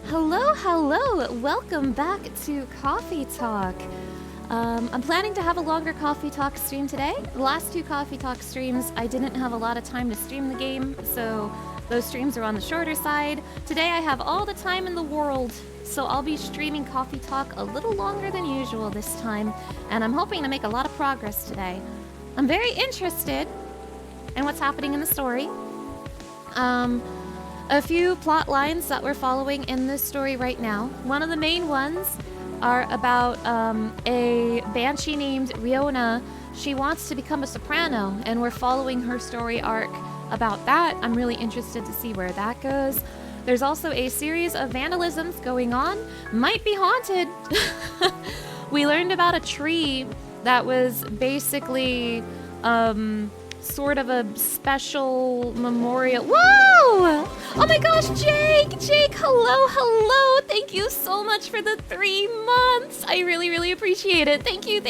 Hello, hello! Welcome back to Coffee Talk. I'm planning to have a longer Coffee Talk stream today. The last two Coffee Talk streams, I didn't have a lot of time to stream the game, so those streams are on the shorter side. Today I have all the time in the world, so I'll be streaming Coffee Talk a little longer than usual this time, and I'm hoping to make a lot of progress today. I'm very interested in what's happening in the story. A few plot lines that we're following in this story right now. One of the main ones are about a banshee named Riona. She wants to become a soprano, and we're following her story arc about that. I'm really interested to see where that goes. There's also a series of vandalisms going on. Might be haunted. We learned about a tree that was basically sort of a special memorial. Whoa! Oh my gosh, Jake, hello. Thank you so much for the 3 months. I really appreciate it. Thank you.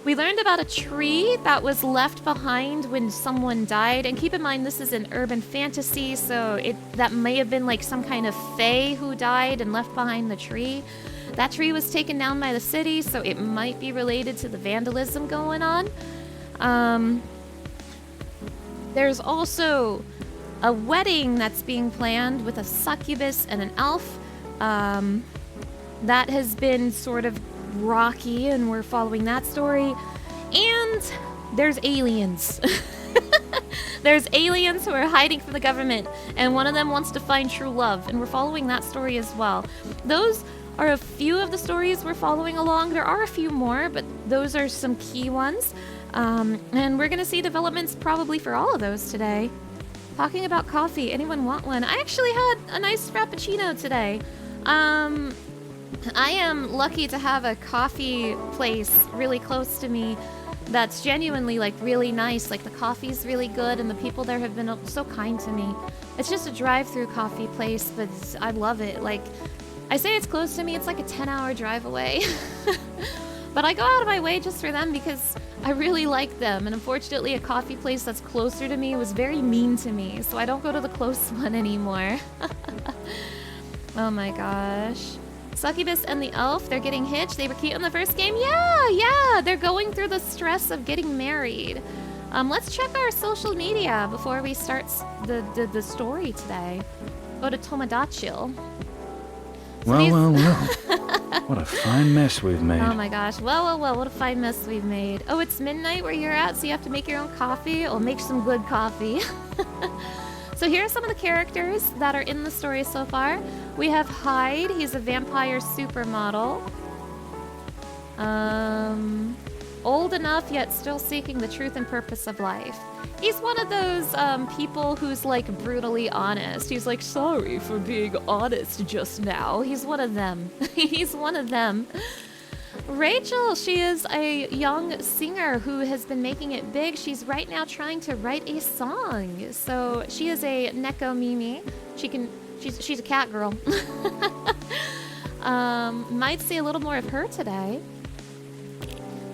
We learned about a tree that was left behind when someone died. And keep in mind, this is an urban fantasy, so that may have been like some kind of fae who died and left behind the tree. That tree was taken down by the city, so it might be related to the vandalism going on. There's also a wedding that's being planned with a succubus and an elf. That has been sort of rocky, and we're following that story. And there's aliens. There's aliens who are hiding from the government, and one of them wants to find true love, and we're following that story as well. Those are a few of the stories we're following along. There are a few more, but those are some key ones. And we're gonna see developments probably for all of those today. Talking about coffee, anyone want one? I actually had a nice frappuccino today. I am lucky to have a coffee place really close to me that's genuinely like really nice. Like the coffee's really good and the people there have been so kind to me. It's just a drive-through coffee place, but I love it. Like, I say it's close to me, it's like a 10-hour drive away. But I go out of my way just for them because I really like them. And unfortunately, a coffee place that's closer to me was very mean to me, so I don't go to the close one anymore. Oh my gosh. Succubus and the elf, they're getting hitched. They were cute in the first game. Yeah. They're going through the stress of getting married. Let's check our social media before we start the story today. Go to Tomodachi. Well. What a fine mess we've made. Oh my gosh. Well, what a fine mess we've made. Oh, it's midnight where you're at, so you have to make your own coffee. Or make some good coffee. So here are some of the characters that are in the story so far. We have Hyde. He's a vampire supermodel. Old enough, yet still seeking the truth and purpose of life. He's one of those people who's like brutally honest. He's like, sorry for being honest just now. He's one of them. He's one of them. Rachel, she is a young singer who has been making it big. She's right now trying to write a song. So she is a Neko Mimi. She's a cat girl. Might see a little more of her today.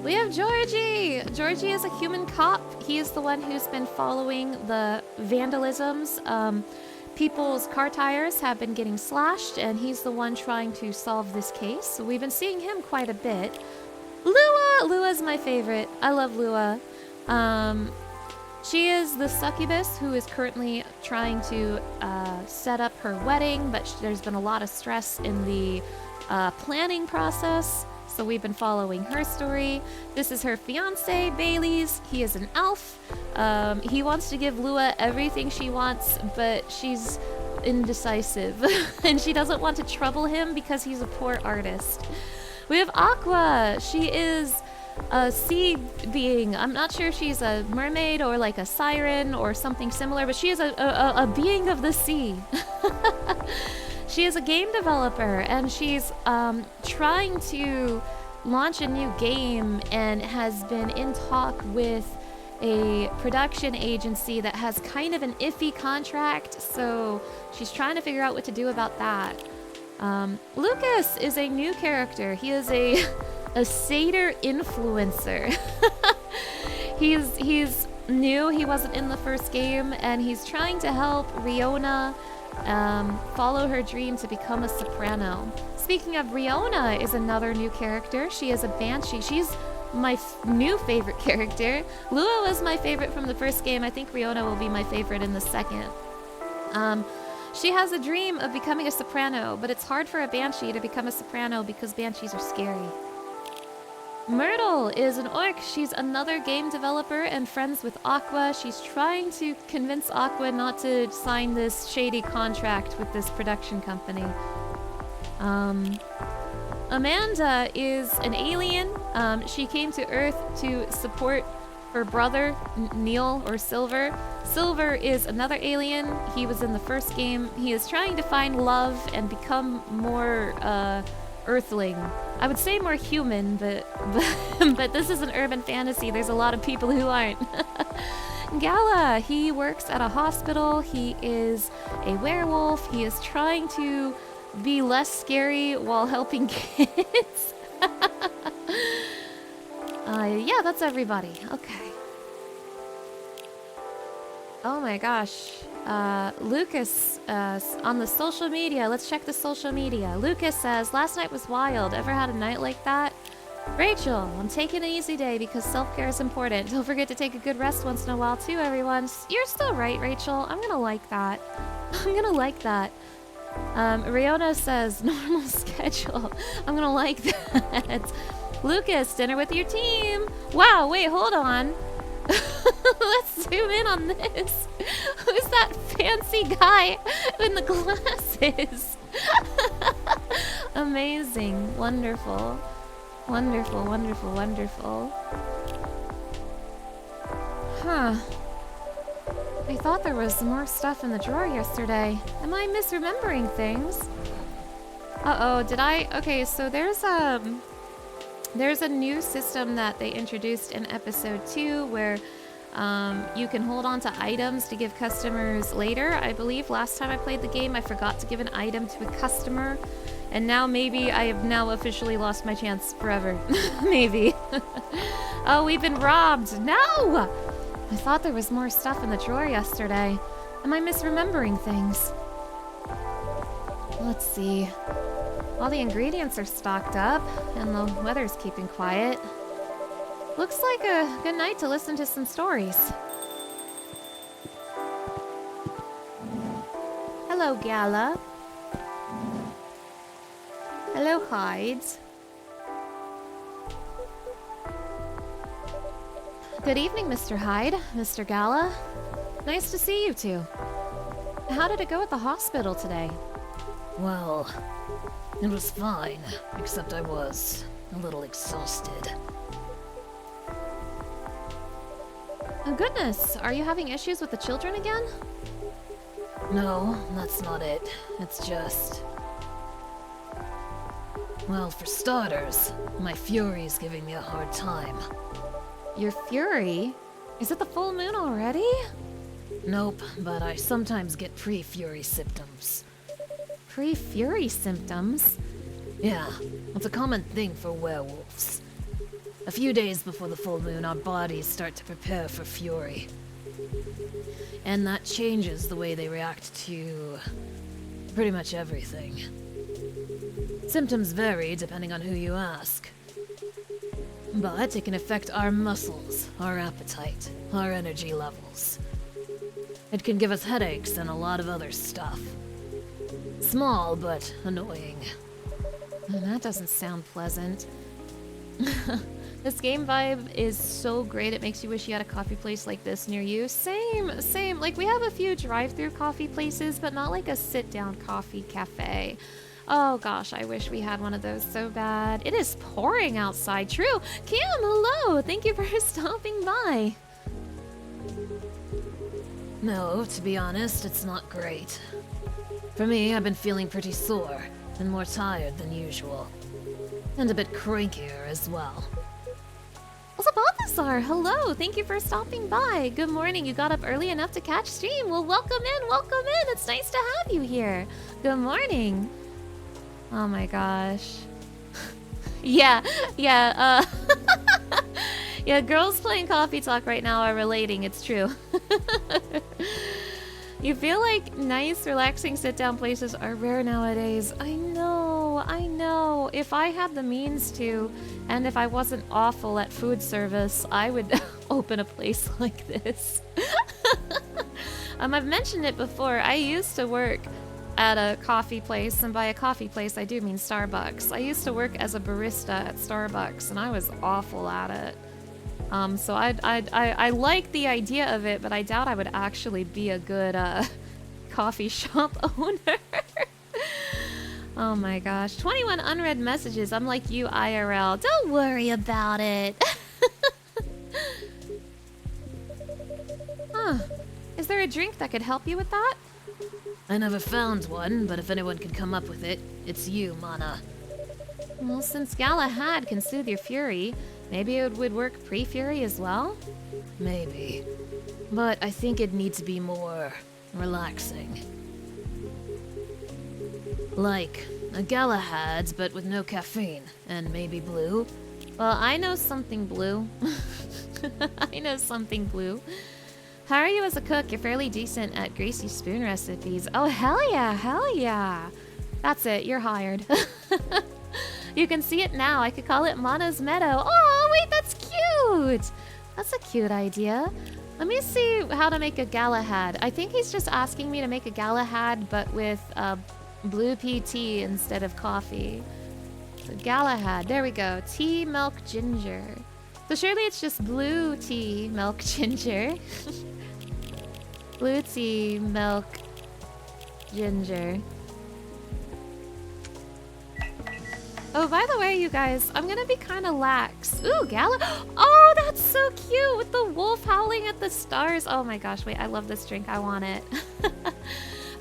We have Georgie! Georgie is a human cop. He is the one who's been following the vandalisms. People's car tires have been getting slashed, and he's the one trying to solve this case. So we've been seeing him quite a bit. Lua! Lua's my favorite. I love Lua. She is the succubus who is currently trying to set up her wedding, but there's been a lot of stress in the planning process. So we've been following her story. This is her fiance, Bailey's. He is an elf. He wants to give Lua everything she wants, but she's indecisive. And she doesn't want to trouble him because he's a poor artist. We have Aqua. She is a sea being. I'm not sure if she's a mermaid or like a siren or something similar, but she is a being of the sea. She is a game developer, and she's trying to launch a new game and has been in talk with a production agency that has kind of an iffy contract, so she's trying to figure out what to do about that. Lucas is a new character. He is a satyr influencer. He's new. He wasn't in the first game, and he's trying to help Riona Follow her dream to become a soprano. Speaking of, Riona is another new character. She is a banshee. She's my new favorite character. Lua was my favorite from the first game. I think Riona will be my favorite in the second. She has a dream of becoming a soprano, but it's hard for a banshee to become a soprano because banshees are scary. Myrtle is an orc. She's another game developer and friends with Aqua. She's trying to convince Aqua not to sign this shady contract with this production company. Amanda is an alien. She came to Earth to support her brother, Neil, or Silver. Silver is another alien. He was in the first game. He is trying to find love and become more, Earthling. I would say more human, but this is an urban fantasy. There's a lot of people who aren't. Gala, he works at a hospital. He is a werewolf. He is trying to be less scary while helping kids. Yeah, that's everybody. Okay. Oh my gosh. Lucas, on the social media, let's check the social media. Lucas says, last night was wild. Ever had a night like that? Rachel, I'm taking an easy day because self-care is important. Don't forget to take a good rest once in a while too, everyone. You're still right, Rachel. I'm gonna like that. I'm gonna like that. Riona says, normal schedule. I'm gonna like that. Lucas, dinner with your team. Wow, wait, hold on. Let's zoom in on this. Who's that fancy guy in the glasses? Amazing. Wonderful. Wonderful, wonderful, wonderful. Huh. I thought there was more stuff in the drawer yesterday. Am I misremembering things? Uh-oh, did I? Okay, so there's a new system that they introduced in episode 2 where you can hold on to items to give customers later. I believe last time I played the game, I forgot to give an item to a customer. And now maybe I have now officially lost my chance forever. Maybe. Oh, we've been robbed. No! I thought there was more stuff in the drawer yesterday. Am I misremembering things? Let's see. All the ingredients are stocked up, and the weather's keeping quiet. Looks like a good night to listen to some stories. Hello, Gala. Hello, Hides. Good evening, Mr. Hyde, Mr. Gala. Nice to see you two. How did it go at the hospital today? Well, it was fine, except I was a little exhausted. Oh goodness, are you having issues with the children again? No, that's not it. It's just... Well, for starters, my Fury's giving me a hard time. Your Fury? Is it the full moon already? Nope, but I sometimes get pre-Fury symptoms. Pre-Fury symptoms? Yeah, it's a common thing for werewolves. A few days before the full moon, our bodies start to prepare for Fury. And that changes the way they react to pretty much everything. Symptoms vary depending on who you ask. But it can affect our muscles, our appetite, our energy levels. It can give us headaches and a lot of other stuff. Small, but annoying. That doesn't sound pleasant. This game vibe is so great, it makes you wish you had a coffee place like this near you. Same, same. Like, we have a few drive-through coffee places, but not like a sit-down coffee cafe. Oh gosh, I wish we had one of those so bad. It is pouring outside. True. Kim, hello. Thank you for stopping by. No, to be honest, it's not great. For me, I've been feeling pretty sore, and more tired than usual. And a bit crankier as well. Also, Balthazar, hello. Thank you for stopping by. Good morning. You got up early enough to catch stream. Well, welcome in, welcome in. It's nice to have you here. Good morning. Oh my gosh. Yeah, yeah, yeah, girls playing Coffee Talk right now are relating, it's true. You feel like nice, relaxing sit-down places are rare nowadays. I know, I know. If I had the means to, and if I wasn't awful at food service, I would open a place like this. I've mentioned it before. I used to work at a coffee place, and by a coffee place, I do mean Starbucks. I used to work as a barista at Starbucks, and I was awful at it. So I like the idea of it, but I doubt I would actually be a good coffee shop owner. Oh my gosh. 21 unread messages. I'm like you, IRL. Don't worry about it. Huh. Is there a drink that could help you with that? I never found one, but if anyone can come up with it, it's you, Mana. Well, since Galahad can soothe your fury, maybe it would work pre-fury as well? Maybe. But I think it'd need to be more relaxing. Like a Galahad's, but with no caffeine, and maybe blue. Well, I know something blue. I know something blue. How are you as a cook? You're fairly decent at greasy spoon recipes. Oh, hell yeah, hell yeah. That's it, you're hired. You can see it now. I could call it Mana's Meadow. Oh, wait, that's cute. That's a cute idea. Let me see how to make a Galahad. I think he's just asking me to make a Galahad, but with blue pea tea instead of coffee. So Galahad, there we go. Tea, milk, ginger. So surely it's just blue tea, milk, ginger. Blue tea, milk, ginger. Oh, by the way, you guys, I'm gonna be kind of lax. Ooh, Oh, that's so cute with the wolf howling at the stars. Oh my gosh, wait, I love this drink. I want it.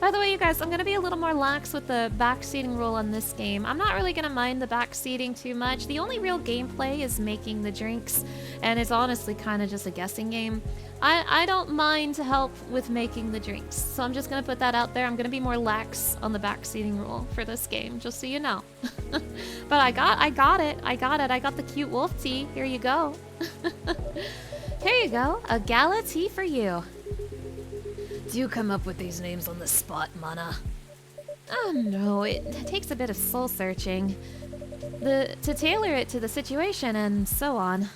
By the way, you guys, I'm gonna be a little more lax with the backseating rule on this game. I'm not really gonna mind the backseating too much. The only real gameplay is making the drinks, and it's honestly kind of just a guessing game. I don't mind to help with making the drinks, so I'm just gonna put that out there. I'm gonna be more lax on the backseating rule for this game, just so you know. But I got it. I got the cute wolf tea. Here you go. Here you go. A gala tea for you. Do you come up with these names on the spot, Mana? Oh no, it takes a bit of soul searching. To tailor it to the situation and so on.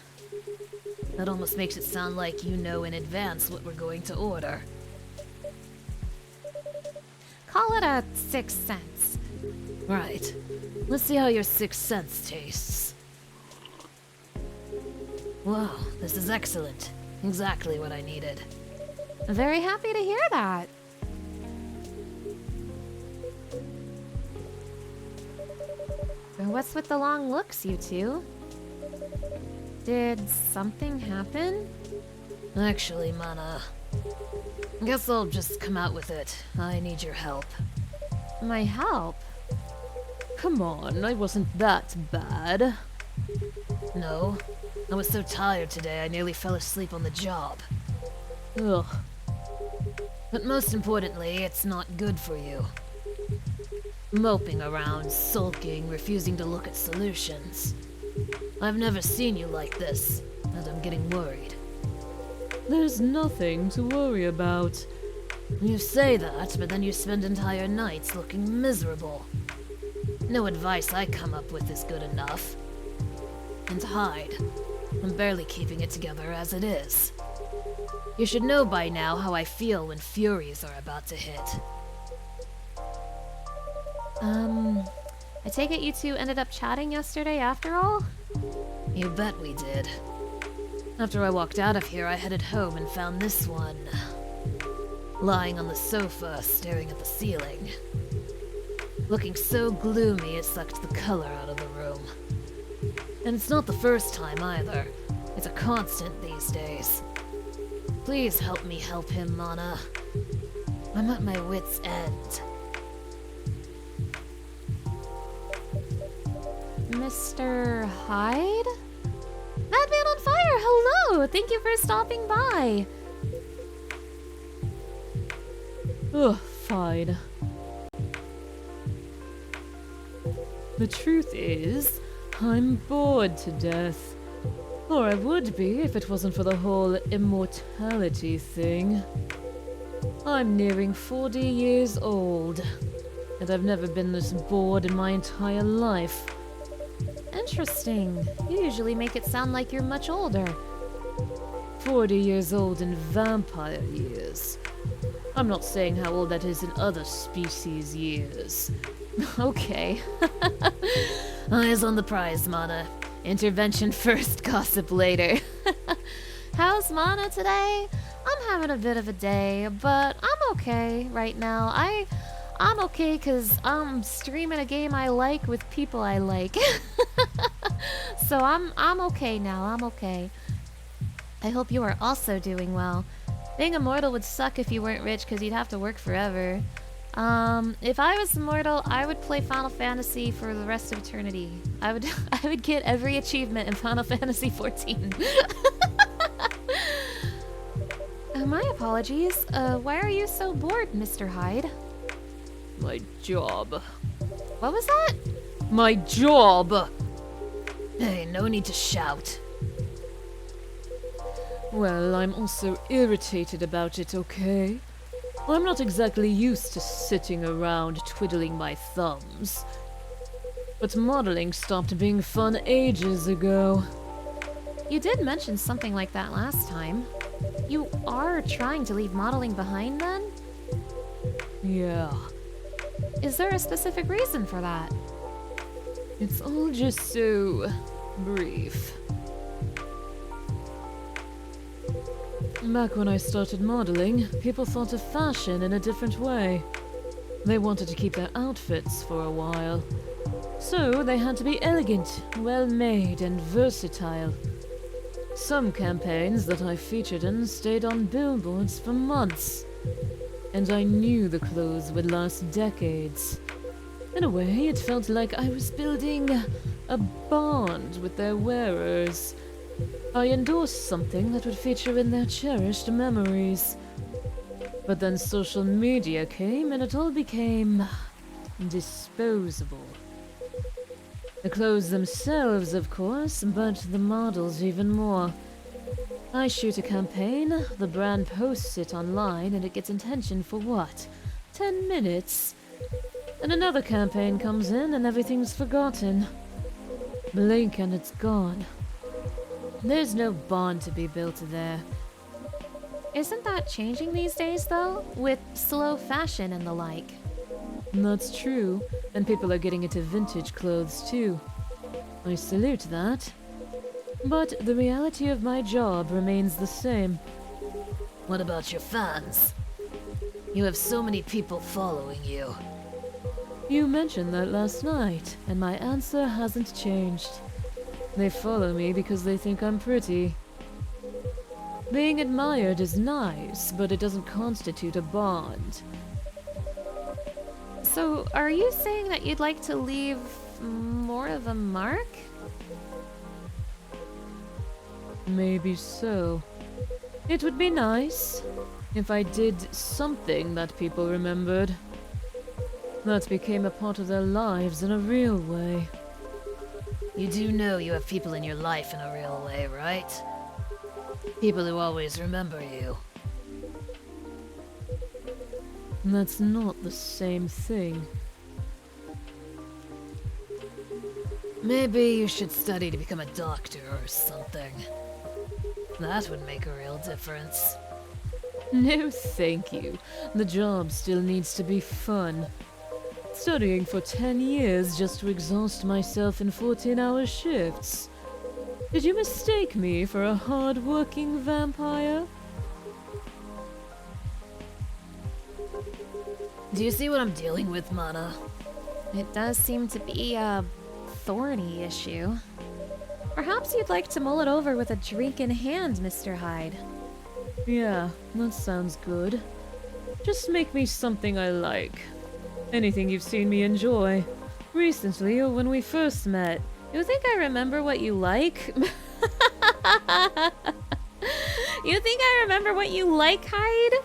That almost makes it sound like you know in advance what we're going to order. Call it a sixth sense. Right. Let's see how your sixth sense tastes. Wow, this is excellent. Exactly what I needed. Very happy to hear that. What's with the long looks, you two? Did something happen? Actually, Mana, guess I'll just come out with it. I need your help. My help? Come on, I wasn't that bad. No, I was so tired today I nearly fell asleep on the job. Ugh. But most importantly, it's not good for you. Moping around, sulking, refusing to look at solutions. I've never seen you like this, and I'm getting worried. There's nothing to worry about. You say that, but then you spend entire nights looking miserable. No advice I come up with is good enough. And hide. I'm barely keeping it together as it is. You should know by now how I feel when Furies are about to hit. I take it you two ended up chatting yesterday after all? You bet we did. After I walked out of here, I headed home and found this one lying on the sofa, staring at the ceiling. Looking so gloomy it sucked the color out of the room. And it's not the first time either. It's a constant these days. Please help me help him, Mana. I'm at my wit's end. Mr. Hyde? Madman on Fire, hello! Thank you for stopping by. Ugh, fine. The truth is, I'm bored to death. Or I would be if it wasn't for the whole immortality thing. I'm nearing 40 years old, and I've never been this bored in my entire life. Interesting. You usually make it sound like you're much older. 40 years old in vampire years. I'm not saying how old that is in other species years. Okay. Eyes on the prize, Mana. Intervention first, gossip later. How's Mana today? I'm having a bit of a day, but I'm okay right now. I'm okay because I'm streaming a game I like with people I like. So I'm okay now. I'm okay. I hope you are also doing well. Being immortal would suck if you weren't rich because you'd have to work forever. If I was immortal, I would play Final Fantasy for the rest of eternity. I would get every achievement in Final Fantasy 14. My apologies. Why are you so bored, Mr. Hyde? My job. What was that? My job! Hey, no need to shout. Well, I'm also irritated about it, okay? I'm not exactly used to sitting around twiddling my thumbs. But modeling stopped being fun ages ago. You did mention something like that last time. You are trying to leave modeling behind then? Yeah. Is there a specific reason for that? It's all just so brief. Back when I started modeling, people thought of fashion in a different way. They wanted to keep their outfits for a while. So they had to be elegant, well-made, and versatile. Some campaigns that I featured in stayed on billboards for months. And I knew the clothes would last decades. In a way, it felt like I was building a bond with their wearers. I endorsed something that would feature in their cherished memories. But then social media came and it all became disposable. The clothes themselves, of course, but the models even more. I shoot a campaign, the brand posts it online, and it gets attention for what? 10 minutes? And another campaign comes in and everything's forgotten. Blink and it's gone. There's no bond to be built there. Isn't that changing these days, though? With slow fashion and the like. That's true, and people are getting into vintage clothes too. I salute that. But the reality of my job remains the same. What about your fans? You have so many people following you. You mentioned that last night, and my answer hasn't changed. They follow me because they think I'm pretty. Being admired is nice, but it doesn't constitute a bond. So, are you saying that you'd like to leave more of a mark? Maybe so. It would be nice if I did something that people remembered. That became a part of their lives in a real way. You do know you have people in your life in a real way, right? People who always remember you. That's not the same thing. Maybe you should study to become a doctor or something. That would make a real difference. No, thank you. The job still needs to be fun. Studying for 10 years just to exhaust myself in 14-hour shifts. Did you mistake me for a hard-working vampire? Do you see what I'm dealing with, Mana? It does seem to be a thorny issue. Perhaps you'd like to mull it over with a drink in hand, Mr. Hyde. Yeah, that sounds good. Just make me something I like. Anything you've seen me enjoy. Recently or when we first met. You think I remember what you like? You think I remember what you like, Hyde?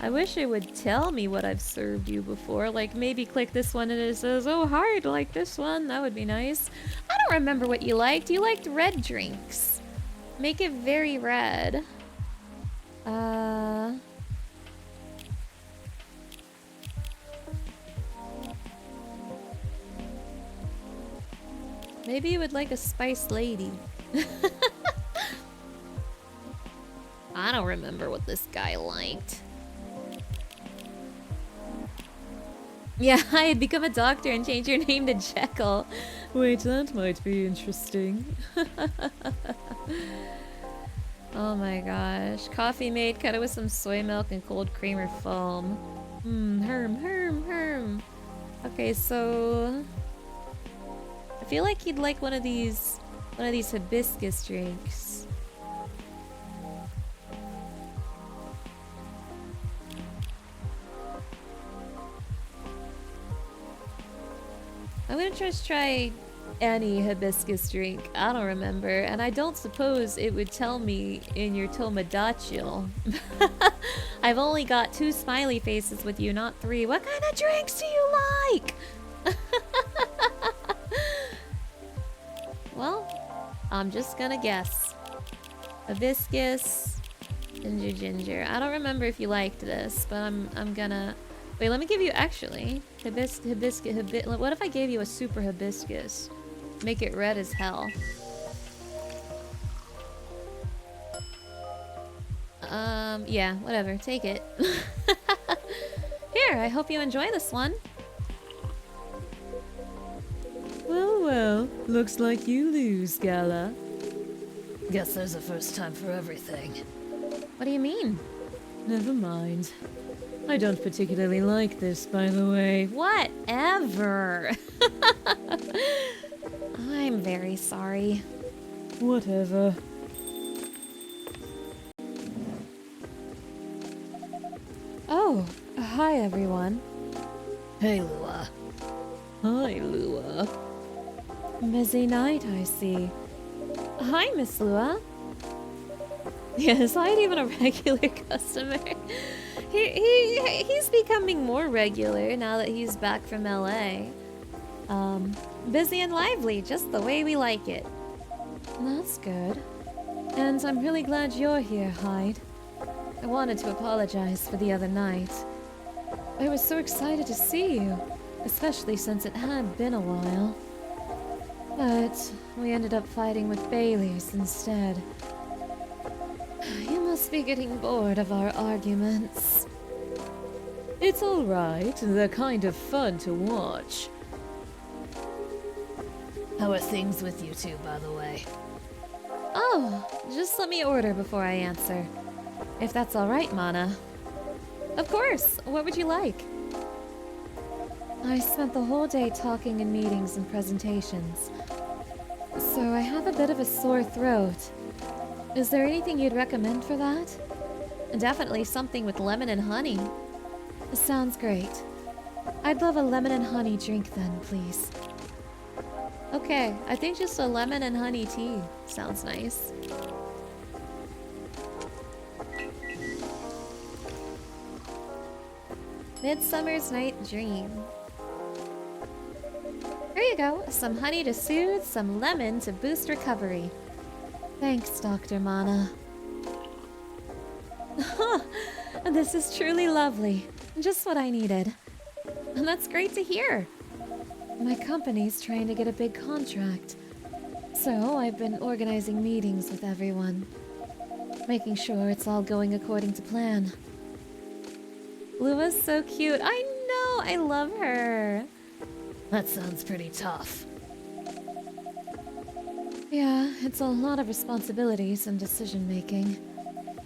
I wish it would tell me what I've served you before. Like, maybe click this one and it says, oh, hi, I'd like this one. That would be nice. I don't remember what you liked. You liked red drinks. Make it very red. Maybe you would like a spice lady. I don't remember what this guy liked. Yeah, I had become a doctor and changed your name to Jekyll. Wait, that might be interesting. Oh my gosh. Coffee made, cut it with some soy milk and cold cream or foam. Herm. Okay, so I feel like you'd like one of these hibiscus drinks. I'm gonna just try any hibiscus drink. I don't remember, and I don't suppose it would tell me in your Tomodachi. I've only got 2 smiley faces with you, not 3. What kind of drinks do you like? Well, I'm just gonna guess. Hibiscus, ginger. I don't remember if you liked this, but I'm gonna... Wait, let me give you actually hibiscus. What if I gave you a super hibiscus? Make it red as hell. Yeah, whatever. Take it. Here, I hope you enjoy this one. Well, looks like you lose, Gala. Guess there's a first time for everything. What do you mean? Never mind. I don't particularly like this, by the way. Whatever. I'm very sorry. Whatever. Oh, hi everyone. Hey, Lua. Hi, Lua. Busy night, I see. Hi, Miss Lua. Yeah, is Hyde even a regular customer? He's becoming more regular now that he's back from LA. Busy and lively, just the way we like it. That's good. And I'm really glad you're here, Hyde. I wanted to apologize for the other night. I was so excited to see you, especially since it had been a while. But we ended up fighting with Bailey's instead. You must be getting bored of our arguments. It's alright, they're kind of fun to watch. How are things with you two, by the way? Oh, just let me order before I answer. If that's alright, Mana. Of course, what would you like? I spent the whole day talking in meetings and presentations, so I have a bit of a sore throat. Is there anything you'd recommend for that? Definitely something with lemon and honey. Sounds great. I'd love a lemon and honey drink then, please. Okay, I think just a lemon and honey tea sounds nice. Midsummer's Night Dream. Here you go, some honey to soothe, some lemon to boost recovery. Thanks, Dr. Mana. This is truly lovely. Just what I needed. And that's great to hear. My company's trying to get a big contract, so I've been organizing meetings with everyone, making sure it's all going according to plan. Lua's so cute. I know, I love her. That sounds pretty tough. Yeah, it's a lot of responsibilities and decision making.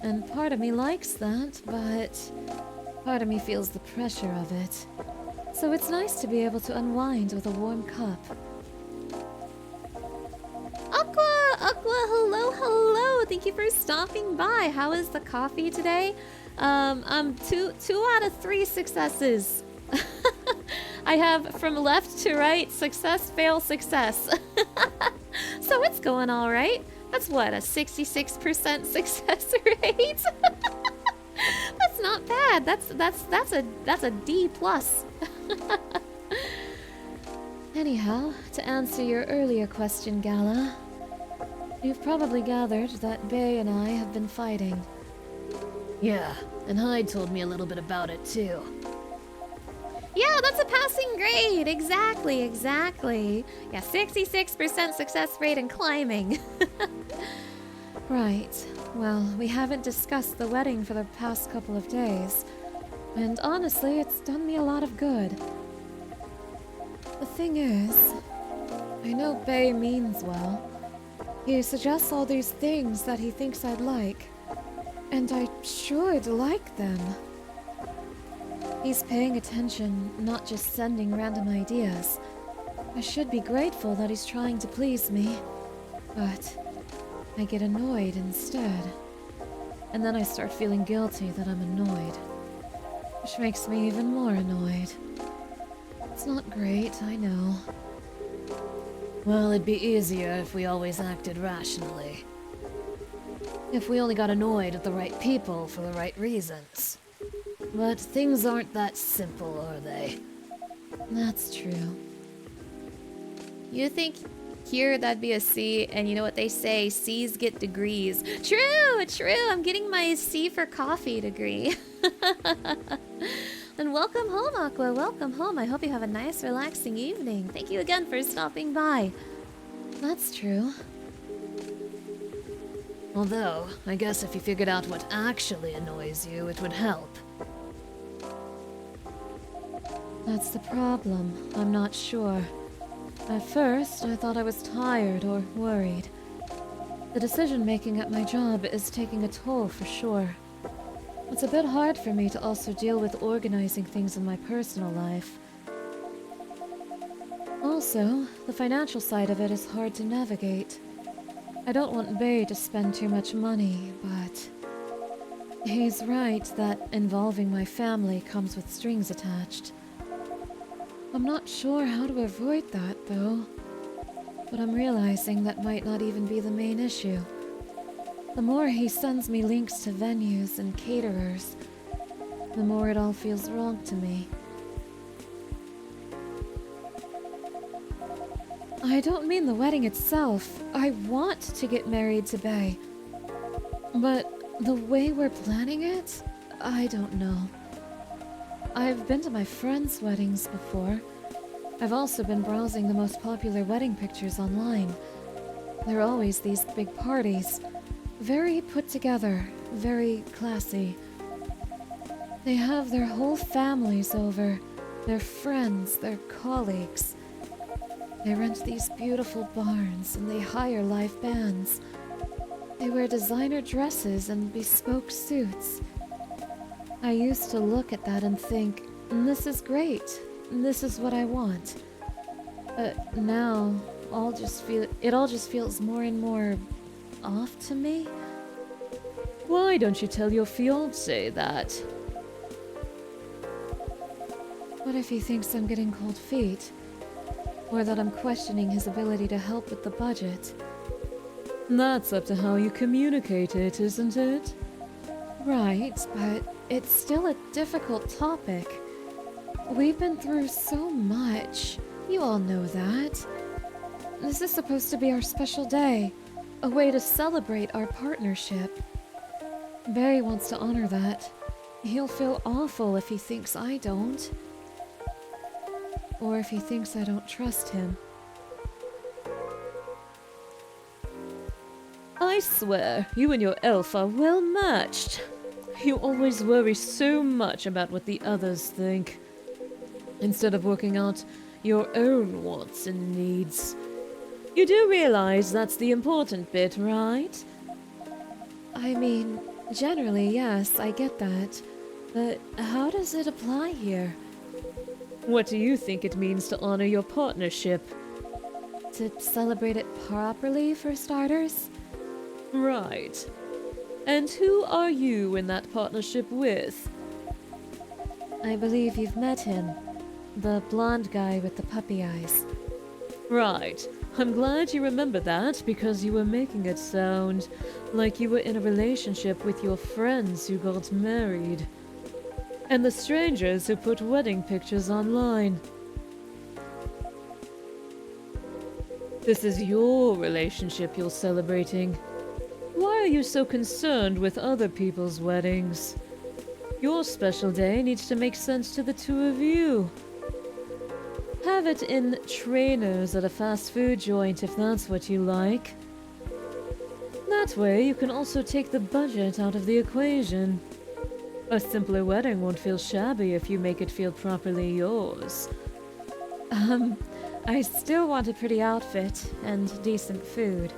And part of me likes that, but part of me feels the pressure of it. So it's nice to be able to unwind with a warm cup. Aqua, hello. Thank you for stopping by. How is the coffee today? Two out of 3 successes. I have from left to right, success, fail, success. So it's going all right. That's what, a 66% success rate? That's not bad. bad. That's a D plus. Anyhow, to answer your earlier question, Gala, you've probably gathered that Bay and I have been fighting. Yeah, and Hyde told me a little bit about it too. Yeah, that's a passing grade. Exactly. Yeah, 66% success rate in climbing. Right. Well, we haven't discussed the wedding for the past couple of days. And honestly, it's done me a lot of good. The thing is, I know Bay means well. He suggests all these things that he thinks I'd like. And I should like them. He's paying attention, not just sending random ideas. I should be grateful that he's trying to please me. But I get annoyed instead. And then I start feeling guilty that I'm annoyed. Which makes me even more annoyed. It's not great, I know. Well, it'd be easier if we always acted rationally. If we only got annoyed at the right people for the right reasons. But things aren't that simple, are they? That's true. You think here that'd be a C, and you know what they say, C's get degrees. True, I'm getting my C for coffee degree. And welcome home, Aqua, welcome home. I hope you have a nice, relaxing evening. Thank you again for stopping by. That's true. Although, I guess if you figured out what actually annoys you, it would help. That's the problem. I'm not sure. At first, I thought I was tired or worried. The decision-making at my job is taking a toll for sure. It's a bit hard for me to also deal with organizing things in my personal life. Also, the financial side of it is hard to navigate. I don't want Bay to spend too much money, but he's right that involving my family comes with strings attached. I'm not sure how to avoid that, though. But I'm realizing that might not even be the main issue. The more he sends me links to venues and caterers, the more it all feels wrong to me. I don't mean the wedding itself. I want to get married to Bay. But the way we're planning it, I don't know. I've been to my friends' weddings before. I've also been browsing the most popular wedding pictures online. There are always these big parties. Very put together, very classy. They have their whole families over, their friends, their colleagues. They rent these beautiful barns and they hire live bands. They wear designer dresses and bespoke suits. I used to look at that and think, this is great. This is what I want. But now, it all just feels more and more off to me. Why don't you tell your fiancé that? What if he thinks I'm getting cold feet? Or that I'm questioning his ability to help with the budget? That's up to how you communicate it, isn't it? Right, but it's still a difficult topic. We've been through so much. You all know that. This is supposed to be our special day, a way to celebrate our partnership. Barry wants to honor that. He'll feel awful if he thinks I don't. Or if he thinks I don't trust him. I swear, you and your elf are well matched. You always worry so much about what the others think, instead of working out your own wants and needs. You do realize that's the important bit, right? I mean, generally, yes, I get that. But how does it apply here? What do you think it means to honor your partnership? To celebrate it properly, for starters? Right. And who are you in that partnership with? I believe you've met him. The blonde guy with the puppy eyes. Right. I'm glad you remember that, because you were making it sound like you were in a relationship with your friends who got married. And the strangers who put wedding pictures online. This is your relationship you're celebrating. Why are you so concerned with other people's weddings? Your special day needs to make sense to the two of you. Have it in trainers at a fast food joint if that's what you like. That way you can also take the budget out of the equation. A simpler wedding won't feel shabby if you make it feel properly yours. I still want a pretty outfit and decent food.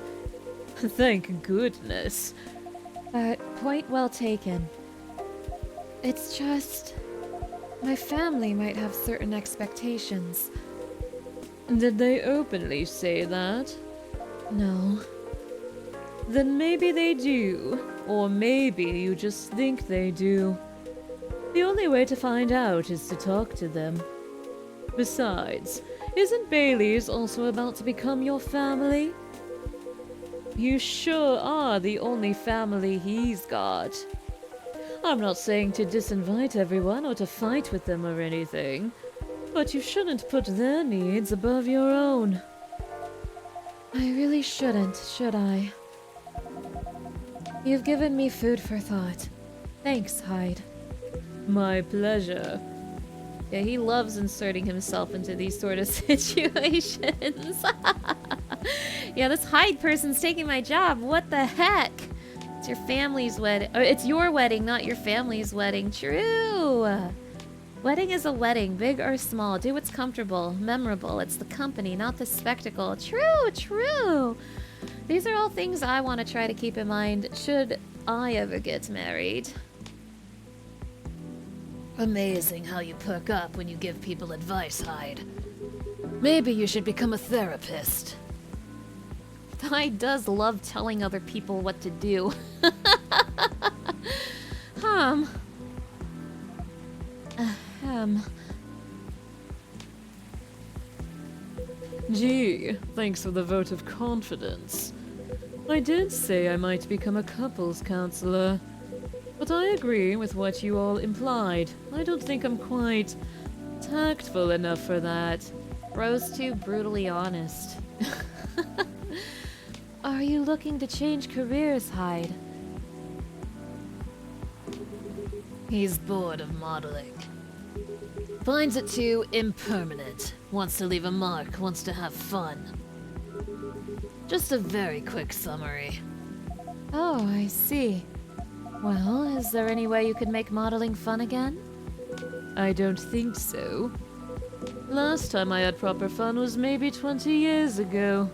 Thank goodness. Point well taken. It's just... my family might have certain expectations. Did they openly say that? No. Then maybe they do. Or maybe you just think they do. The only way to find out is to talk to them. Besides, isn't Bailey's also about to become your family? You sure are the only family he's got. I'm not saying to disinvite everyone or to fight with them or anything, but you shouldn't put their needs above your own. I really shouldn't, should I? You've given me food for thought. Thanks, Hyde. My pleasure. Yeah, he loves inserting himself into these sort of situations. Yeah, this Hyde person's taking my job. What the heck? It's your family's wedding. Oh, it's your wedding, not your family's wedding. True. Wedding is a wedding, big or small. Do what's comfortable, memorable. It's the company, not the spectacle. True, true. These are all things I want to try to keep in mind should I ever get married. Amazing how you perk up when you give people advice, Hyde. Maybe you should become a therapist. Hyde does love telling other people what to do. Gee, thanks for the vote of confidence. I did say I might become a couples counselor, but I agree with what you all implied. I don't think I'm quite tactful enough for that. Bro's too brutally honest. Are you looking to change careers, Hyde? He's bored of modeling. Finds it too impermanent. Wants to leave a mark, wants to have fun. Just a very quick summary. Oh, I see. Well, is there any way you could make modeling fun again? I don't think so. Last time I had proper fun was maybe 20 years ago.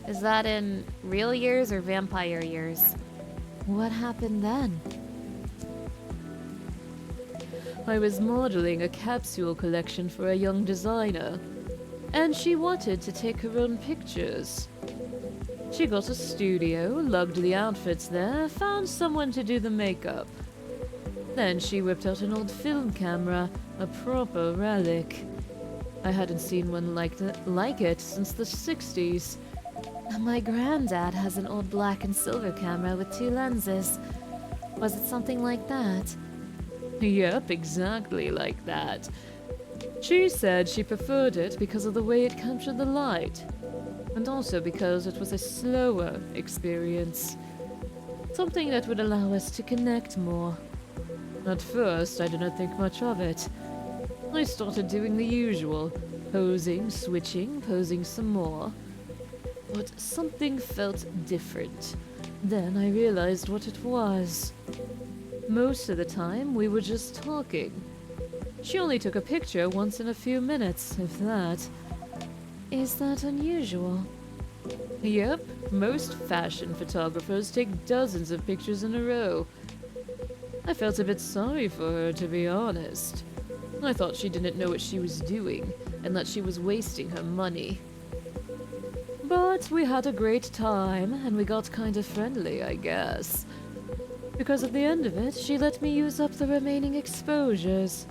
Is that in real years or vampire years? What happened then? I was modeling a capsule collection for a young designer, and she wanted to take her own pictures. She got a studio, lugged the outfits there, found someone to do the makeup. Then she whipped out an old film camera, a proper relic. I hadn't seen one like it since the 60s. My granddad has an old black and silver camera with 2 lenses. Was it something like that? Yep, exactly like that. She said she preferred it because of the way it captured the light, and also because it was a slower experience. Something that would allow us to connect more. At first, I didn't think much of it. I started doing the usual, posing, switching, posing some more. But something felt different. Then I realized what it was. Most of the time, we were just talking. She only took a picture once in a few minutes, if that. Is that unusual? Yep, most fashion photographers take dozens of pictures in a row. I felt a bit sorry for her, to be honest. I thought she didn't know what she was doing, and that she was wasting her money. But we had a great time, and we got kind of friendly, I guess. Because at the end of it, she let me use up the remaining exposures.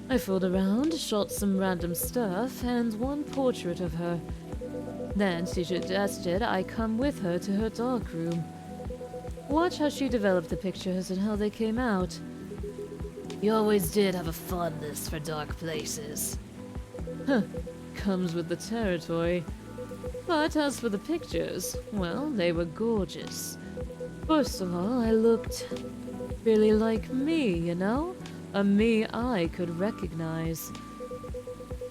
I fooled around, shot some random stuff, and one portrait of her. Then she suggested I come with her to her darkroom. Watch how she developed the pictures and how they came out. You always did have a fondness for dark places. Comes with the territory. But as for the pictures, well, they were gorgeous. First of all, I looked really like me, you know? A me I could recognize.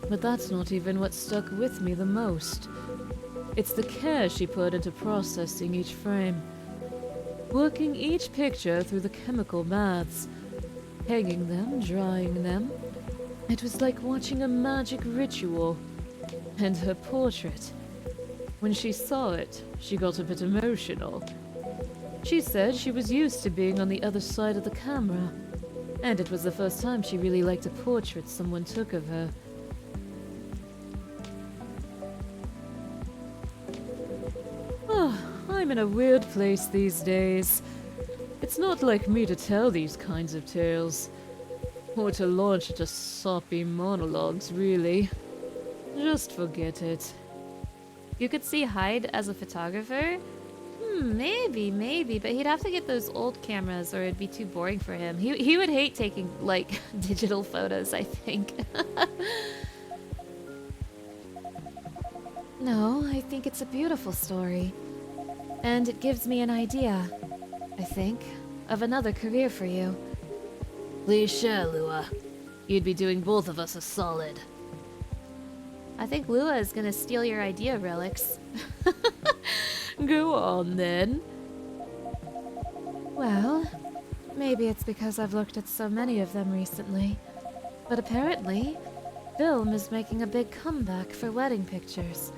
But that's not even what stuck with me the most. It's the care she put into processing each frame. Working each picture through the chemical baths. Hanging them, drying them. It was like watching a magic ritual. And her portrait. When she saw it, she got a bit emotional. She said she was used to being on the other side of the camera. And it was the first time she really liked a portrait someone took of her. I'm in a weird place these days. It's not like me to tell these kinds of tales. Or to launch into soppy monologues, really. Just forget it. You could see Hyde as a photographer? Maybe, but he'd have to get those old cameras or it'd be too boring for him. He would hate taking, like, digital photos, I think. No, I think it's a beautiful story. And it gives me an idea, I think, of another career for you. Please share, Lua. You'd be doing both of us a solid. I think Lua is gonna steal your idea, Relix. Go on, then. Well, maybe it's because I've looked at so many of them recently. But apparently, film is making a big comeback for wedding pictures.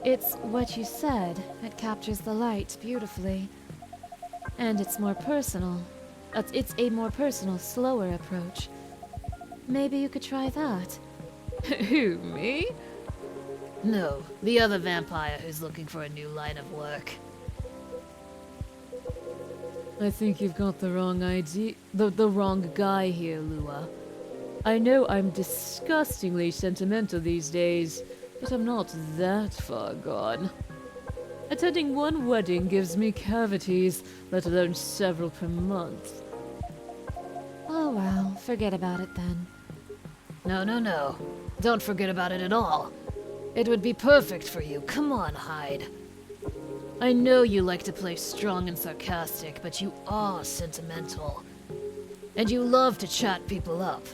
It's what you said. It captures the light beautifully. And it's more personal. It's a more personal, slower approach. Maybe you could try that. Who, me? No, the other vampire who's looking for a new line of work. I think you've got the wrong idea. The wrong guy here, Lua. I know I'm disgustingly sentimental these days, but I'm not that far gone. Attending one wedding gives me cavities, let alone several per month. Oh well, forget about it then. No. Don't forget about it at all. It would be perfect for you. Come on, Hyde. I know you like to play strong and sarcastic, but you are sentimental. And you love to chat people up.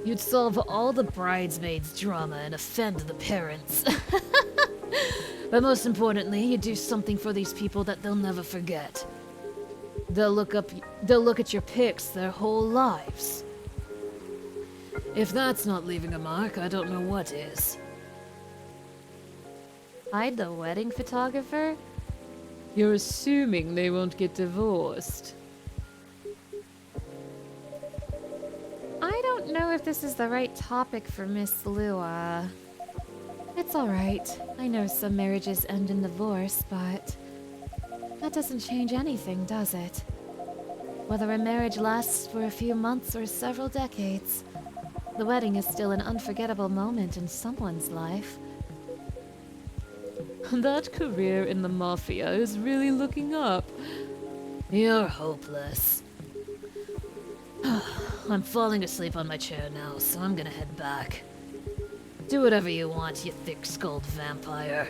You'd solve all the bridesmaids' drama and offend the parents. But most importantly, you do something for these people that they'll never forget. They'll look at your pics their whole lives. If that's not leaving a mark, I don't know what is. Hyde, the wedding photographer? You're assuming they won't get divorced. I don't know if this is the right topic for Miss Lua. It's alright. I know some marriages end in divorce, but that doesn't change anything, does it? Whether a marriage lasts for a few months or several decades, the wedding is still an unforgettable moment in someone's life. That career in the Mafia is really looking up. You're hopeless. I'm falling asleep on my chair now, so I'm gonna head back. Do whatever you want, you thick-skulled vampire.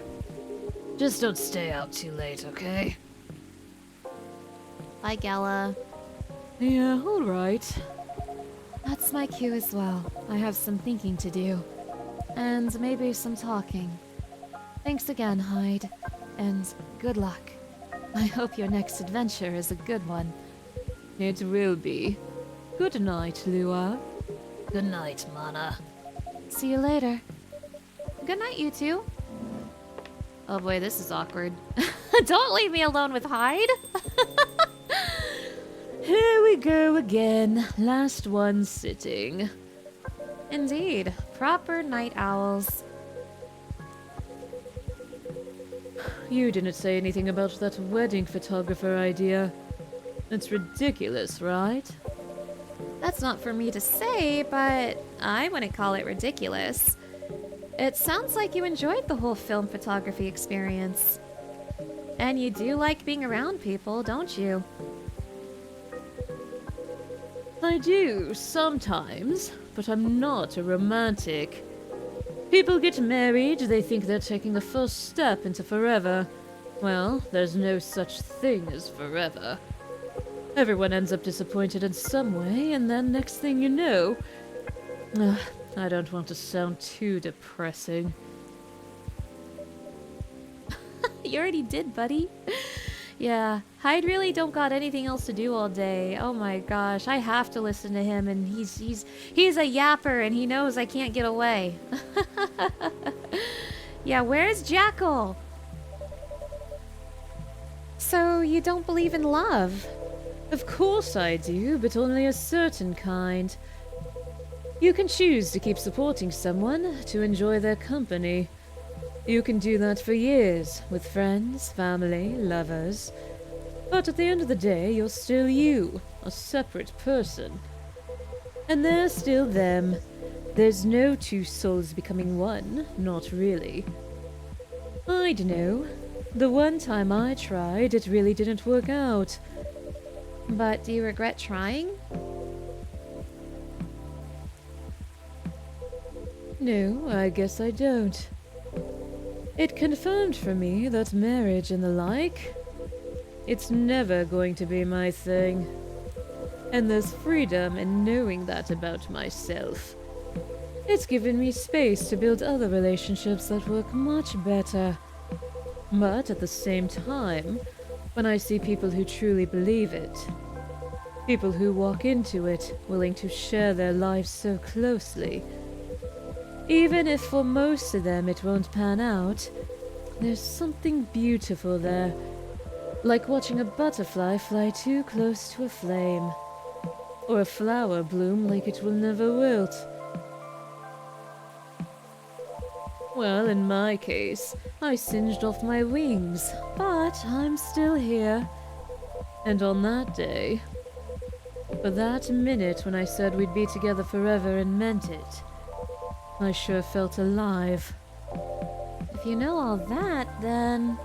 Just don't stay out too late, okay? Bye, Gala. Yeah, alright. That's my cue as well. I have some thinking to do. And maybe some talking. Thanks again, Hyde. And good luck. I hope your next adventure is a good one. It will be. Good night, Lua. Good night, Mana. See you later. Good night, you two. Oh boy, this is awkward. Don't leave me alone with Hyde. Here we go again. Last one sitting. Indeed. Proper night owls. You didn't say anything about that wedding photographer idea. It's ridiculous, right? That's not for me to say, but I wouldn't call it ridiculous. It sounds like you enjoyed the whole film photography experience. And you do like being around people, don't you? I do, sometimes, but I'm not a romantic. People get married, they think they're taking the first step into forever. Well, there's no such thing as forever. Everyone ends up disappointed in some way, and then next thing you know... I don't want to sound too depressing. You already did, buddy. Yeah, Hyde really don't got anything else to do all day. Oh my gosh, I have to listen to him, and he's a yapper, and he knows I can't get away. Yeah, where's Jackal? So you don't believe in love? Of course I do, but only a certain kind. You can choose to keep supporting someone, to enjoy their company. You can do that for years, with friends, family, lovers. But at the end of the day, you're still you, a separate person. And they're still them. There's no two souls becoming one, not really. I dunno. The one time I tried, it really didn't work out. But do you regret trying? No, I guess I don't. It confirmed for me that marriage and the like, it's never going to be my thing. And there's freedom in knowing that about myself. It's given me space to build other relationships that work much better. But at the same time, when I see people who truly believe it, people who walk into it willing to share their lives so closely, even if for most of them it won't pan out, there's something beautiful there. Like watching a butterfly fly too close to a flame. Or a flower bloom like it will never wilt. Well, in my case, I singed off my wings, but I'm still here. And on that day, for that minute when I said we'd be together forever and meant it, I sure felt alive. If you know all that, then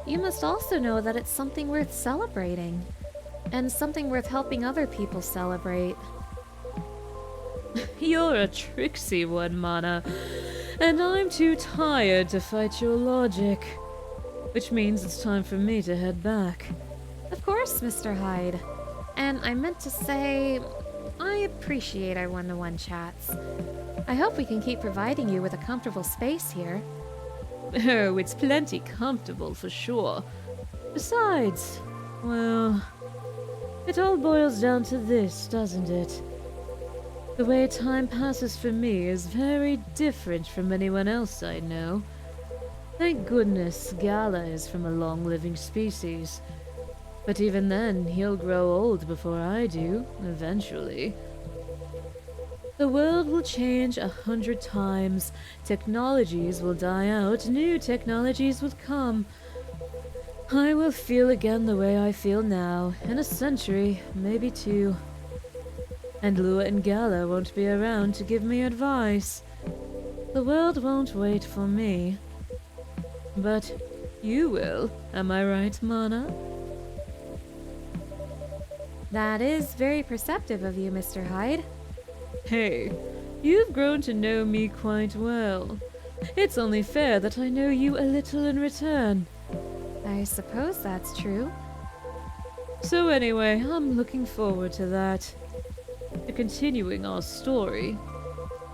you must also know that it's something worth celebrating. And something worth helping other people celebrate. You're a tricksy one, Mana. And I'm too tired to fight your logic. Which means it's time for me to head back. Of course, Mr. Hyde. And I meant to say, I appreciate our one-to-one chats. I hope we can keep providing you with a comfortable space here. Oh, it's plenty comfortable for sure. Besides, well, it all boils down to this, doesn't it? The way time passes for me is very different from anyone else I know. Thank goodness Gala is from a long-living species. But even then, he'll grow old before I do, eventually. The world will change 100 times. Technologies will die out. New technologies will come. I will feel again the way I feel now. In a century, maybe two. And Lua and Gala won't be around to give me advice. The world won't wait for me. But you will. Am I right, Mana? That is very perceptive of you, Mr. Hyde. Hey, you've grown to know me quite well. It's only fair that I know you a little in return. I suppose that's true. So anyway, I'm looking forward to that. To continuing our story.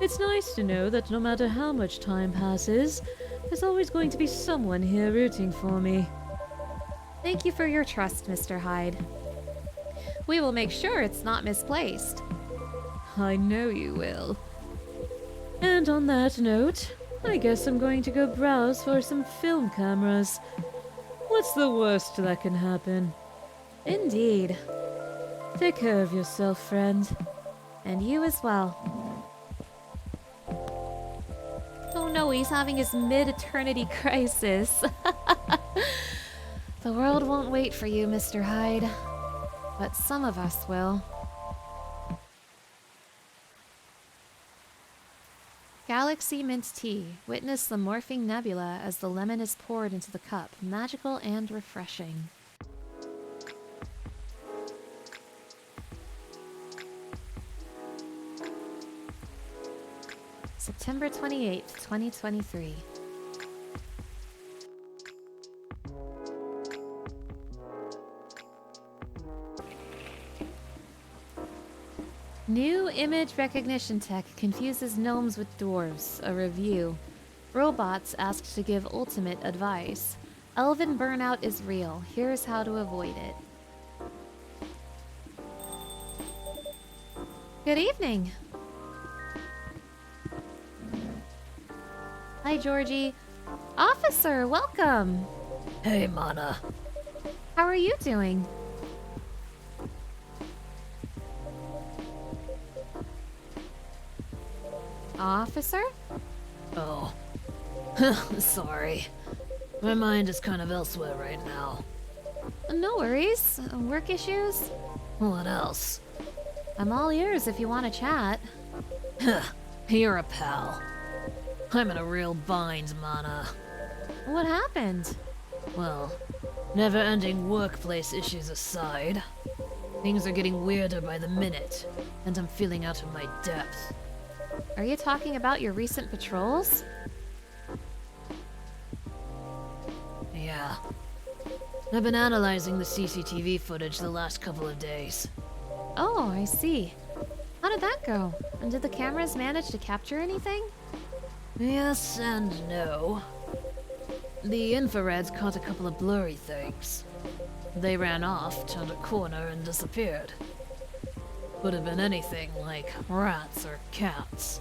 It's nice to know that no matter how much time passes, there's always going to be someone here rooting for me. Thank you for your trust, Mr. Hyde. We will make sure it's not misplaced. I know you will. And on that note, I guess I'm going to go browse for some film cameras. What's the worst that can happen? Indeed. Take care of yourself, friend. And you as well. Oh no, he's having his mid-eternity crisis. The world won't wait for you, Mr. Hyde. But some of us will. Galaxy Mint Tea. Witness the morphing nebula as the lemon is poured into the cup. Magical and refreshing. September 28th, 2023. New image recognition tech confuses gnomes with dwarves. A review. Robots asked to give ultimate advice. Elven burnout is real. Here's how to avoid it. Good evening. Hi, Georgie. Officer, welcome. Hey, Mana. How are you doing? Officer? Oh. Sorry. My mind is kind of elsewhere right now. No worries. Work issues? What else? I'm all ears if you want to chat. You're a pal. I'm in a real bind, Mana. What happened? Well, never-ending workplace issues aside, things are getting weirder by the minute, and I'm feeling out of my depth. Are you talking about your recent patrols? Yeah. I've been analyzing the CCTV footage the last couple of days. Oh, I see. How did that go? And did the cameras manage to capture anything? Yes and no. The infrareds caught a couple of blurry things. They ran off, turned a corner, and disappeared. Could have been anything like rats or cats.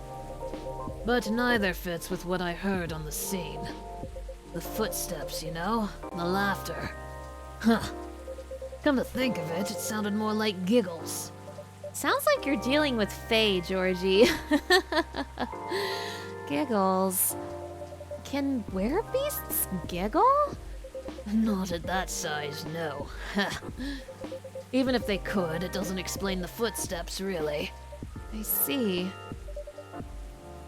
But neither fits with what I heard on the scene. The footsteps, you know? The laughter. Huh. Come to think of it, it sounded more like giggles. Sounds like you're dealing with Faye, Georgie. Giggles. Can werebeasts giggle? Not at that size, no. Even if they could, it doesn't explain the footsteps, really. I see.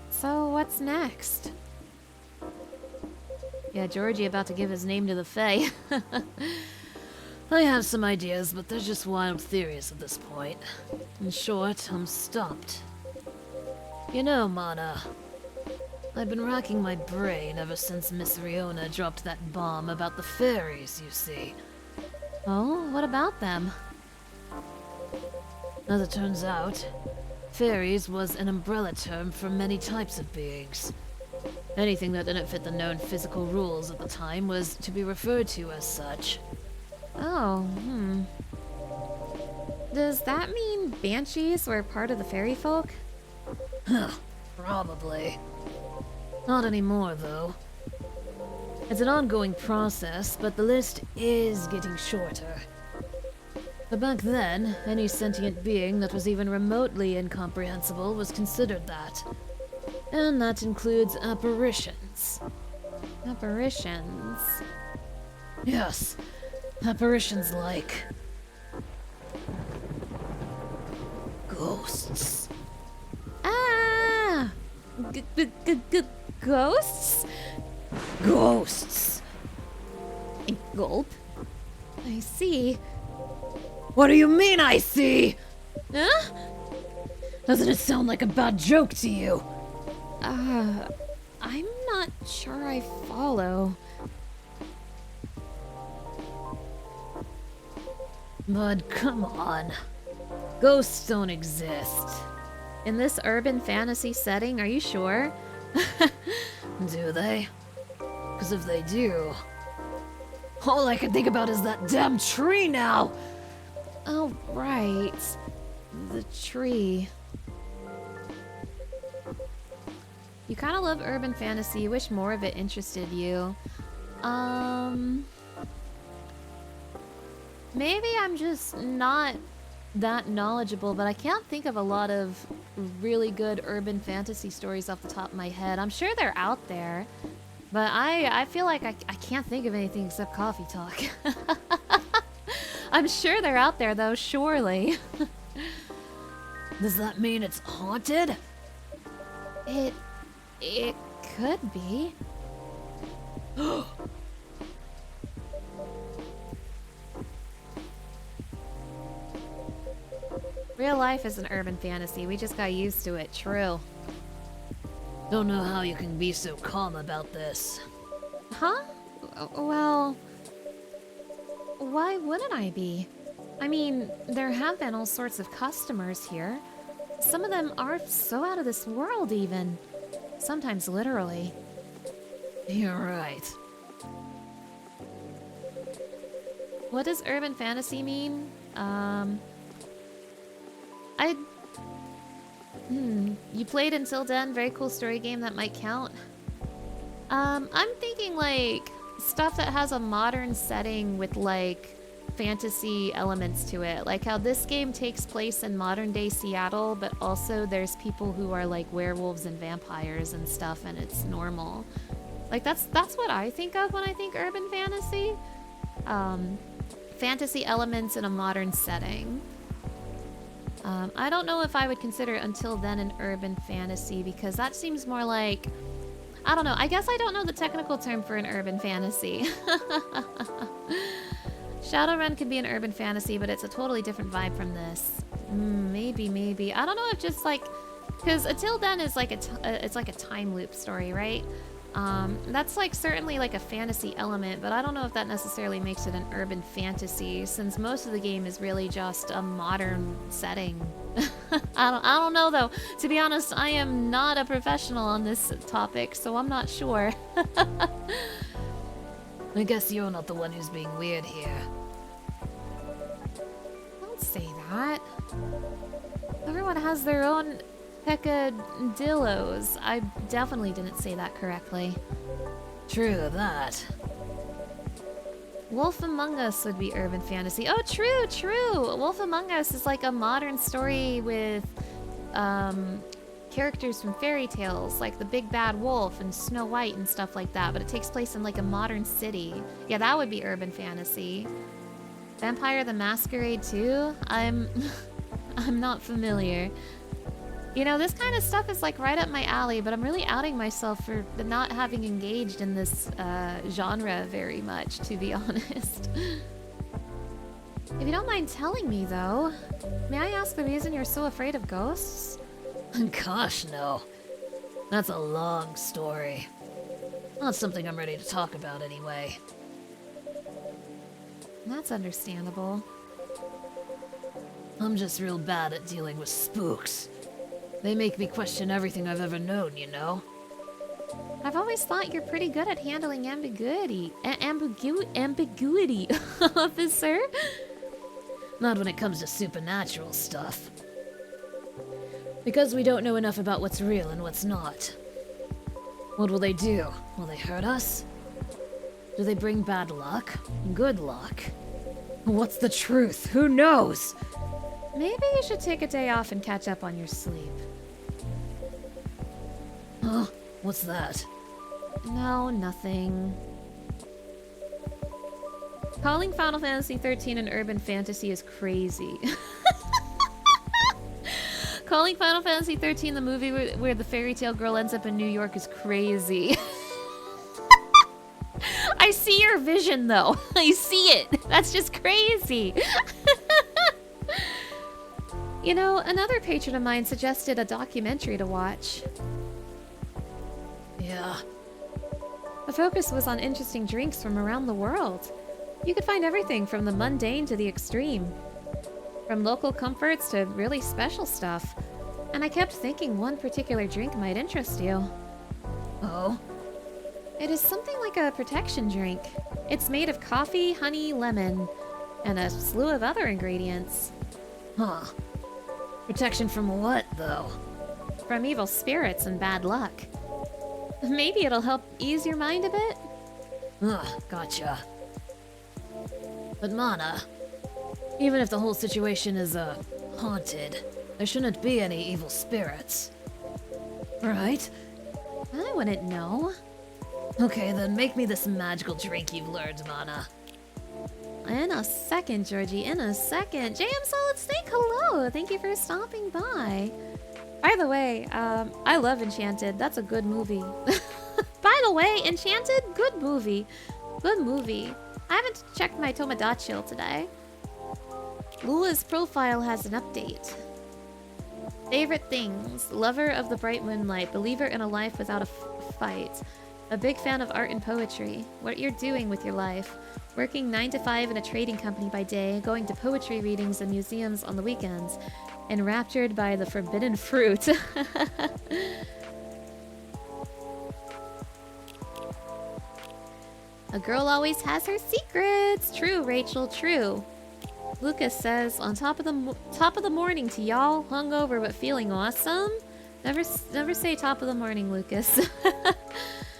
So what's next? Yeah, Georgie about to give his name to the Fae. I have some ideas, but they're just wild theories at this point. In short, I'm stumped. You know, Mana, I've been racking my brain ever since Miss Riona dropped that bomb about the fairies, you see. Oh, what about them? As it turns out, fairies was an umbrella term for many types of beings. Anything that didn't fit the known physical rules at the time was to be referred to as such. Oh, Does that mean banshees were part of the fairy folk? Huh, probably. Not anymore, though. It's an ongoing process, but the list is getting shorter. But back then, any sentient being that was even remotely incomprehensible was considered that. And that includes apparitions. Apparitions. Yes, apparitions like... ghosts. Ah! Ghosts? Ghosts! A gulp. I see. What do you mean I see? Huh? Doesn't it sound like a bad joke to you? I'm not sure I follow. Bud, come on. Ghosts don't exist. In this urban fantasy setting, are you sure? Do they? Because if they do... all I can think about is that damn tree now! Oh, right. The tree. You kind of love urban fantasy. You wish more of it interested you. Maybe I'm just not that knowledgeable, but I can't think of a lot of really good urban fantasy stories off the top of my head. I'm sure they're out there, but I feel like I can't think of anything except coffee talk. I'm sure they're out there, though, surely. Does that mean it's haunted? It could be. Real life is an urban fantasy. We just got used to it. True. Don't know how you can be so calm about this. Huh? Well, why wouldn't I be? I mean, there have been all sorts of customers here. Some of them are so out of this world, even. Sometimes literally. You're right. What does urban fantasy mean? You played Until Then, very cool story game that might count. I'm thinking like stuff that has a modern setting with like fantasy elements to it. Like how this game takes place in modern day Seattle, but also there's people who are like werewolves and vampires and stuff, and it's normal. Like that's what I think of when I think urban fantasy. Fantasy elements in a modern setting. I don't know if I would consider Until Then an urban fantasy because that seems more like, I don't know, I guess I don't know the technical term for an urban fantasy. Shadowrun could be an urban fantasy, but it's a totally different vibe from this. Maybe. I don't know if just like, because Until Then is like it's like a time loop story, right? That's like certainly like a fantasy element, but I don't know if that necessarily makes it an urban fantasy since most of the game is really just a modern setting. I don't know though. To be honest, I am not a professional on this topic, so I'm not sure. I guess you're not the one who's being weird here. Don't say that. Everyone has their own peccadillos. I definitely didn't say that correctly. True that. Wolf Among Us would be urban fantasy. Oh, true. Wolf Among Us is like a modern story with characters from fairy tales, like the Big Bad Wolf and Snow White and stuff like that, but it takes place in like a modern city. Yeah, that would be urban fantasy. Vampire the Masquerade too? I'm not familiar. You know, this kind of stuff is like right up my alley, but I'm really outing myself for not having engaged in this genre very much, to be honest. If you don't mind telling me, though, may I ask the reason you're so afraid of ghosts? Gosh, no. That's a long story. Not something I'm ready to talk about anyway. That's understandable. I'm just real bad at dealing with spooks. They make me question everything I've ever known, you know? I've always thought you're pretty good at handling ambiguity. Ambiguity, officer? Not when it comes to supernatural stuff. Because we don't know enough about what's real and what's not. What will they do? Will they hurt us? Do they bring bad luck? Good luck? What's the truth? Who knows? Maybe you should take a day off and catch up on your sleep. Huh? What's that? No, nothing. Calling Final Fantasy 13 an urban fantasy is crazy. Calling Final Fantasy 13 the movie where the fairy tale girl ends up in New York is crazy. I see your vision, though. I see it. That's just crazy. You know, another patron of mine suggested a documentary to watch. Yeah. The focus was on interesting drinks from around the world. You could find everything from the mundane to the extreme. From local comforts to really special stuff. And I kept thinking one particular drink might interest you. Oh? It is something like a protection drink. It's made of coffee, honey, lemon, and a slew of other ingredients. Huh. Protection from what, though? From evil spirits and bad luck. Maybe it'll help ease your mind a bit? Ugh, gotcha. But Mana, even if the whole situation is, haunted, there shouldn't be any evil spirits. Right? I wouldn't know. Okay, then make me this magical drink you've learned, Mana. In a second, Georgie, in a second. JM Solid Snake, hello! Thank you for stopping by. By the way, I love Enchanted. That's a good movie. By the way, Enchanted, good movie. Good movie. I haven't checked my Tomodachi today. Lula's profile has an update. Favorite things. Lover of the bright moonlight. Believer in a life without a fight. A big fan of art and poetry. What you're doing with your life. Working 9 to 5 in a trading company by day. Going to poetry readings and museums on the weekends. Enraptured by the forbidden fruit. A girl always has her secrets. True, Rachel, true. Lucas says, on top of the morning to y'all, hungover but feeling awesome. Never say top of the morning, Lucas.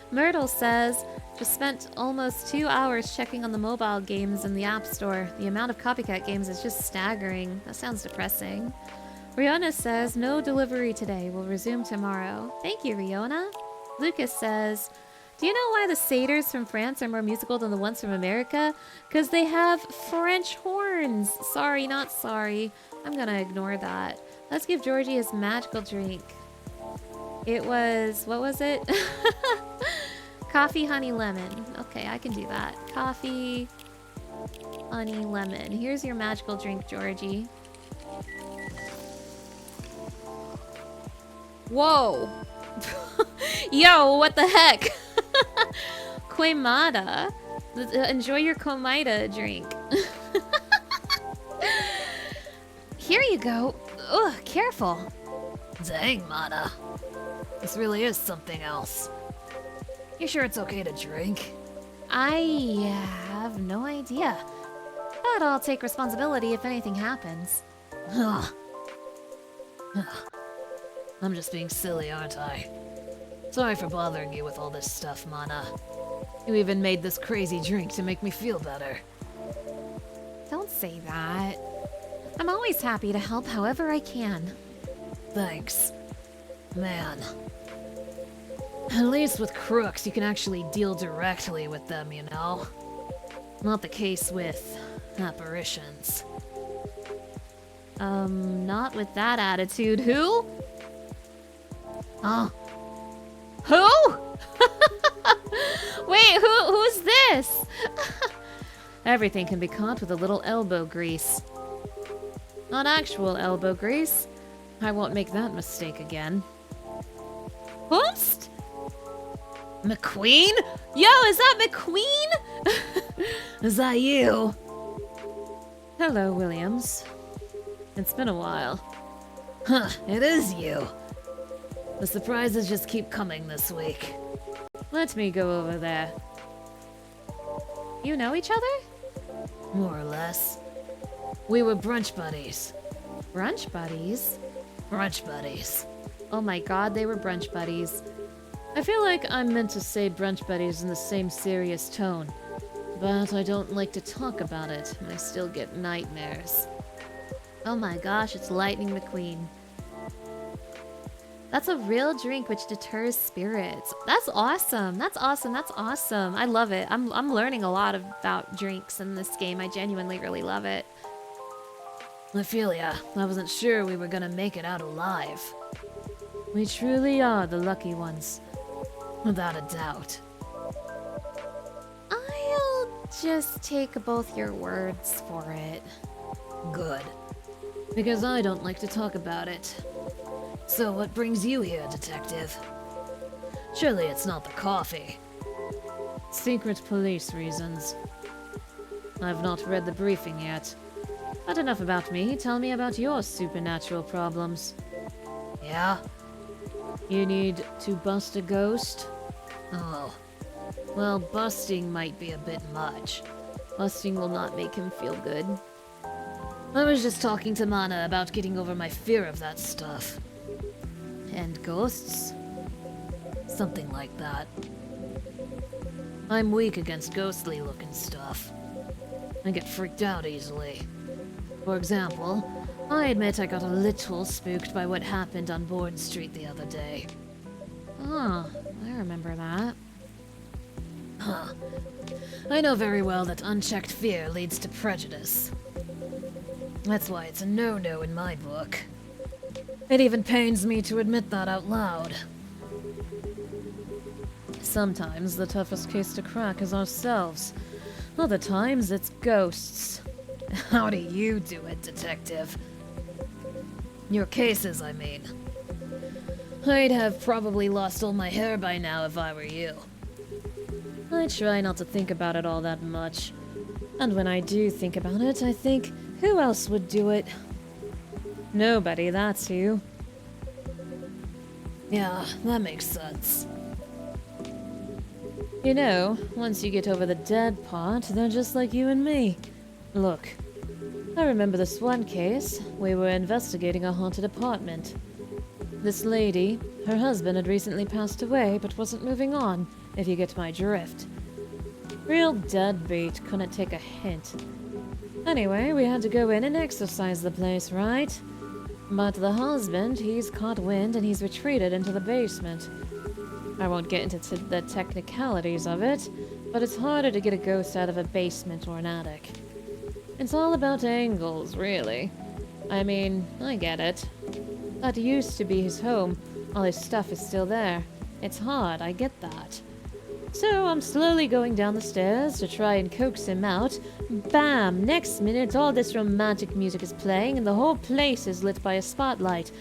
Myrtle says, just spent almost 2 hours checking on the mobile games in the App Store. The amount of copycat games is just staggering. That sounds depressing. Rihanna says, no delivery today. We'll resume tomorrow. Thank you, Rihanna. Lucas says, do you know why the satyrs from France are more musical than the ones from America? Because they have French horns. Sorry, not sorry. I'm gonna ignore that. Let's give Georgie his magical drink. It was, what was it? Coffee, honey, lemon. Okay, I can do that. Coffee, honey, lemon. Here's your magical drink, Georgie. Whoa. Yo, what the heck? Quemada. Enjoy your Quemada drink. Here you go. Ugh, careful. Dang, Mana. This really is something else. You sure it's okay to drink? I have no idea. But I'll take responsibility if anything happens. Ugh. I'm just being silly, aren't I? Sorry for bothering you with all this stuff, Mana. You even made this crazy drink to make me feel better. Don't say that. I'm always happy to help however I can. Thanks. Man. At least with crooks, you can actually deal directly with them, you know? Not the case with apparitions. Not with that attitude. Who? Huh? Who? Wait, who's this? Everything can be caught with a little elbow grease. Not actual elbow grease. I won't make that mistake again. Whomst? McQueen? Yo, is that McQueen? Is that you? Hello, Williams. It's been a while. Huh, it is you. The surprises just keep coming this week. Let me go over there. You know each other? More or less. We were brunch buddies. Brunch buddies? Brunch buddies. Oh my god, they were brunch buddies. I feel like I'm meant to say brunch buddies in the same serious tone, but I don't like to talk about it, and I still get nightmares. Oh my gosh, it's Lightning McQueen. That's a real drink which deters spirits. That's awesome. That's awesome. That's awesome. I love it. I'm learning a lot about drinks in this game. I genuinely really love it. I feel ya. I wasn't sure we were gonna make it out alive. We truly are the lucky ones. Without a doubt. I'll just take both your words for it. Good. Because I don't like to talk about it. So what brings you here, Detective? Surely it's not the coffee. Secret police reasons. I've not read the briefing yet. But enough about me. Tell me about your supernatural problems. Yeah? You need to bust a ghost? Oh. Well, busting might be a bit much. Busting will not make him feel good. I was just talking to Mana about getting over my fear of that stuff. And ghosts? Something like that. I'm weak against ghostly looking stuff. I get freaked out easily. For example, I admit I got a little spooked by what happened on Bourne Street the other day. Oh, I remember that. Huh. I know very well that unchecked fear leads to prejudice. That's why it's a no-no in my book. It even pains me to admit that out loud. Sometimes the toughest case to crack is ourselves. Other times it's ghosts. How do you do it, Detective? Your cases, I mean. I'd have probably lost all my hair by now if I were you. I try not to think about it all that much. And when I do think about it, I think, who else would do it? Nobody, that's who. Yeah, that makes sense. You know, once you get over the dead part, they're just like you and me. Look, I remember this one case. We were investigating a haunted apartment. This lady, her husband had recently passed away, but wasn't moving on, if you get my drift. Real deadbeat, couldn't take a hint. Anyway, we had to go in and exorcise the place, right? But the husband, he's caught wind and he's retreated into the basement. I won't get into the technicalities of it, but it's harder to get a ghost out of a basement or an attic. It's all about angles, really. I mean, I get it. That used to be his home. All his stuff is still there. It's hard, I get that. So I'm slowly going down the stairs to try and coax him out. Bam! Next minute, all this romantic music is playing and the whole place is lit by a spotlight.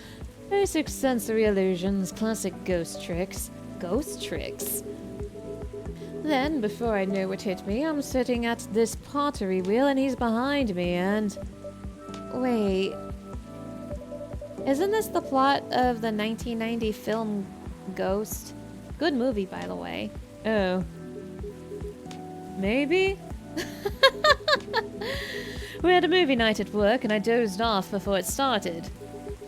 Basic sensory illusions, classic ghost tricks. Ghost tricks? Then, before I know what hit me, I'm sitting at this pottery wheel and he's behind me and... Wait... Isn't this the plot of the 1990 film Ghost? Good movie, by the way. Oh. Maybe? We had a movie night at work and I dozed off before it started.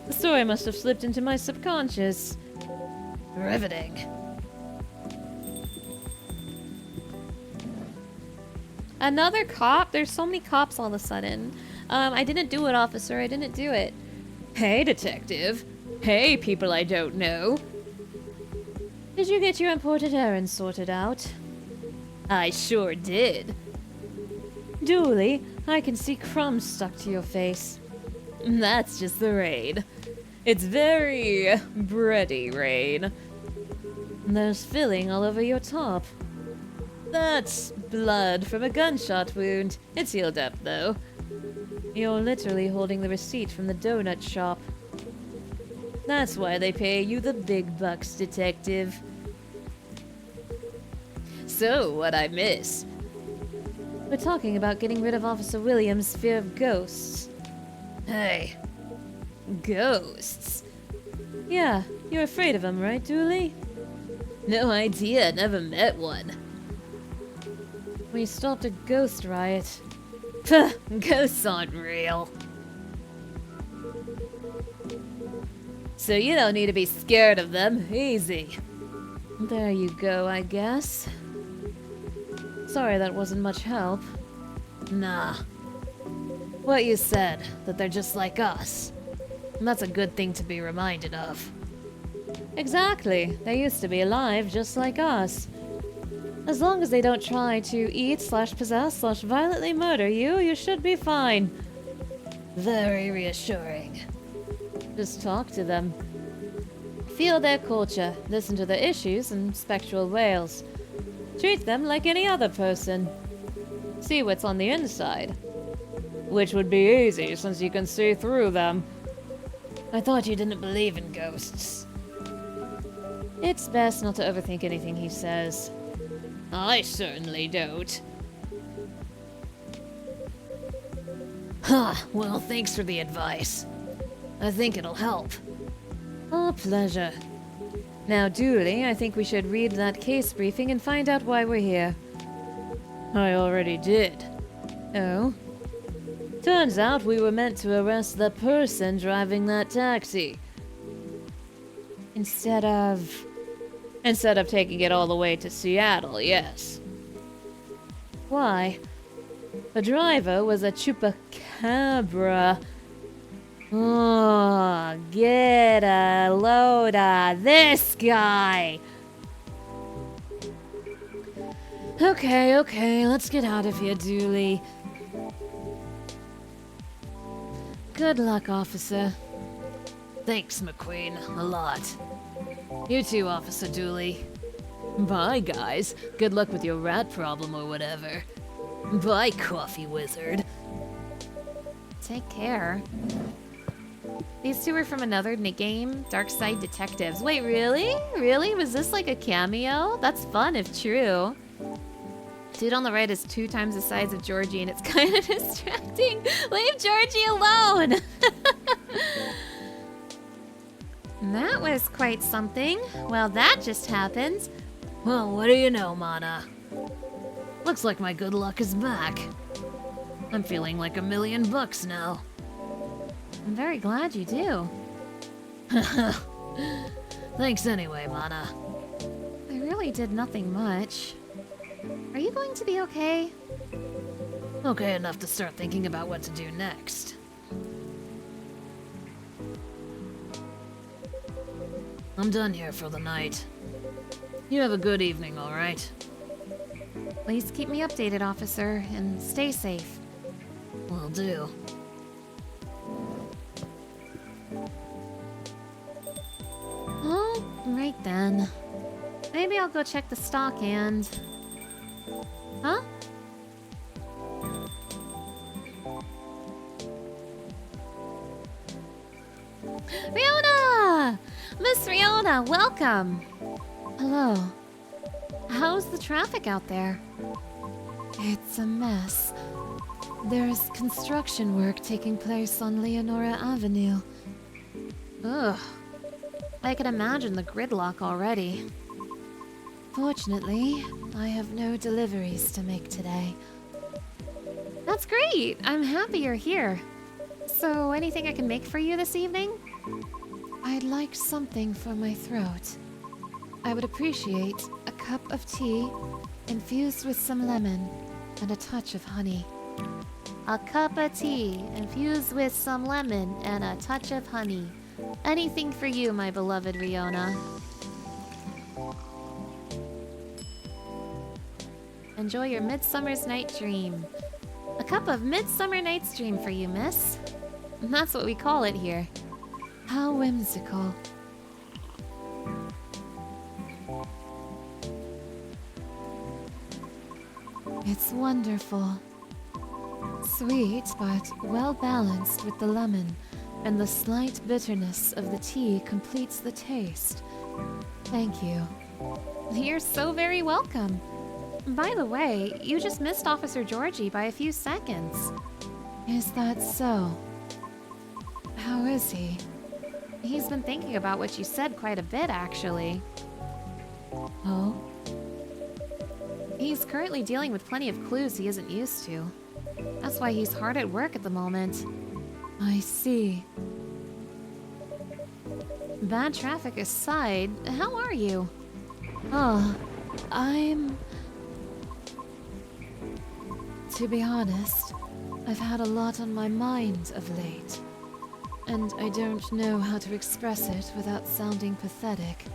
The story must have slipped into my subconscious. Riveting. Another cop? There's so many cops all of a sudden. I didn't do it, officer. I didn't do it. Hey, detective. Hey, people I don't know. Did you get your important errands sorted out? I sure did. Dooley, I can see crumbs stuck to your face. That's just the rain. It's very bready rain. There's filling all over your top. That's blood from a gunshot wound. It's healed up, though. You're literally holding the receipt from the donut shop. That's why they pay you the big bucks, detective. So, what'd I miss? We're talking about getting rid of Officer Williams' fear of ghosts. Hey. Ghosts? Yeah, you're afraid of them, right, Dooley? No idea, never met one. We stopped a ghost riot. Puh, ghosts aren't real. So you don't need to be scared of them. Easy. There you go, I guess. Sorry that wasn't much help. Nah. What you said, that they're just like us. And that's a good thing to be reminded of. Exactly. They used to be alive just like us. As long as they don't try to eat/possess/violently murder you, you should be fine. Very reassuring. Just talk to them. Feel their culture, listen to their issues and spectral wails. Treat them like any other person. See what's on the inside. Which would be easy since you can see through them. I thought you didn't believe in ghosts. It's best not to overthink anything he says. I certainly don't. Huh, well, thanks for the advice. I think it'll help. Our pleasure. Now, Dooley, I think we should read that case briefing and find out why we're here. I already did. Oh? Turns out we were meant to arrest the person driving that taxi. Instead of taking it all the way to Seattle, yes. Why? The driver was a chupacabra. Oh, get a load of this guy! Okay, let's get out of here, Dooley. Good luck, officer. Thanks, McQueen. A lot. You too, Officer Dooley. Bye, guys. Good luck with your rat problem or whatever. Bye, coffee wizard. Take care. These two are from another game, Dark Side Detectives. Wait, really? Really? Was this like a cameo? That's fun if true. Dude on the right is 2 times the size of Georgie and it's kind of distracting. Leave Georgie alone! That was quite something. Well, that just happened. Well, what do you know, Mana? Looks like my good luck is back. I'm feeling like $1,000,000 now. I'm very glad you do. Thanks anyway, Mana. I really did nothing much. Are you going to be okay? Okay enough to start thinking about what to do next. I'm done here for the night. You have a good evening, alright? Please keep me updated, officer, and stay safe. Will do. Oh, right then. Maybe I'll go check the stock and... Huh? Riona! Miss Riona, welcome! Hello. How's the traffic out there? It's a mess. There's construction work taking place on Leonora Avenue. Ugh. I can imagine the gridlock already. Fortunately, I have no deliveries to make today. That's great! I'm happy you're here. So, anything I can make for you this evening? I'd like something for my throat. I would appreciate a cup of tea infused with some lemon and a touch of honey. A cup of tea infused with some lemon and a touch of honey. Anything for you, my beloved Riona. Enjoy your Midsummer's Night Dream. A cup of Midsummer Night's Dream for you, miss. That's what we call it here. How whimsical. It's wonderful. Sweet, but well balanced with the lemon, and the slight bitterness of the tea completes the taste. Thank you. You're so very welcome. By the way, you just missed Officer Georgie by a few seconds. Is that so? How is he? He's been thinking about what you said quite a bit, actually. Oh? He's currently dealing with plenty of clues he isn't used to. That's why he's hard at work at the moment. I see. Bad traffic aside, how are you? Oh, To be honest, I've had a lot on my mind of late. And I don't know how to express it without sounding pathetic.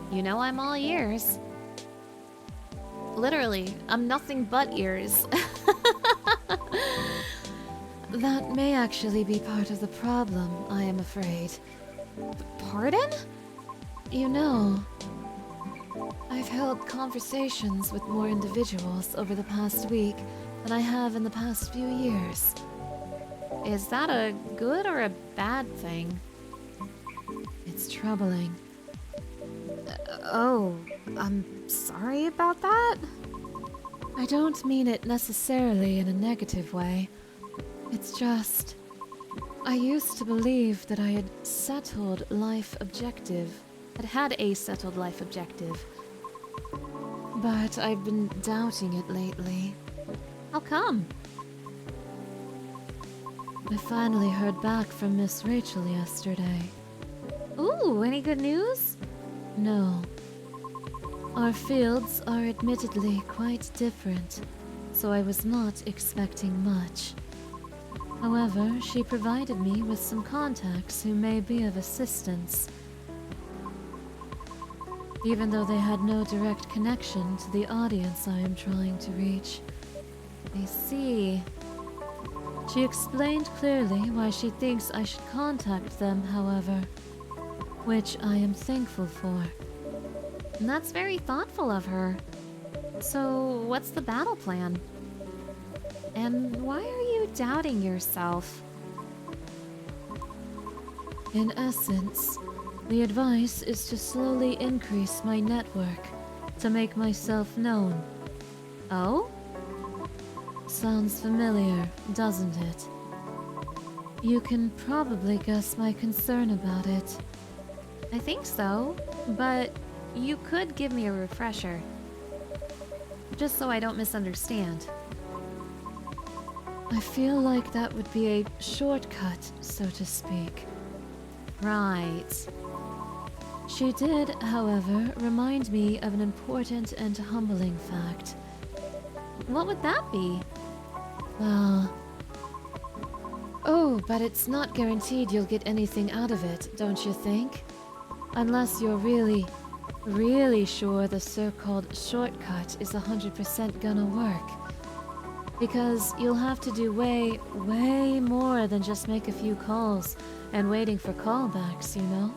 You know I'm all ears. Literally, I'm nothing but ears. That may actually be part of the problem, I am afraid. Pardon? You know, I've held conversations with more individuals over the past week than I have in the past few years. Is that a good or a bad thing? It's troubling. Oh, I'm sorry about that? I don't mean it necessarily in a negative way. It's just... I used to believe that I had settled life objective. Had a settled life objective. But I've been doubting it lately. How come? I finally heard back from Miss Rachel yesterday. Ooh, any good news? No. Our fields are admittedly quite different, so I was not expecting much. However, she provided me with some contacts who may be of assistance. Even though they had no direct connection to the audience I am trying to reach. I see. She explained clearly why she thinks I should contact them, however, which I am thankful for. And that's very thoughtful of her. So, what's the battle plan? And why are you doubting yourself? In essence, the advice is to slowly increase my network to make myself known. Oh? Sounds familiar, doesn't it? You can probably guess my concern about it. I think so, but you could give me a refresher. Just so I don't misunderstand. I feel like that would be a shortcut, so to speak. Right. She did, however, remind me of an important and humbling fact. What would that be? Well... Oh, but it's not guaranteed you'll get anything out of it, don't you think? Unless you're really sure the so-called shortcut is 100% gonna work. Because you'll have to do way more than just make a few calls and waiting for callbacks, you know?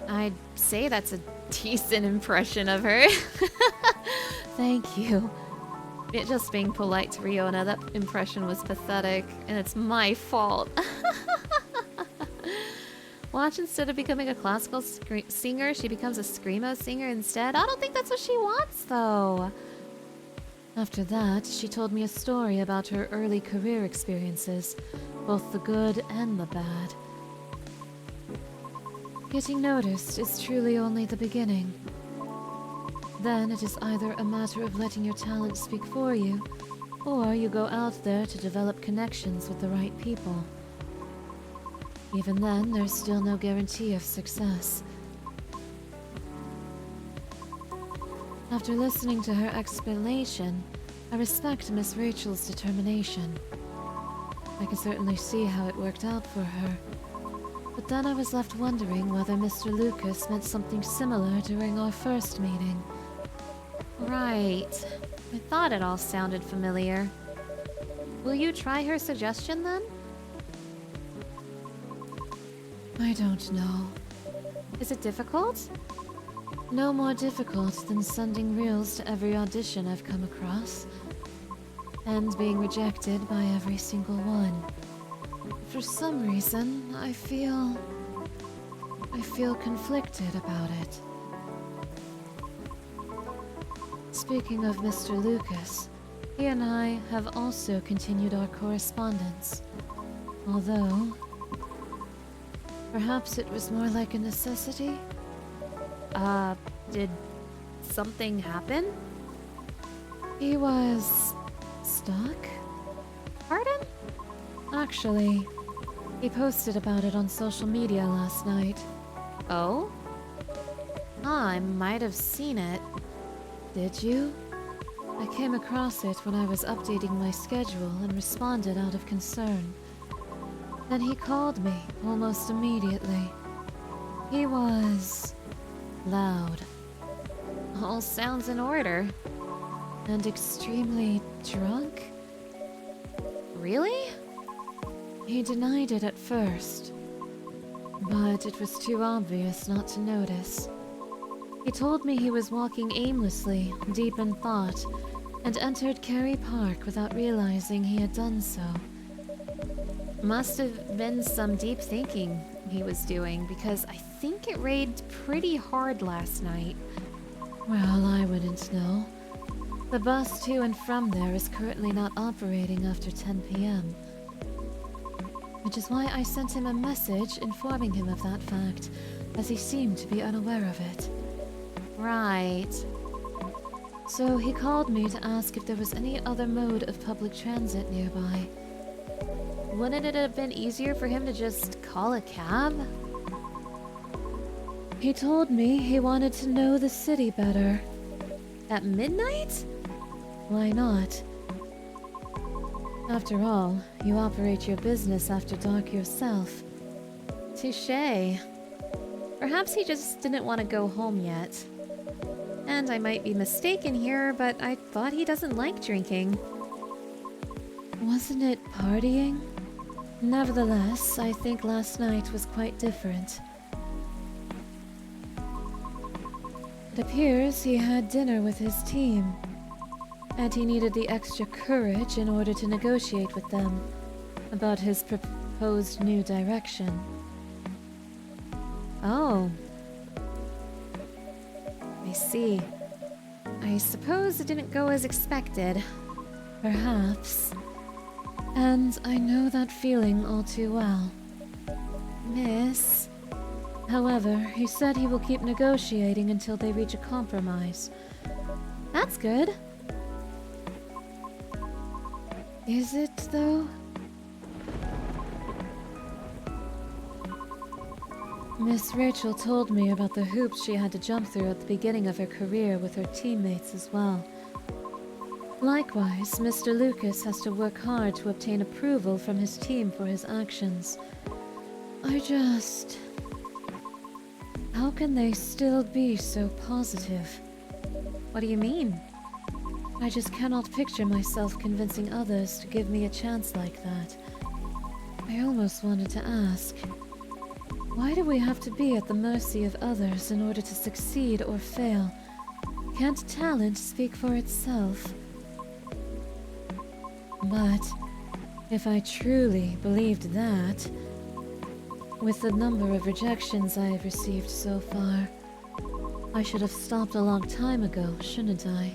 I'd say that's a decent impression of her. Thank you. It just being polite to Riona, that impression was pathetic, and it's my fault. Watch, instead of becoming a classical singer, she becomes a screamo singer instead. I don't think that's what she wants, though. After that, she told me a story about her early career experiences, both the good and the bad. Getting noticed is truly only the beginning. Then it is either a matter of letting your talent speak for you, or you go out there to develop connections with the right people. Even then, there's still no guarantee of success. After listening to her explanation, I respect Miss Rachel's determination. I can certainly see how it worked out for her. But then I was left wondering whether Mr. Lucas meant something similar during our first meeting. Right. I thought it all sounded familiar. Will you try her suggestion then? I don't know. Is it difficult? No more difficult than sending reels to every audition I've come across, and being rejected by every single one. For some reason, I feel conflicted about it. Speaking of Mr. Lucas, he and I have also continued our correspondence. Although, perhaps it was more like a necessity? Did something happen? He was stuck? Pardon? Actually, he posted about it on social media last night. Oh? Ah, I might have seen it. Did you? I came across it when I was updating my schedule and responded out of concern. Then he called me almost immediately. He was loud. All sounds in order. And extremely drunk? Really? He denied it at first, but it was too obvious not to notice. He told me he was walking aimlessly, deep in thought, and entered Carey Park without realizing he had done so. Must have been some deep thinking he was doing, because I think it rained pretty hard last night. Well, I wouldn't know. The bus to and from there is currently not operating after 10 p.m. Which is why I sent him a message informing him of that fact, as he seemed to be unaware of it. Right. So he called me to ask if there was any other mode of public transit nearby. Wouldn't it have been easier for him to just call a cab? He told me he wanted to know the city better. At midnight? Why not? After all, you operate your business after dark yourself. Touché. Perhaps he just didn't want to go home yet. And I might be mistaken here, but I thought he doesn't like drinking. Wasn't it partying? Nevertheless, I think last night was quite different. It appears he had dinner with his team, and he needed the extra courage in order to negotiate with them about his proposed new direction. Oh. I see. I suppose it didn't go as expected. Perhaps. And I know that feeling all too well. Miss... However, he said he will keep negotiating until they reach a compromise. That's good. Is it, though? Miss Rachel told me about the hoops she had to jump through at the beginning of her career with her teammates as well. Likewise, Mr. Lucas has to work hard to obtain approval from his team for his actions. How can they still be so positive? What do you mean? I just cannot picture myself convincing others to give me a chance like that. I almost wanted to ask, why do we have to be at the mercy of others in order to succeed or fail? Can't talent speak for itself? But if I truly believed that, with the number of rejections I have received so far, I should have stopped a long time ago, shouldn't I?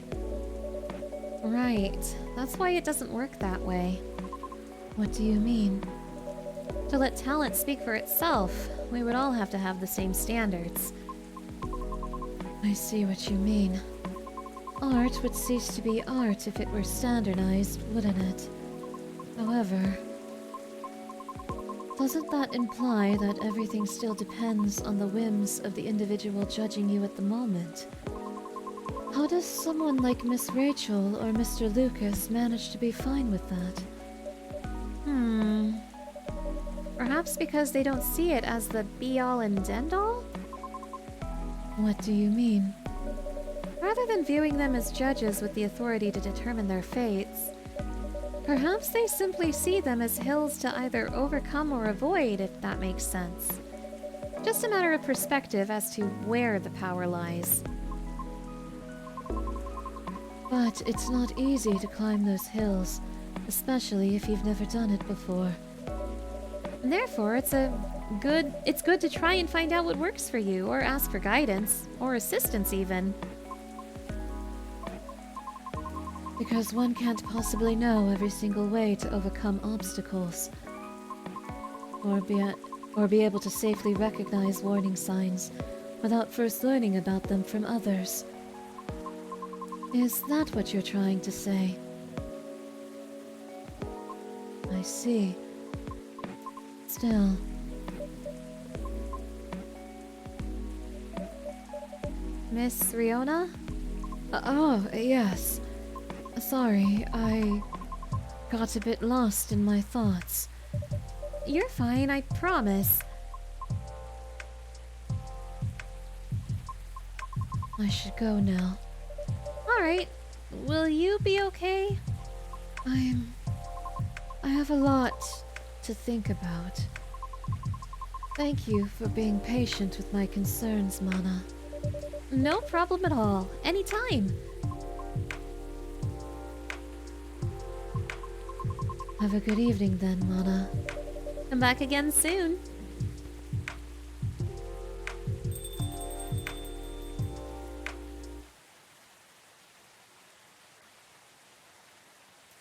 Right. That's why it doesn't work that way. What do you mean? To let talent speak for itself, we would all have to have the same standards. I see what you mean. Art would cease to be art if it were standardized, wouldn't it? However, doesn't that imply that everything still depends on the whims of the individual judging you at the moment? How does someone like Miss Rachel or Mr. Lucas manage to be fine with that? Perhaps because they don't see it as the be-all and end-all? What do you mean? Rather than viewing them as judges with the authority to determine their fates, perhaps they simply see them as hills to either overcome or avoid, if that makes sense. Just a matter of perspective as to where the power lies. But it's not easy to climb those hills, especially if you've never done it before. And therefore, it's good to try and find out what works for you, or ask for guidance, or assistance even. Because one can't possibly know every single way to overcome obstacles, or be able to safely recognize warning signs without first learning about them from others. Is that what you're trying to say? I see. Still. Miss Riona? Oh, yes. Sorry, I got a bit lost in my thoughts. You're fine, I promise. I should go now. Alright, will you be okay? I have a lot to think about. Thank you for being patient with my concerns, Mana. No problem at all. Anytime. Have a good evening then, Mana. Come back again soon.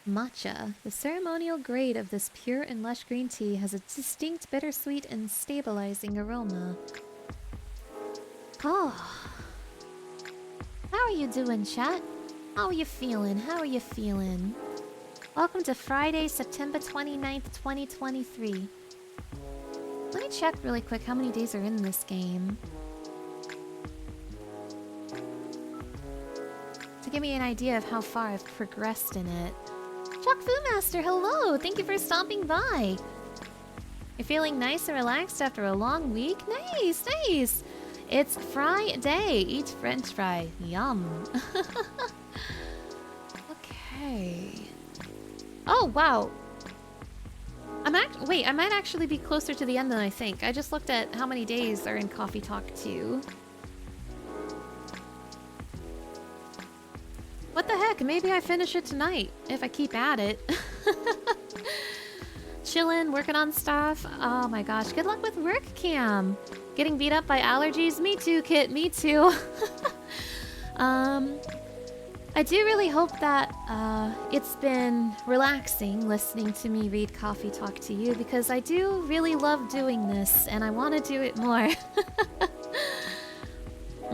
Matcha. The ceremonial grade of this pure and lush green tea has a distinct bittersweet and stabilizing aroma. Oh. How are you doing, chat? How are you feeling? How are you feeling? Welcome to Friday, September 29th, 2023. Let me check really quick how many days are in this game. To give me an idea of how far I've progressed in it. Chuck Fu Master, hello! Thank you for stopping by. You're feeling nice and relaxed after a long week? Nice, nice! It's Friday. Eat French fry. Yum. Okay. Oh, wow. Wait, I might actually be closer to the end than I think. I just looked at how many days are in Coffee Talk 2. What the heck? Maybe I finish it tonight, if I keep at it. chilling, working on stuff. Oh my gosh, good luck with work, Cam. Getting beat up by allergies? Me too, Kit, me too. I do really hope that it's been relaxing listening to me read Coffee Talk to you, because I do really love doing this and I want to do it more.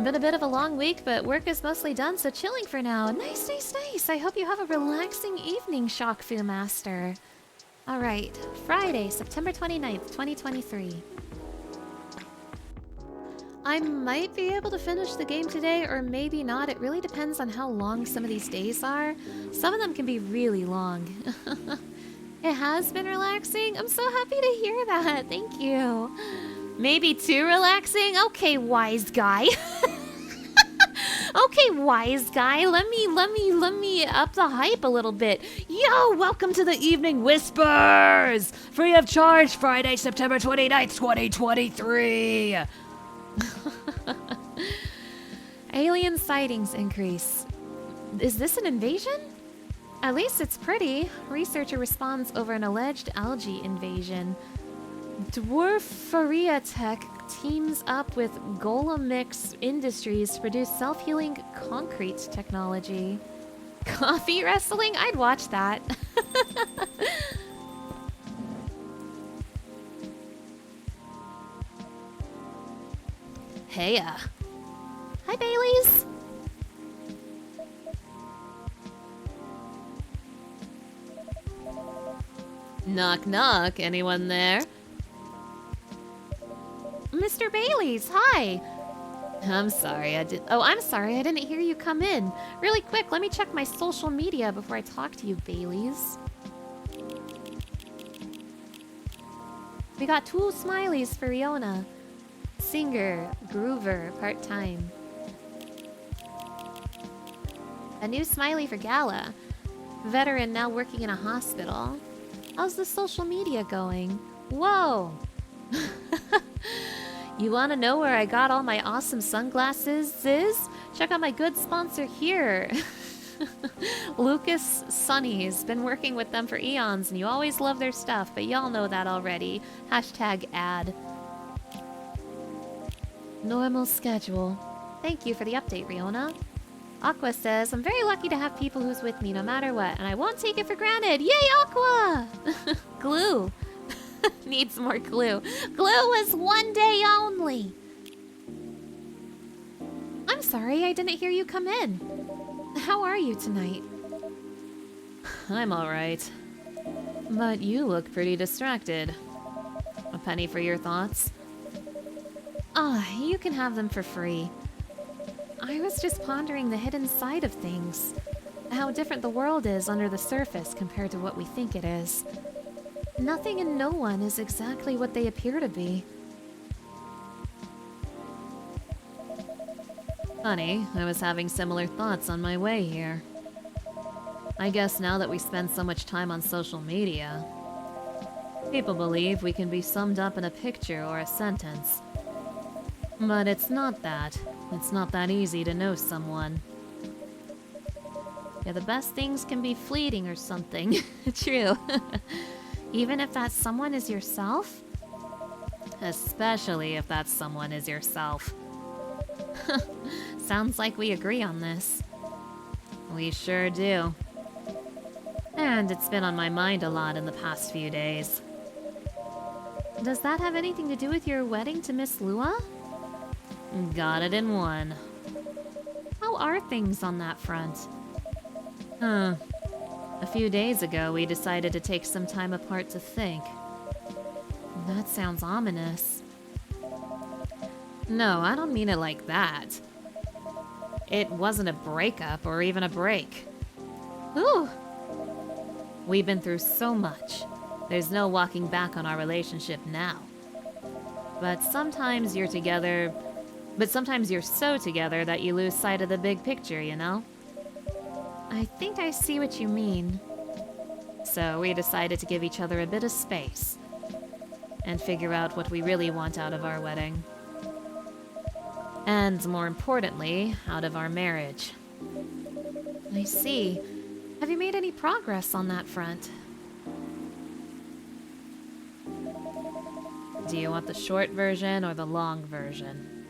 Been a bit of a long week, but work is mostly done, so chilling for now. Nice, nice, nice. I hope you have a relaxing evening, Shockfu Master. Alright, Friday, September 29th, 2023. I might be able to finish the game today, or maybe not. It really depends on how long some of these days are. Some of them can be really long. It has been relaxing. I'm so happy to hear that. Thank you. Maybe too relaxing? Okay, wise guy. Okay, wise guy. Let me up the hype a little bit. Yo, welcome to the Evening Whispers! Free of charge, Friday, September 29th, 2023. Alien sightings increase. Is this an invasion? At least it's pretty. Researcher responds over an alleged algae invasion. Dwarfaria Tech teams up with Golemix Industries to produce self-healing concrete technology. Coffee wrestling? I'd watch that. Heya. Hi, Baileys. Knock, knock. Anyone there? Mr. Baileys, hi. I'm sorry, I didn't hear you come in. Really quick, let me check my social media before I talk to you, Baileys. We got 2 smileys for Riona. Singer, groover, part-time. A new smiley for Gala. Veteran now working in a hospital. How's the social media going? Whoa! You want to know where I got all my awesome sunglasses? Check out my good sponsor here. Lucas Sonny's been working with them for eons, and you always love their stuff, but y'all know that already. Hashtag ad. Normal schedule. Thank you for the update, Riona. Aqua says, I'm very lucky to have people who's with me no matter what, and I won't take it for granted. Yay, Aqua! Glue. Needs more glue. Glue is one day only. I'm sorry, I didn't hear you come in. How are you tonight? I'm alright. But you look pretty distracted. A penny for your thoughts? You can have them for free. I was just pondering the hidden side of things. How different the world is under the surface compared to what we think it is. Nothing and no one is exactly what they appear to be. Funny, I was having similar thoughts on my way here. I guess now that we spend so much time on social media, people believe we can be summed up in a picture or a sentence. But it's not that. It's not that easy to know someone. Yeah, the best things can be fleeting or something. True. Even if that someone is yourself? Especially if that someone is yourself. Sounds like we agree on this. We sure do. And it's been on my mind a lot in the past few days. Does that have anything to do with your wedding to Miss Lua? Got it in one. How are things on that front? A few days ago, we decided to take some time apart to think. That sounds ominous. No, I don't mean it like that. It wasn't a breakup or even a break. Ooh! We've been through so much. There's no walking back on our relationship now. But sometimes you're together... But sometimes you're so together that you lose sight of the big picture, you know? I think I see what you mean. So we decided to give each other a bit of space and figure out what we really want out of our wedding. And more importantly, out of our marriage. I see. Have you made any progress on that front? Do you want the short version or the long version?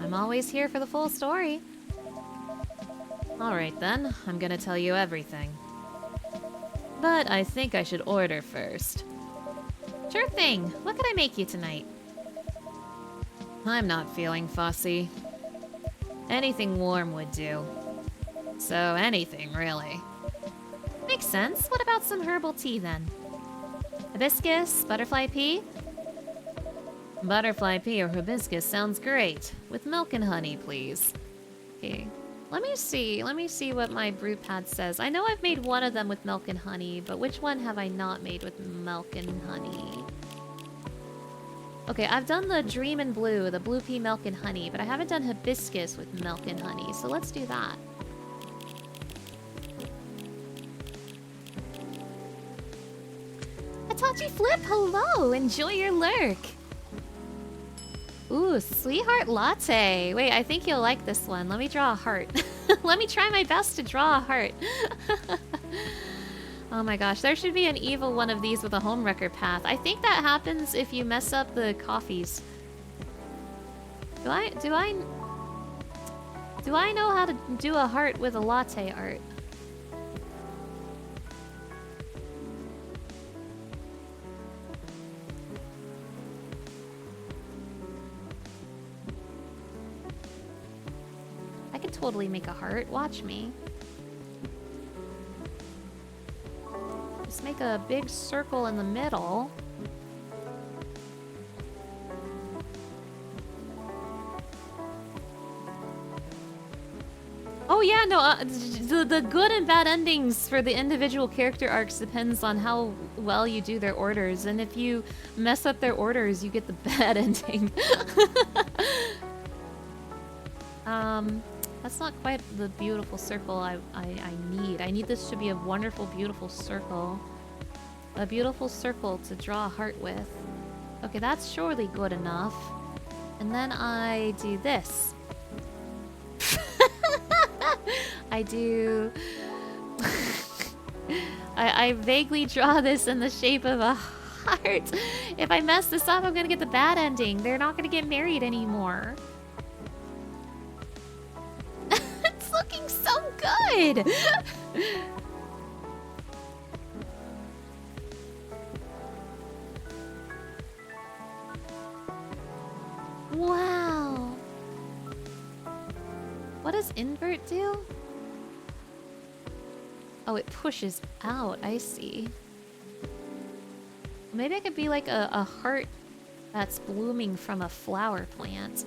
I'm always here for the full story. Alright then, I'm gonna tell you everything. But I think I should order first. Sure thing. What could I make you tonight? I'm not feeling fussy. Anything warm would do. So anything, really. Makes sense. What about some herbal tea then? Hibiscus, butterfly pea? Butterfly pea or hibiscus sounds great. With milk and honey, please. Okay. Let me see what my brew pad says. I know I've made one of them with milk and honey, but which one have I not made with milk and honey? Okay, I've done the Dream and Blue, the blue pea milk and honey, but I haven't done hibiscus with milk and honey, so let's do that. Hitachi Flip, hello! Enjoy your lurk! Ooh, sweetheart latte. Wait, I think you'll like this one. Let me draw a heart. Let me try my best to draw a heart. Oh my gosh, there should be an evil one of these with a homewrecker path. I think that happens if you mess up the coffees. Do I know how to do a heart with a latte art? I can totally make a heart. Watch me. Just make a big circle in the middle. Oh yeah, no, the good and bad endings for the individual character arcs depends on how well you do their orders, and if you mess up their orders, you get the bad ending. That's not quite the beautiful circle I need. I need this to be a wonderful, beautiful circle. A beautiful circle to draw a heart with. Okay, that's surely good enough. And then I do this. I do... I vaguely draw this in the shape of a heart. If I mess this up, I'm gonna get the bad ending. They're not gonna get married anymore. It's looking so good! Wow. What does invert do? Oh, it pushes out. I see. Maybe I could be like a heart that's blooming from a flower plant.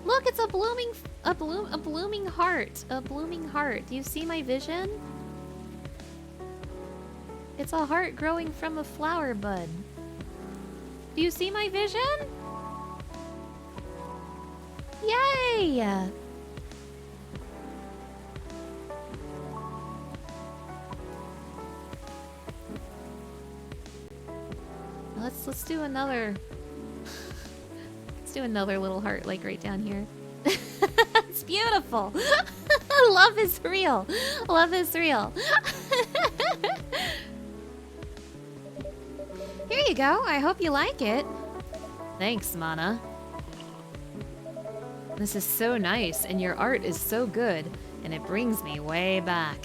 Look, it's a blooming heart. A blooming heart. Do you see my vision? It's a heart growing from a flower bud. Do you see my vision? Yay! Let's do another. Let's do another little heart, like right down here. It's beautiful. Love is real. Love is real. Here you go. I hope you like it. Thanks, Mana. This is so nice, and your art is so good, and it brings me way back.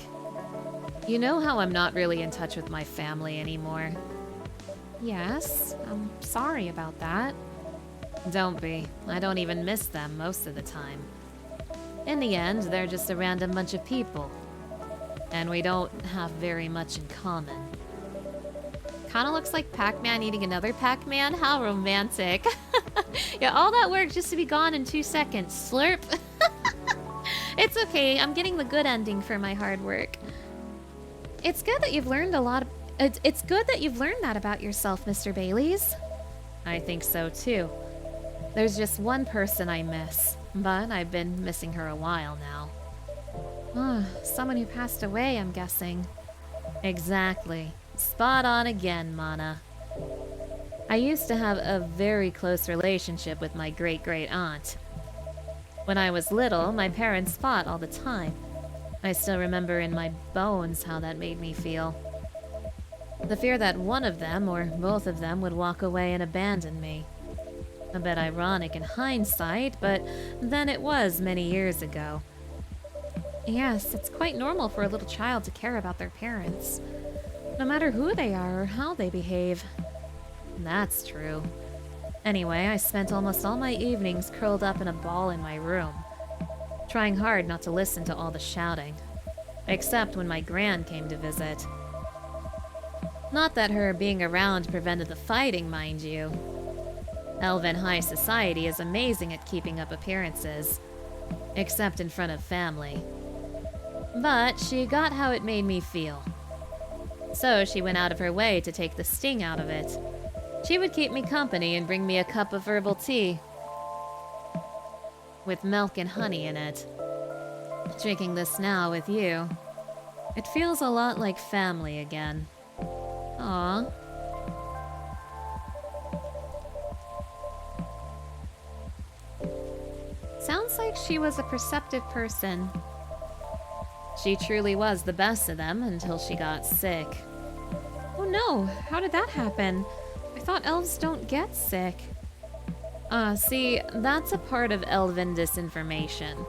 You know how I'm not really in touch with my family anymore? Yes, I'm sorry about that. Don't be. I don't even miss them most of the time. In the end, they're just a random bunch of people. And we don't have very much in common. Kinda looks like Pac-Man eating another Pac-Man. How romantic. Yeah, all that work just to be gone in 2 seconds. Slurp. It's okay. I'm getting the good ending for my hard work. It's good that you've learned a lot of... It's good that you've learned that about yourself, Mr. Baileys. I think so, too. There's just one person I miss, but I've been missing her a while now. Someone who passed away, I'm guessing. Exactly. Spot on again, Mana. I used to have a very close relationship with my great-great-aunt. When I was little, my parents fought all the time. I still remember in my bones how that made me feel. The fear that one of them, or both of them, would walk away and abandon me. A bit ironic in hindsight, but then it was many years ago. Yes, it's quite normal for a little child to care about their parents, no matter who they are or how they behave. That's true. Anyway, I spent almost all my evenings curled up in a ball in my room, trying hard not to listen to all the shouting, except when my gran came to visit. Not that her being around prevented the fighting, mind you. Elven high society is amazing at keeping up appearances, except in front of family. But she got how it made me feel. So she went out of her way to take the sting out of it. She would keep me company and bring me a cup of herbal tea with milk and honey in it. Drinking this now with you, it feels a lot like family again. Aww. Sounds like she was a perceptive person. She truly was the best of them until she got sick. Oh no, how did that happen? I thought elves don't get sick. See, that's a part of elven disinformation.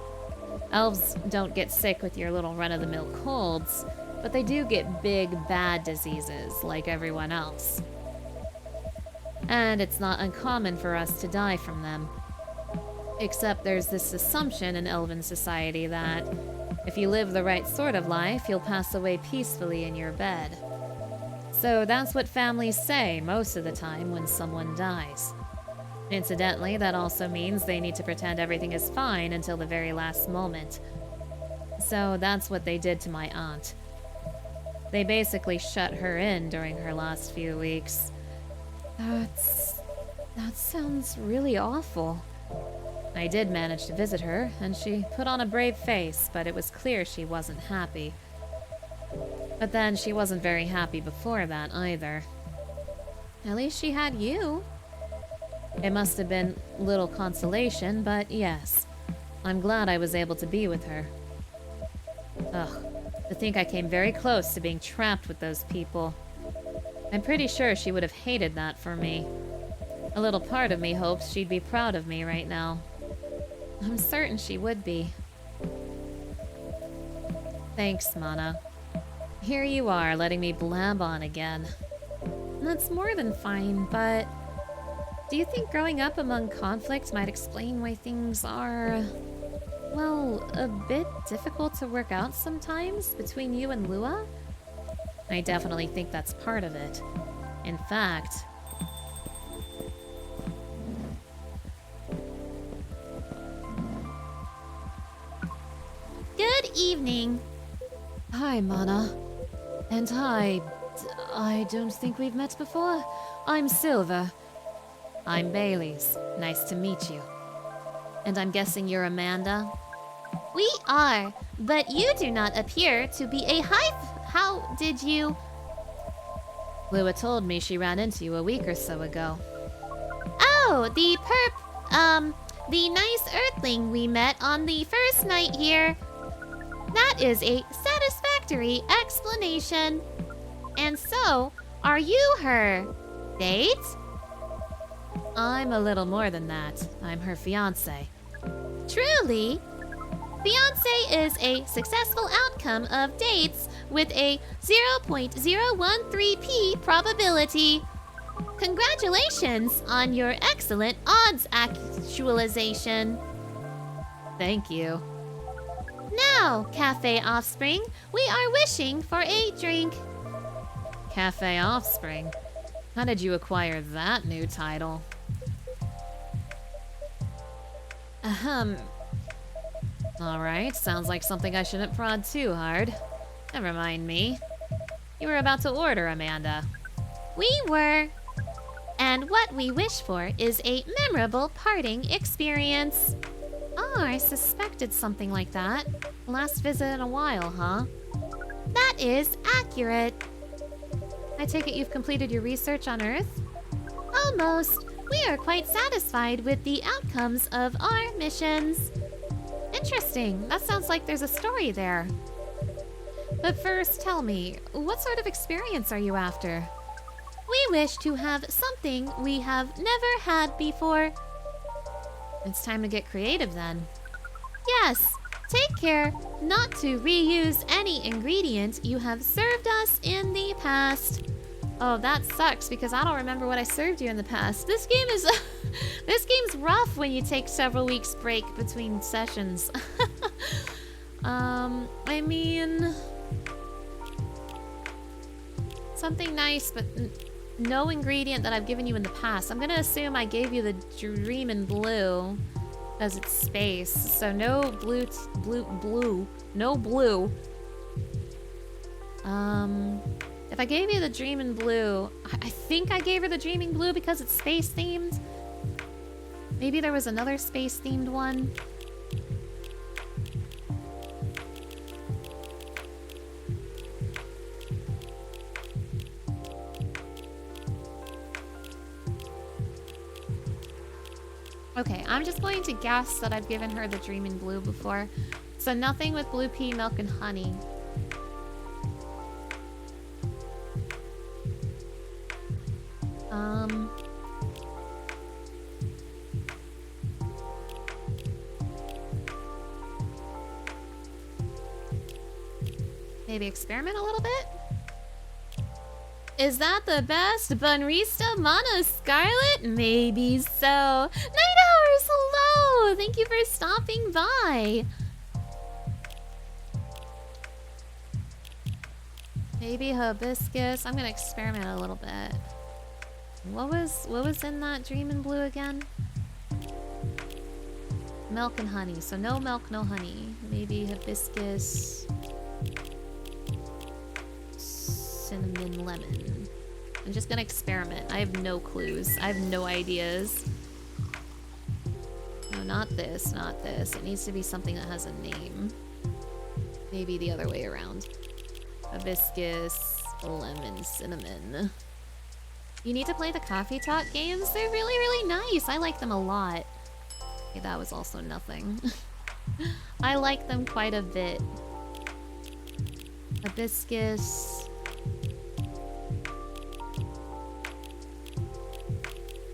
Elves don't get sick with your little run-of-the-mill colds, but they do get big, bad diseases like everyone else. And it's not uncommon for us to die from them. Except there's this assumption in elven society that if you live the right sort of life, you'll pass away peacefully in your bed. So that's what families say most of the time when someone dies. Incidentally, that also means they need to pretend everything is fine until the very last moment. So that's what they did to my aunt. They basically shut her in during her last few weeks. That sounds really awful. I did manage to visit her, and she put on a brave face, but it was clear she wasn't happy. But then she wasn't very happy before that either. At least she had you. It must have been little consolation, but yes, I'm glad I was able to be with her. Ugh, to think I came very close to being trapped with those people. I'm pretty sure she would have hated that for me. A little part of me hopes she'd be proud of me right now. I'm certain she would be. Thanks, Mana. Here you are, letting me blab on again. That's more than fine, but do you think growing up among conflict might explain why things are, well, a bit difficult to work out sometimes between you and Lua? I definitely think that's part of it. In fact, good evening. Hi, Mana. And hi, I don't think we've met before. I'm Silver. I'm Bailey's. Nice to meet you. And I'm guessing you're Amanda? We are, but you do not appear to be a How did you... Lua told me she ran into you a week or so ago. Oh, the nice earthling we met on the first night here. That is a satisfactory explanation. And so, are you her date? I'm a little more than that. I'm her fiancé. Truly? Fiancé is a successful outcome of dates with a 0.013p probability. Congratulations on your excellent odds actualization. Thank you. Now, Cafe Offspring, we are wishing for a drink. Cafe Offspring? How did you acquire that new title? Alright, sounds like something I shouldn't prod too hard. Never mind me. You were about to order, Amanda. We were. And what we wish for is a memorable parting experience. Oh, I suspected something like that. Last visit in a while, huh? That is accurate. I take it you've completed your research on Earth? Almost. We are quite satisfied with the outcomes of our missions. Interesting. That sounds like there's a story there. But first, tell me, what sort of experience are you after? We wish to have something we have never had before. It's time to get creative then. Yes, take care not to reuse any ingredient you have served us in the past. Oh, that sucks because I don't remember what I served you in the past. This game is this game's rough when you take several weeks break between sessions. I mean, something nice, but no ingredient that I've given you in the past. I'm gonna assume I gave you the Dream in Blue as its space, so no no blue. If I gave you the Dream in Blue, I think I gave her the Dreaming Blue because it's space themed. Maybe there was another space themed one. Okay, I'm just going to guess that I've given her the Dreaming Blue before. So nothing with blue pea, milk, and honey. Maybe experiment a little bit? Is that the best? Bunrista Mana Scarlet? Maybe so. Night Hours, hello! Thank you for stopping by. Maybe Hibiscus. I'm gonna experiment a little bit. What was in that Dream in Blue again? Milk and honey. So no milk, no honey. Maybe Hibiscus. Cinnamon lemon. I'm just gonna experiment. I have no clues. I have no ideas. No, not this, not this. It needs to be something that has a name. Maybe the other way around. Hibiscus, lemon, cinnamon. You need to play the Coffee Talk games. They're really, really nice. I like them a lot. Okay, that was also nothing. I like them quite a bit. Hibiscus.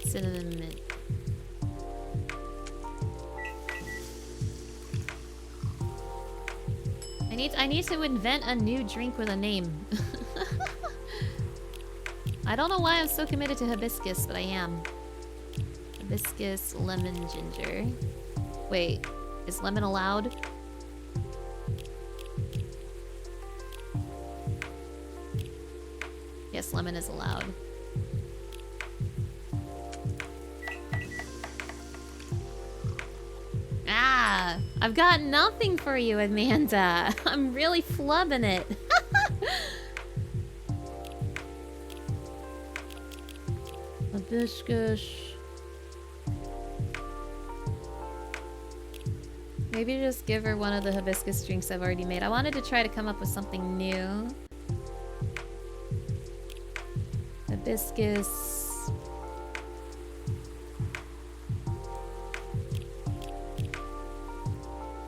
Cinnamon mint. I need to invent a new drink with a name. I don't know why I'm so committed to hibiscus, but I am. Hibiscus, lemon, ginger. Wait, is lemon allowed? Yes, lemon is allowed. Ah, I've got nothing for you, Amanda. I'm really flubbing it. Hibiscus. Maybe just give her one of the hibiscus drinks I've already made. I wanted to try to come up with something new. Hibiscus.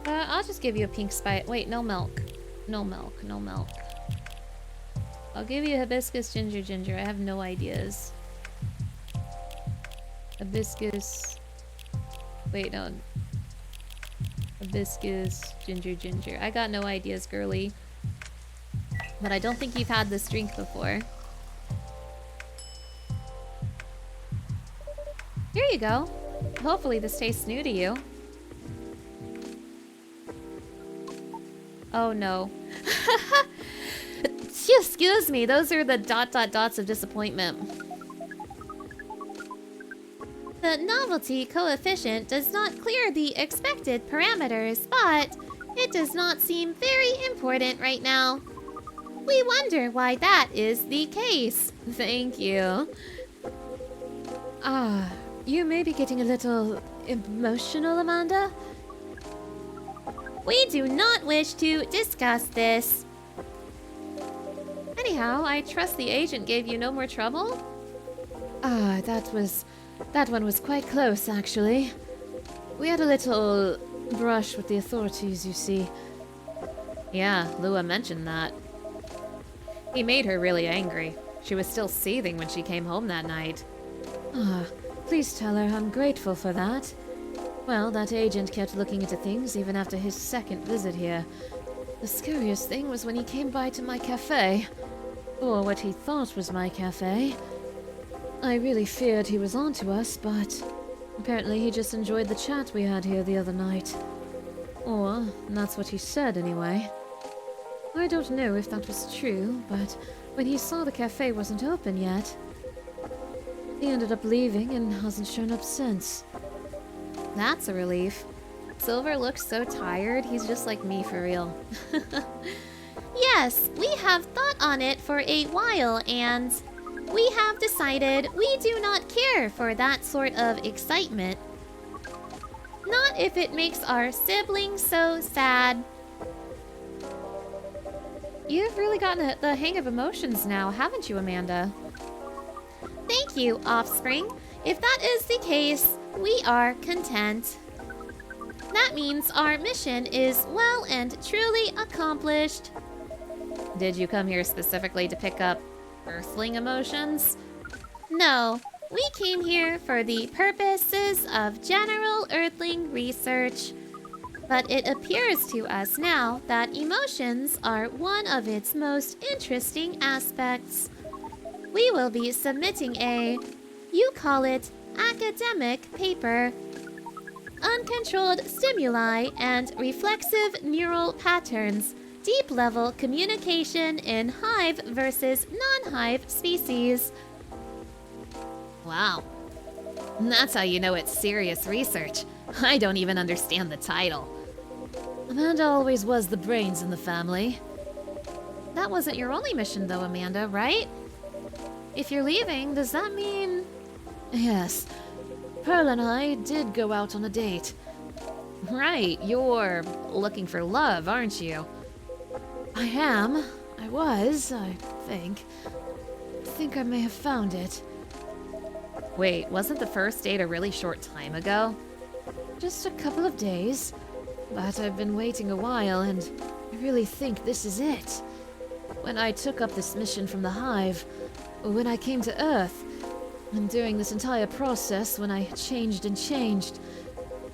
I'll just give you a pink spice. Wait, no milk. No milk, no milk. I'll give you hibiscus, ginger, ginger. I have no ideas. Hibiscus. Wait, no. Hibiscus, ginger, ginger. I got no ideas, girly. But I don't think you've had this drink before. Here you go. Hopefully this tastes new to you. Oh no. Excuse me, those are the ... dots of disappointment. The novelty coefficient does not clear the expected parameters, but it does not seem very important right now. We wonder why that is the case. Thank you. Ah, you may be getting a little emotional, Amanda. We do not wish to discuss this. Anyhow, I trust the agent gave you no more trouble? Ah, that one was quite close, actually. We had a little brush with the authorities, you see. Yeah, Lua mentioned that. He made her really angry. She was still seething when she came home that night. Ah, please tell her I'm grateful for that. Well, that agent kept looking into things even after his second visit here. The scariest thing was when he came by to my cafe. Or what he thought was my cafe. I really feared he was onto us, but apparently he just enjoyed the chat we had here the other night. Or, that's what he said anyway. I don't know if that was true, but when he saw the cafe wasn't open yet, he ended up leaving and hasn't shown up since. That's a relief. Silver looks so tired, he's just like me for real. Yes, we have thought on it for a while, and we have decided we do not care for that sort of excitement. Not if it makes our siblings so sad. You've really gotten the hang of emotions now, haven't you, Amanda? Thank you, Offspring. If that is the case, we are content. That means our mission is well and truly accomplished. Did you come here specifically to pick up Earthling emotions? No, we came here for the purposes of general Earthling research. But it appears to us now that emotions are one of its most interesting aspects. We will be submitting you call it, academic paper. Uncontrolled stimuli and reflexive neural patterns, deep-level communication in hive versus non-hive species. Wow. That's how you know it's serious research. I don't even understand the title. Amanda always was the brains in the family. That wasn't your only mission though, Amanda, right? If you're leaving, does that mean... Yes. Pearl and I did go out on a date. Right, you're looking for love, aren't you? I am. I was, I think. I think I may have found it. Wait, wasn't the first date a really short time ago? Just a couple of days. But I've been waiting a while, and I really think this is it. When I took up this mission from the Hive, or when I came to Earth, and during this entire process, when I changed and changed,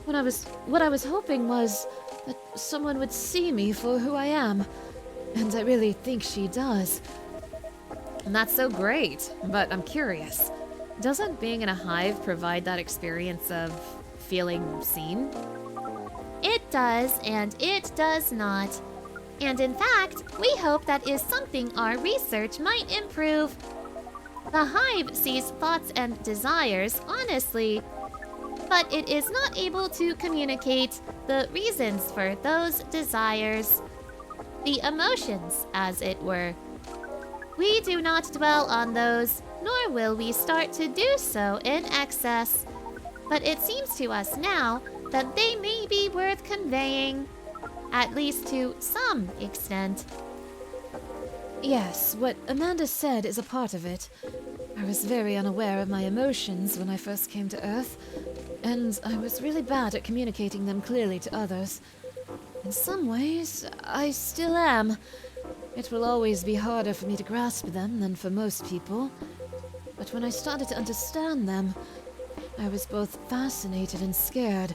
what I was hoping was that someone would see me for who I am. And I really think she does. And that's so great, but I'm curious. Doesn't being in a hive provide that experience of feeling seen? It does, and it does not. And in fact, we hope that is something our research might improve. The hive sees thoughts and desires honestly, but it is not able to communicate the reasons for those desires. The emotions, as it were. We do not dwell on those, nor will we start to do so in excess. But it seems to us now that they may be worth conveying, at least to some extent. Yes, what Amanda said is a part of it. I was very unaware of my emotions when I first came to Earth, and I was really bad at communicating them clearly to others. In some ways, I still am. It will always be harder for me to grasp them than for most people. But when I started to understand them, I was both fascinated and scared,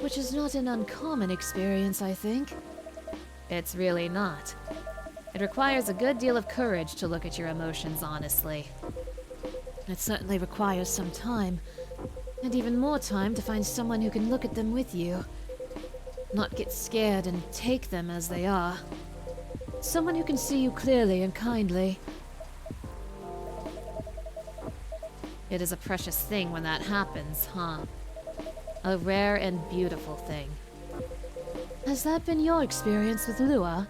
which is not an uncommon experience, I think. It's really not. It requires a good deal of courage to look at your emotions honestly. It certainly requires some time, and even more time to find someone who can look at them with you. Not get scared and take them as they are. Someone who can see you clearly and kindly. It is a precious thing when that happens, huh? A rare and beautiful thing. Has that been your experience with Lua?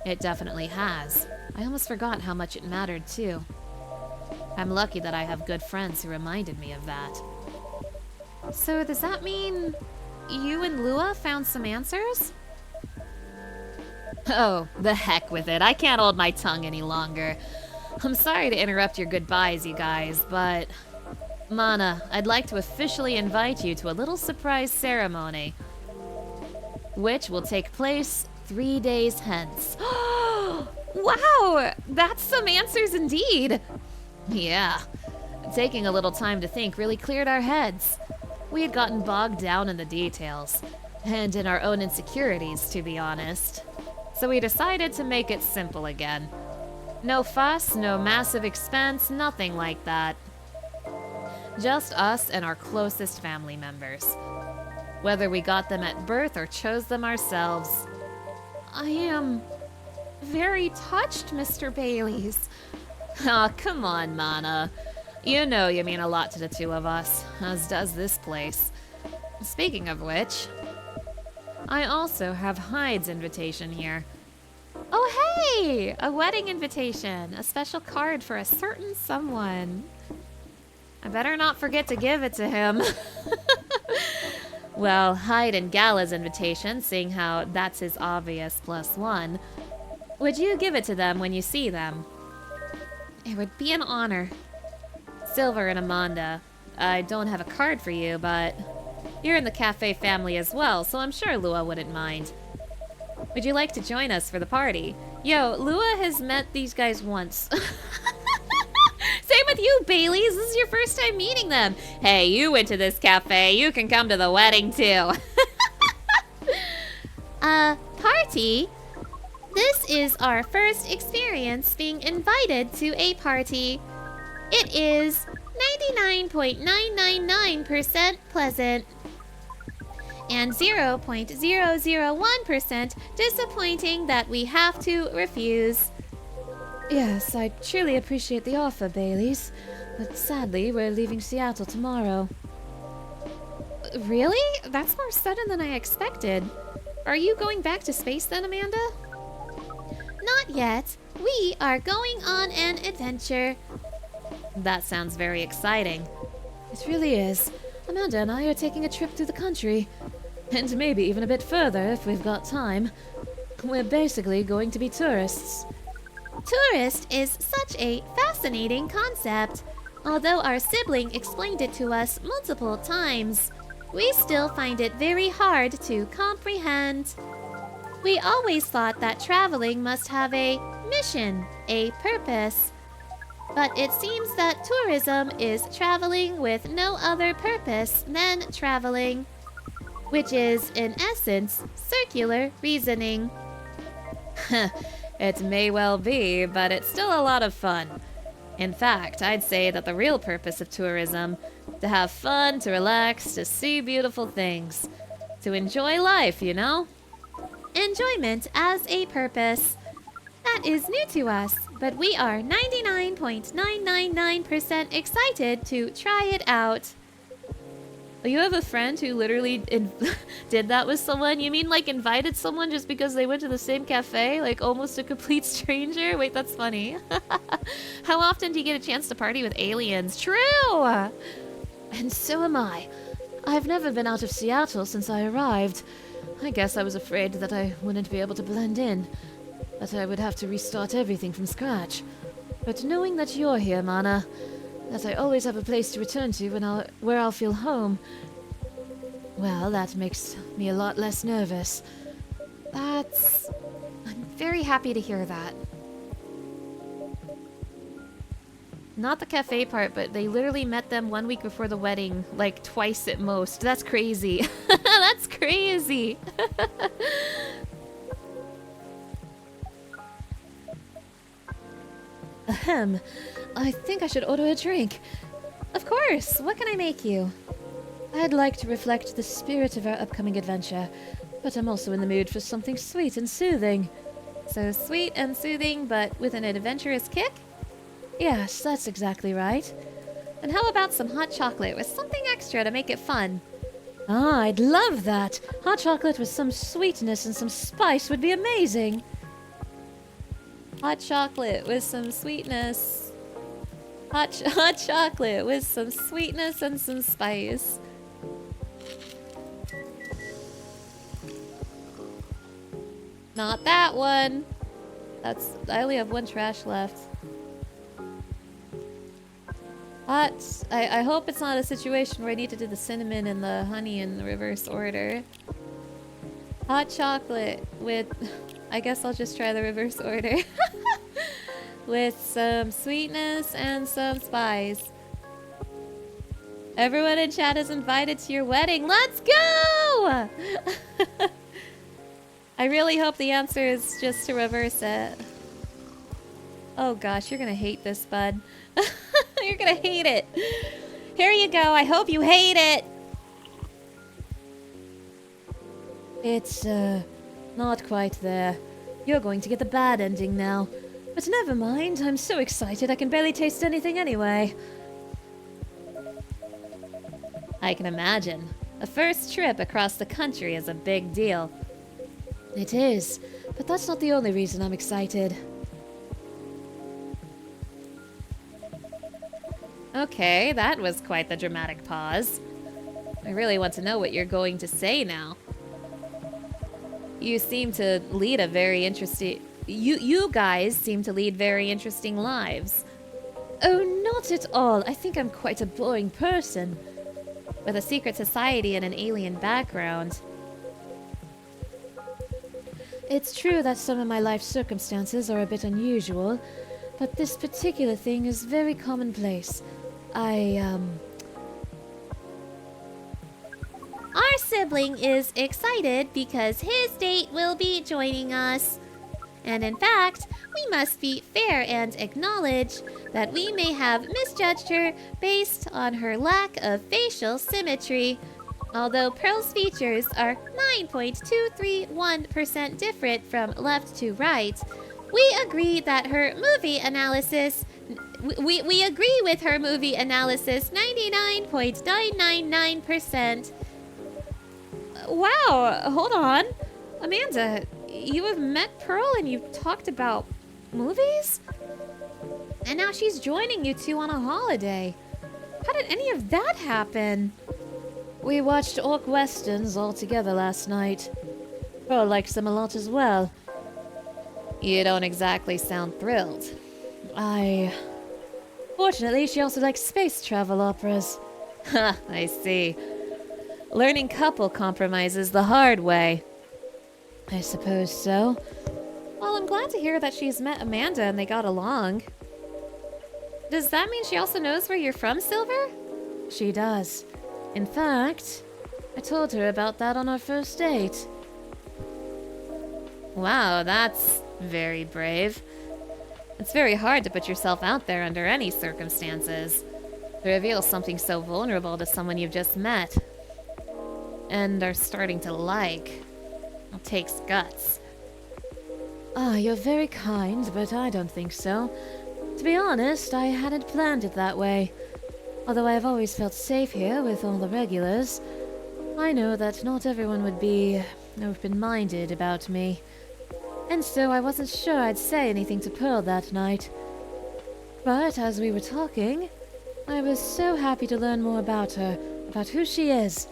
It definitely has. I almost forgot how much it mattered, too. I'm lucky that I have good friends who reminded me of that. So does that mean you and Lua found some answers? Oh, the heck with it. I can't hold my tongue any longer. I'm sorry to interrupt your goodbyes, you guys, but... Mana, I'd like to officially invite you to a little surprise ceremony, which will take place 3 days hence. Wow! That's some answers indeed! Yeah. Taking a little time to think really cleared our heads. We had gotten bogged down in the details, and in our own insecurities, to be honest. So we decided to make it simple again. No fuss, no massive expense, nothing like that. Just us and our closest family members. Whether we got them at birth or chose them ourselves. I am very touched, Mr. Baileys. Aw, come on, Mana. You know you mean a lot to the two of us, as does this place. Speaking of which, I also have Hyde's invitation here. Oh hey! A wedding invitation. A special card for a certain someone. I better not forget to give it to him. Well, Hyde and Gala's invitation, seeing how that's his obvious +1. Would you give it to them when you see them? It would be an honor. Silver and Amanda, I don't have a card for you, but you're in the cafe family as well, so I'm sure Lua wouldn't mind. Would you like to join us for the party? Yo, Lua has met these guys once. Same with you, Baileys. This is your first time meeting them. Hey, you went to this cafe. You can come to the wedding, too. Party? This is our first experience being invited to a party. It is 99.999% pleasant and 0.001% disappointing that we have to refuse. Yes, I truly appreciate the offer, Baileys, but sadly, we're leaving Seattle tomorrow. Really? That's more sudden than I expected. Are you going back to space then, Amanda? Not yet. We are going on an adventure. That sounds very exciting. It really is. Amanda and I are taking a trip through the country. And maybe even a bit further if we've got time. We're basically going to be tourists. Tourist is such a fascinating concept. Although our sibling explained it to us multiple times, we still find it very hard to comprehend. We always thought that traveling must have a mission, a purpose. But it seems that tourism is traveling with no other purpose than traveling, which is, in essence, circular reasoning. It may well be, but it's still a lot of fun. In fact, I'd say that the real purpose of tourism, to have fun, to relax, to see beautiful things, to enjoy life, you know? Enjoyment as a purpose. That is new to us, but we are 99.999% excited to try it out. You have a friend who literally did that with someone? You mean like invited someone just because they went to the same cafe? Like almost a complete stranger? Wait, that's funny. How often do you get a chance to party with aliens? True! And so am I. I've never been out of Seattle since I arrived. I guess I was afraid that I wouldn't be able to blend in, that I would have to restart everything from scratch. But knowing that you're here, Mana, that I always have a place to return to where I'll feel home, well, that makes me a lot less nervous. I'm very happy to hear that. Not the cafe part, but they literally met them 1 week before the wedding, like twice at most. That's crazy. That's crazy. Ahem. I think I should order a drink. Of course. What can I make you? I'd like to reflect the spirit of our upcoming adventure, but I'm also in the mood for something sweet and soothing. So sweet and soothing, but with an adventurous kick? Yes, that's exactly right. And how about some hot chocolate with something extra to make it fun? Ah, I'd love that. Hot chocolate with some sweetness and some spice would be amazing. Hot chocolate with some sweetness. Hot chocolate with some sweetness and some spice. not that one. I only have one trash left. Hot. I hope it's not a situation where I need to do the cinnamon and the honey in the reverse order. Hot chocolate with... I guess I'll just try the reverse order. With some sweetness and some spice. Everyone in chat is invited to your wedding. Let's go! I really hope the answer is just to reverse it. Oh gosh, you're gonna hate this, bud. You're gonna hate it. Here you go. I hope you hate it. It's, not quite there. You're going to get the bad ending now. But never mind, I'm so excited I can barely taste anything anyway. I can imagine. A first trip across the country is a big deal. It is, but that's not the only reason I'm excited. Okay, that was quite the dramatic pause. I really want to know what you're going to say now. You seem to lead a very interesting... You guys seem to lead very interesting lives. Oh, not at all. I think I'm quite a boring person. With a secret society and an alien background. It's true that some of my life circumstances are a bit unusual, but this particular thing is very commonplace. Our sibling is excited because his date will be joining us. And in fact, we must be fair and acknowledge that we may have misjudged her based on her lack of facial symmetry. Although Pearl's features are 9.231% different from left to right, we agree that her movie analysis... We agree with her movie analysis 99.999%. Wow, hold on. Amanda, you have met Pearl and you've talked about movies? And now she's joining you two on a holiday. How did any of that happen? We watched orc westerns all together last night. Pearl likes them a lot as well. You don't exactly sound thrilled. Fortunately, she also likes space travel operas. Ha, I see. Learning couple compromises the hard way. I suppose so. Well, I'm glad to hear that she's met Amanda and they got along. Does that mean she also knows where you're from, Silver? She does. In fact, I told her about that on our first date. Wow, that's very brave. It's very hard to put yourself out there under any circumstances. To reveal something so vulnerable to someone you've just met. And are starting to like. It takes guts. Ah, you're very kind, but I don't think so. To be honest, I hadn't planned it that way. Although I've always felt safe here with all the regulars, I know that not everyone would be open-minded about me. And so I wasn't sure I'd say anything to Pearl that night. But as we were talking, I was so happy to learn more about her, about who she is,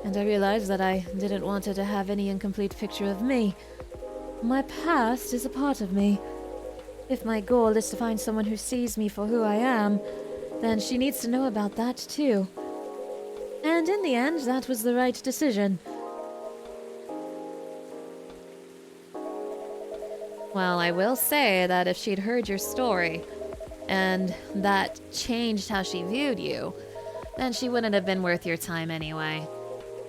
and I realized that I didn't want her to have any incomplete picture of me. My past is a part of me. If my goal is to find someone who sees me for who I am, then she needs to know about that too. And in the end, that was the right decision. Well, I will say that if she'd heard your story, and that changed how she viewed you, then she wouldn't have been worth your time anyway.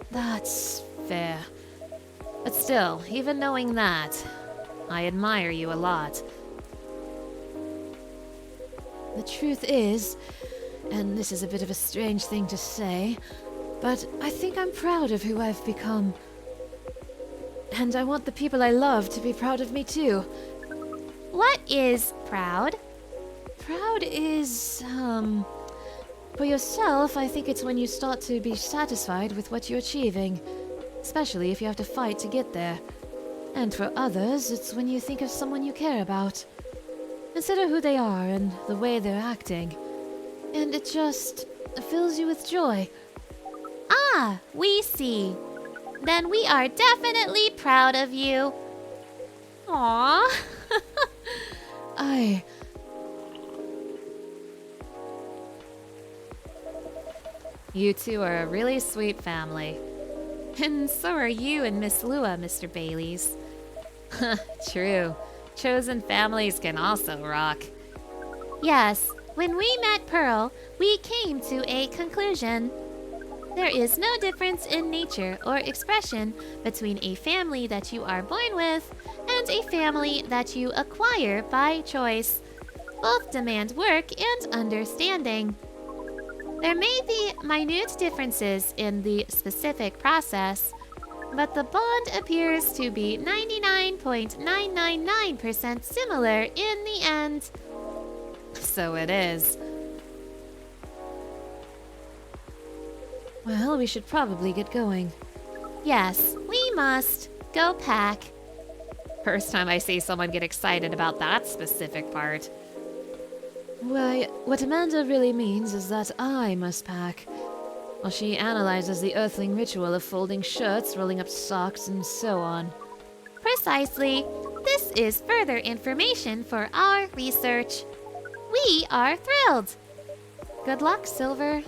That's fair. But still, even knowing that, I admire you a lot. The truth is, and this is a bit of a strange thing to say, but I think I'm proud of who I've become. And I want the people I love to be proud of me too. What is proud? Proud is, for yourself, I think it's when you start to be satisfied with what you're achieving, especially if you have to fight to get there. And for others, it's when you think of someone you care about. Consider who they are and the way they're acting. And it just fills you with joy. Ah, we see. Then we are definitely proud of you. Aww. You two are a really sweet family. And so are you and Miss Lua, Mr. Baileys. True. Chosen families can also rock. Yes, when we met Pearl, we came to a conclusion. There is no difference in nature or expression between a family that you are born with and a family that you acquire by choice. Both demand work and understanding. There may be minute differences in the specific process, but the bond appears to be 99.999% similar in the end. So it is. Well, we should probably get going. Yes, we must. Go pack. First time I see someone get excited about that specific part. Why, what Amanda really means is that I must pack. While she analyzes the earthling ritual of folding shirts, rolling up socks, and so on. Precisely. This is further information for our research. We are thrilled. Good luck, Silver.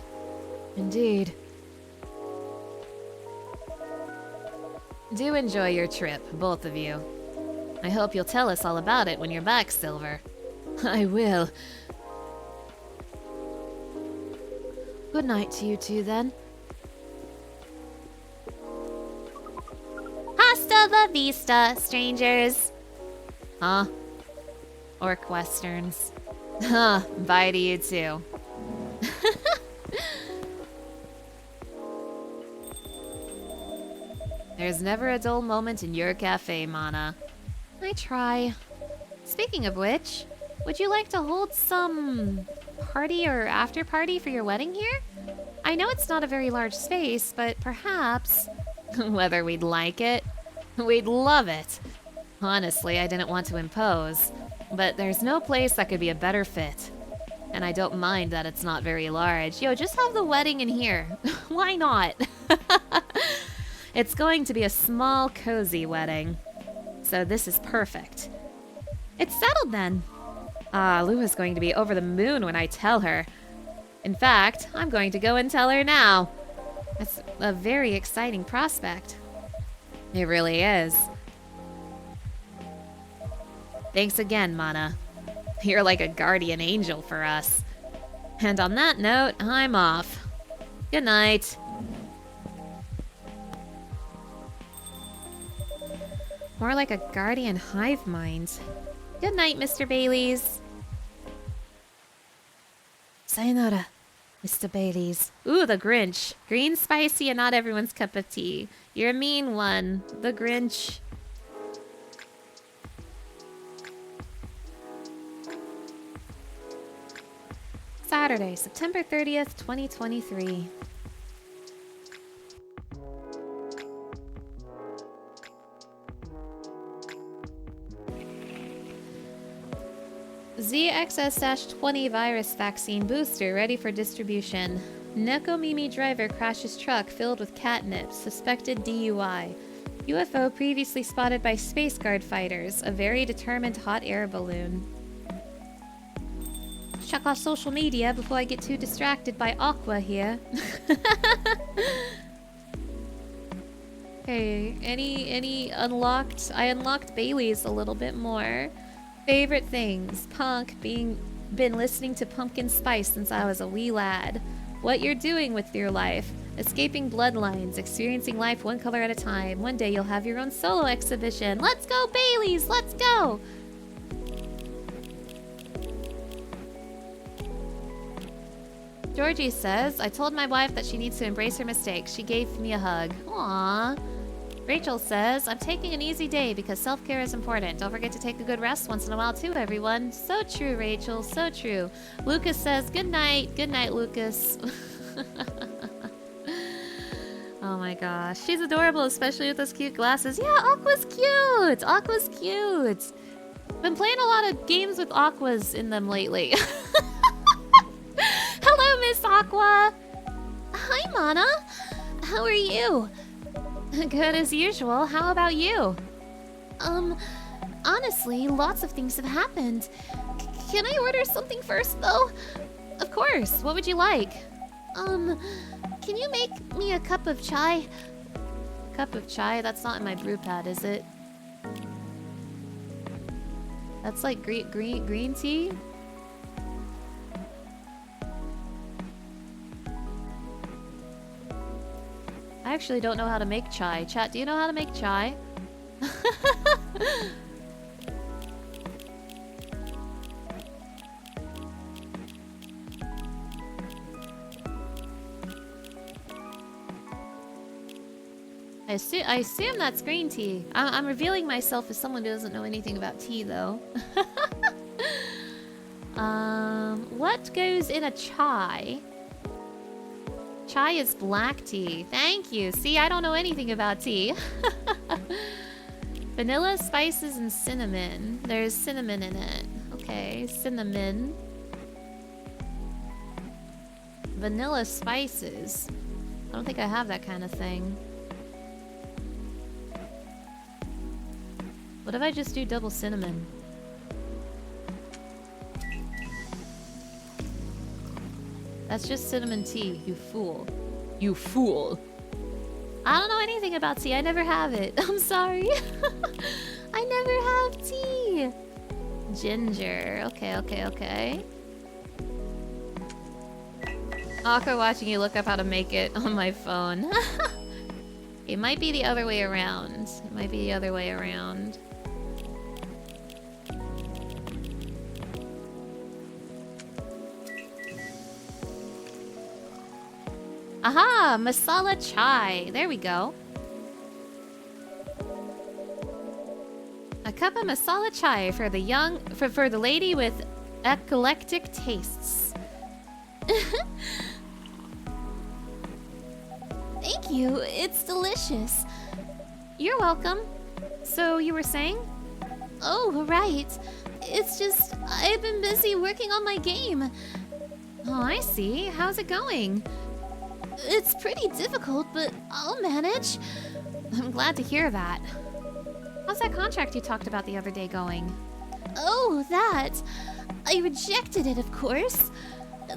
Indeed. Do enjoy your trip, both of you. I hope you'll tell us all about it when you're back, Silver. I will. Good night to you two, then. Hasta la vista, strangers. Huh? Orc westerns. Huh, bye to you too. There's never a dull moment in your cafe, Mana. I try. Speaking of which, would you like to hold some party or after party for your wedding here? I know it's not a very large space, but perhaps... Whether we'd like it? We'd love it. Honestly, I didn't want to impose, but there's no place that could be a better fit. And I don't mind that it's not very large. Yo, just have the wedding in here. Why not? It's going to be a small, cozy wedding. So this is perfect. It's settled then. Lua's going to be over the moon when I tell her. In fact, I'm going to go and tell her now. It's a very exciting prospect. It really is. Thanks again, Mana. You're like a guardian angel for us. And on that note, I'm off. Good night. More like a guardian hive mind. Good night, Mr. Baileys. Sayonara, Mr. Baileys. Ooh, the Grinch. Green spicy and not everyone's cup of tea. You're a mean one. The Grinch. Saturday, September 30th, 2023. ZXS-20 virus vaccine booster ready for distribution. Nekomimi driver crashes truck filled with catnip, suspected DUI. UFO previously spotted by Space Guard fighters, a very determined hot air balloon. Check off social media before I get too distracted by Aqua here. Okay, any unlocked? I unlocked Bailey's a little bit more. Favorite things: punk, been listening to Pumpkin Spice since I was a wee lad. What you're doing with your life: escaping bloodlines, experiencing life one color at a time. One day you'll have your own solo exhibition. Let's go, Bailey's! Let's go! Georgie says, I told my wife that she needs to embrace her mistakes. She gave me a hug. Aww. Rachel says, I'm taking an easy day because self-care is important. Don't forget to take a good rest once in a while too, everyone. So true, Rachel. So true. Lucas says, good night. Good night, Lucas. Oh my gosh. She's adorable, especially with those cute glasses. Yeah, Aqua's cute. Aqua's cute. Been playing a lot of games with Aquas in them lately. Hello, Miss Aqua. Hi, Mana. How are you? Good as usual. How about you? Honestly, lots of things have happened. Can I order something first, though? Of course. What would you like? Can you make me a cup of chai? Cup of chai? That's not in my brew pad, is it? That's like green tea? I actually don't know how to make chai. Chat, do you know how to make chai? I assume that's green tea. I'm revealing myself as someone who doesn't know anything about tea, though. What goes in a chai? Chai is black tea. Thank you. See, I don't know anything about tea. Vanilla, spices, and cinnamon. There's cinnamon in it. Okay, cinnamon. Vanilla spices. I don't think I have that kind of thing. What if I just do double cinnamon? That's just cinnamon tea, you fool. You fool. I don't know anything about tea. I never have it. I'm sorry. I never have tea. Ginger. Okay. Awkward watching you look up how to make it on my phone. It might be the other way around. Aha! Masala chai. There we go. A cup of masala chai for the lady with eclectic tastes. Thank you. It's delicious. You're welcome. So you were saying? Oh, right. It's just I've been busy working on my game. Oh, I see. How's it going? It's pretty difficult, but I'll manage. I'm glad to hear that. How's that contract you talked about the other day going? Oh, that. I rejected it, of course.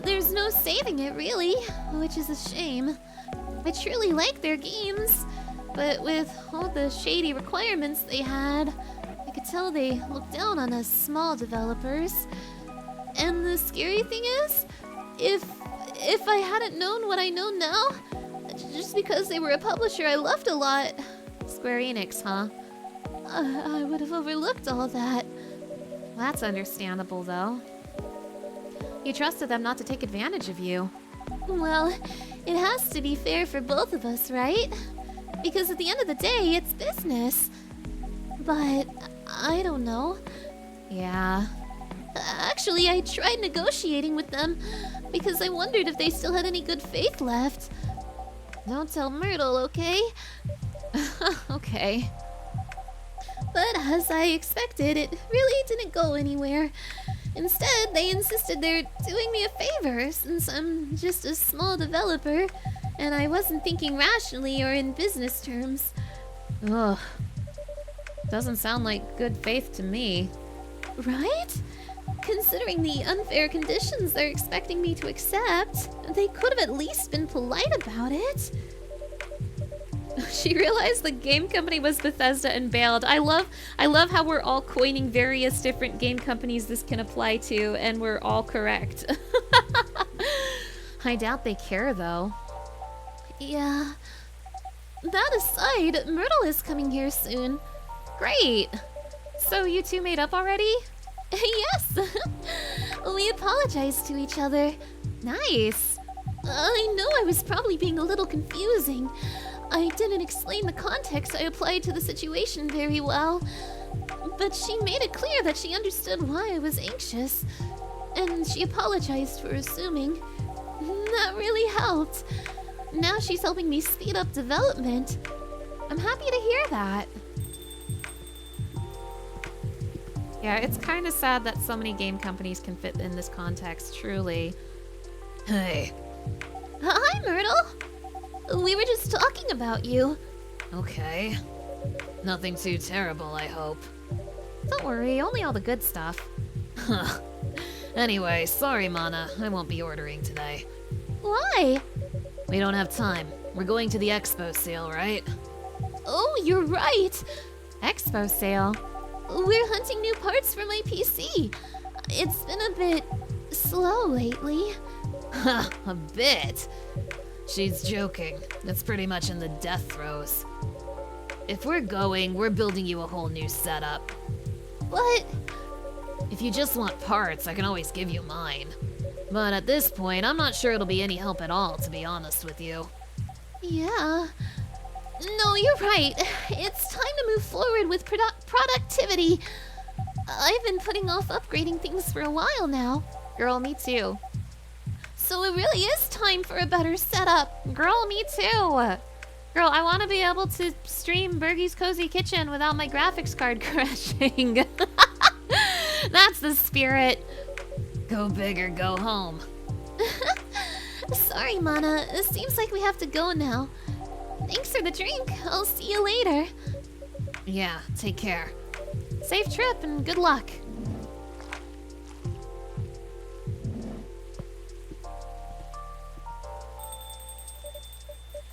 There's no saving it, really, which is a shame. I truly like their games, but with all the shady requirements they had, I could tell they looked down on us small developers. And the scary thing is, if I hadn't known what I know now, just because they were a publisher I loved a lot, Square Enix, huh? I would have overlooked all that. That's understandable, though. You trusted them not to take advantage of you. Well, it has to be fair for both of us, right? Because at the end of the day, it's business. But I don't know. Yeah. Actually, I tried negotiating with them because I wondered if they still had any good faith left. Don't tell Myrtle, okay? Okay. But as I expected, it really didn't go anywhere. Instead, they insisted they're doing me a favor since I'm just a small developer and I wasn't thinking rationally or in business terms. Ugh. Doesn't sound like good faith to me. Right? Considering the unfair conditions they're expecting me to accept, they could have at least been polite about it. She realized the game company was Bethesda and bailed. I love how we're all coining various different game companies this can apply to, and we're all correct. I doubt they care, though. Yeah. That aside, Myrtle is coming here soon. Great! So you two made up already? Yes! We apologized to each other. Nice! I know I was probably being a little confusing. I didn't explain the context I applied to the situation very well. But she made it clear that she understood why I was anxious. And she apologized for assuming. That really helped. Now she's helping me speed up development. I'm happy to hear that. Yeah, it's kind of sad that so many game companies can fit in this context, truly. Hey. Hi, Myrtle. We were just talking about you. Okay. Nothing too terrible, I hope. Don't worry, only all the good stuff. Huh. Anyway, sorry, Mana. I won't be ordering today. Why? We don't have time. We're going to the expo sale, right? Oh, you're right. Expo sale. We're hunting new parts for my PC. It's been a bit slow lately. Ha, a bit. She's joking. It's pretty much in the death throes. If we're going, we're building you a whole new setup. But If you just want parts, I can always give you mine. But at this point, I'm not sure it'll be any help at all, to be honest with you. yeah. No, you're right. It's time to move forward with productivity. I've been putting off upgrading things for a while now. Girl, me too. So it really is time for a better setup. Girl, me too. Girl, I want to be able to stream Bergie's Cozy Kitchen without my graphics card crashing. That's the spirit. Go big or go home. Sorry, Mana. It seems like we have to go now. Thanks for the drink. I'll see you later. Yeah, take care. Safe trip and good luck.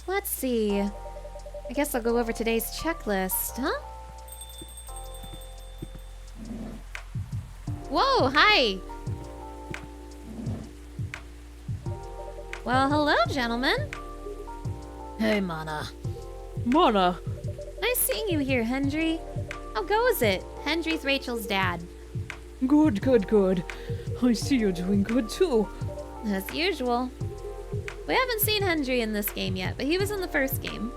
Let's see. I guess I'll go over today's checklist, huh? Whoa, hi! Well, hello, gentlemen. Hey, Mana. Mana, Nice seeing you here, Hendry. How goes it? Hendry's Rachel's dad. good, good, good. I see you're doing good too. As usual. We haven't seen Hendry in this game yet, but he was in the first game.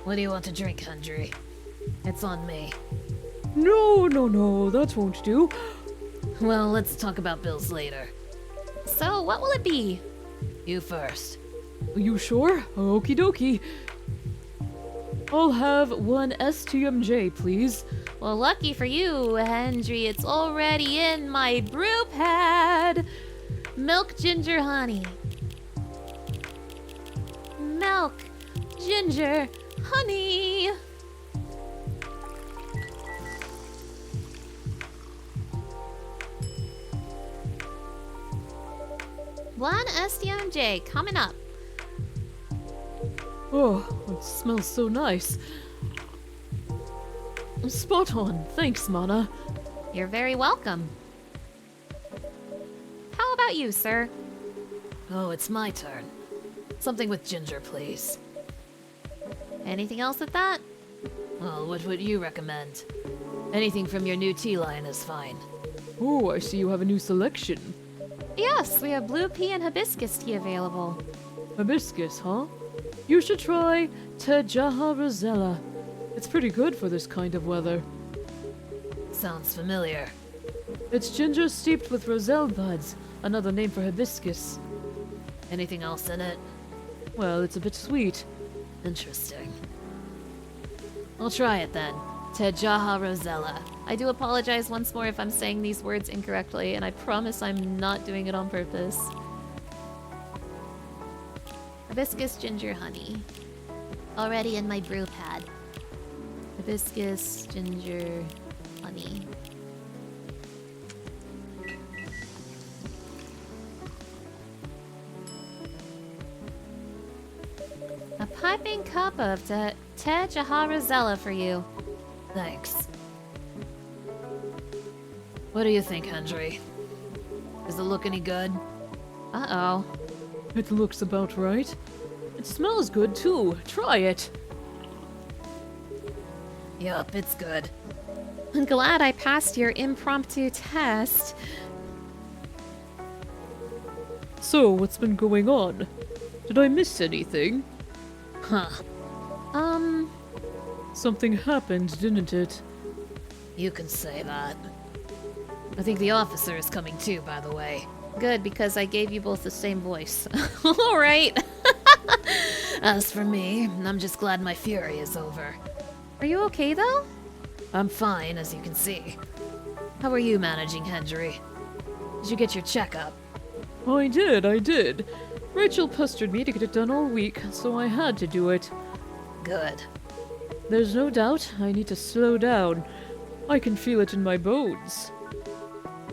What do you want to drink, Hendry? It's on me. No, no, no, that won't do. Well, let's talk about bills later. So, what will it be? You first. Are you sure? Okie dokie. I'll have one STMJ, please. Well, lucky for you, Hendry, it's already in my brew pad. Milk ginger honey. Milk ginger honey. One STMJ coming up. Oh, it smells so nice. Spot on. Thanks, Mana. You're very welcome. How about you, sir? Oh, it's my turn. Something with ginger, please. Anything else with that? Well, what would you recommend? Anything from your new tea line is fine. Oh, I see you have a new selection. Yes, we have blue pea and hibiscus tea available. Hibiscus, huh? You should try Tejaha Rosella. It's pretty good for this kind of weather. Sounds familiar. It's ginger steeped with roselle buds, another name for hibiscus. Anything else in it? Well, it's a bit sweet. Interesting. I'll try it then. Tejaha Rosella. I do apologize once more if I'm saying these words incorrectly, and I promise I'm not doing it on purpose. Hibiscus ginger honey. Already in my brew pad. Hibiscus ginger honey. A piping cup of Tejaha Rosella for you. Thanks. What do you think, Hendry? Does it look any good? Uh-oh. It looks about right. It smells good too. Try it. Yup, it's good. I'm glad I passed your impromptu test. So, what's been going on? Did I miss anything? Huh. Something happened, didn't it? You can say that. I think the officer is coming too, by the way. Good, because I gave you both the same voice. All right. As for me, I'm just glad my fury is over. Are you okay, though? I'm fine, as you can see. How are you managing, Hendry? Did you get your checkup? I did. Rachel pestered me to get it done all week, so I had to do it. Good. There's no doubt I need to slow down. I can feel it in my bones.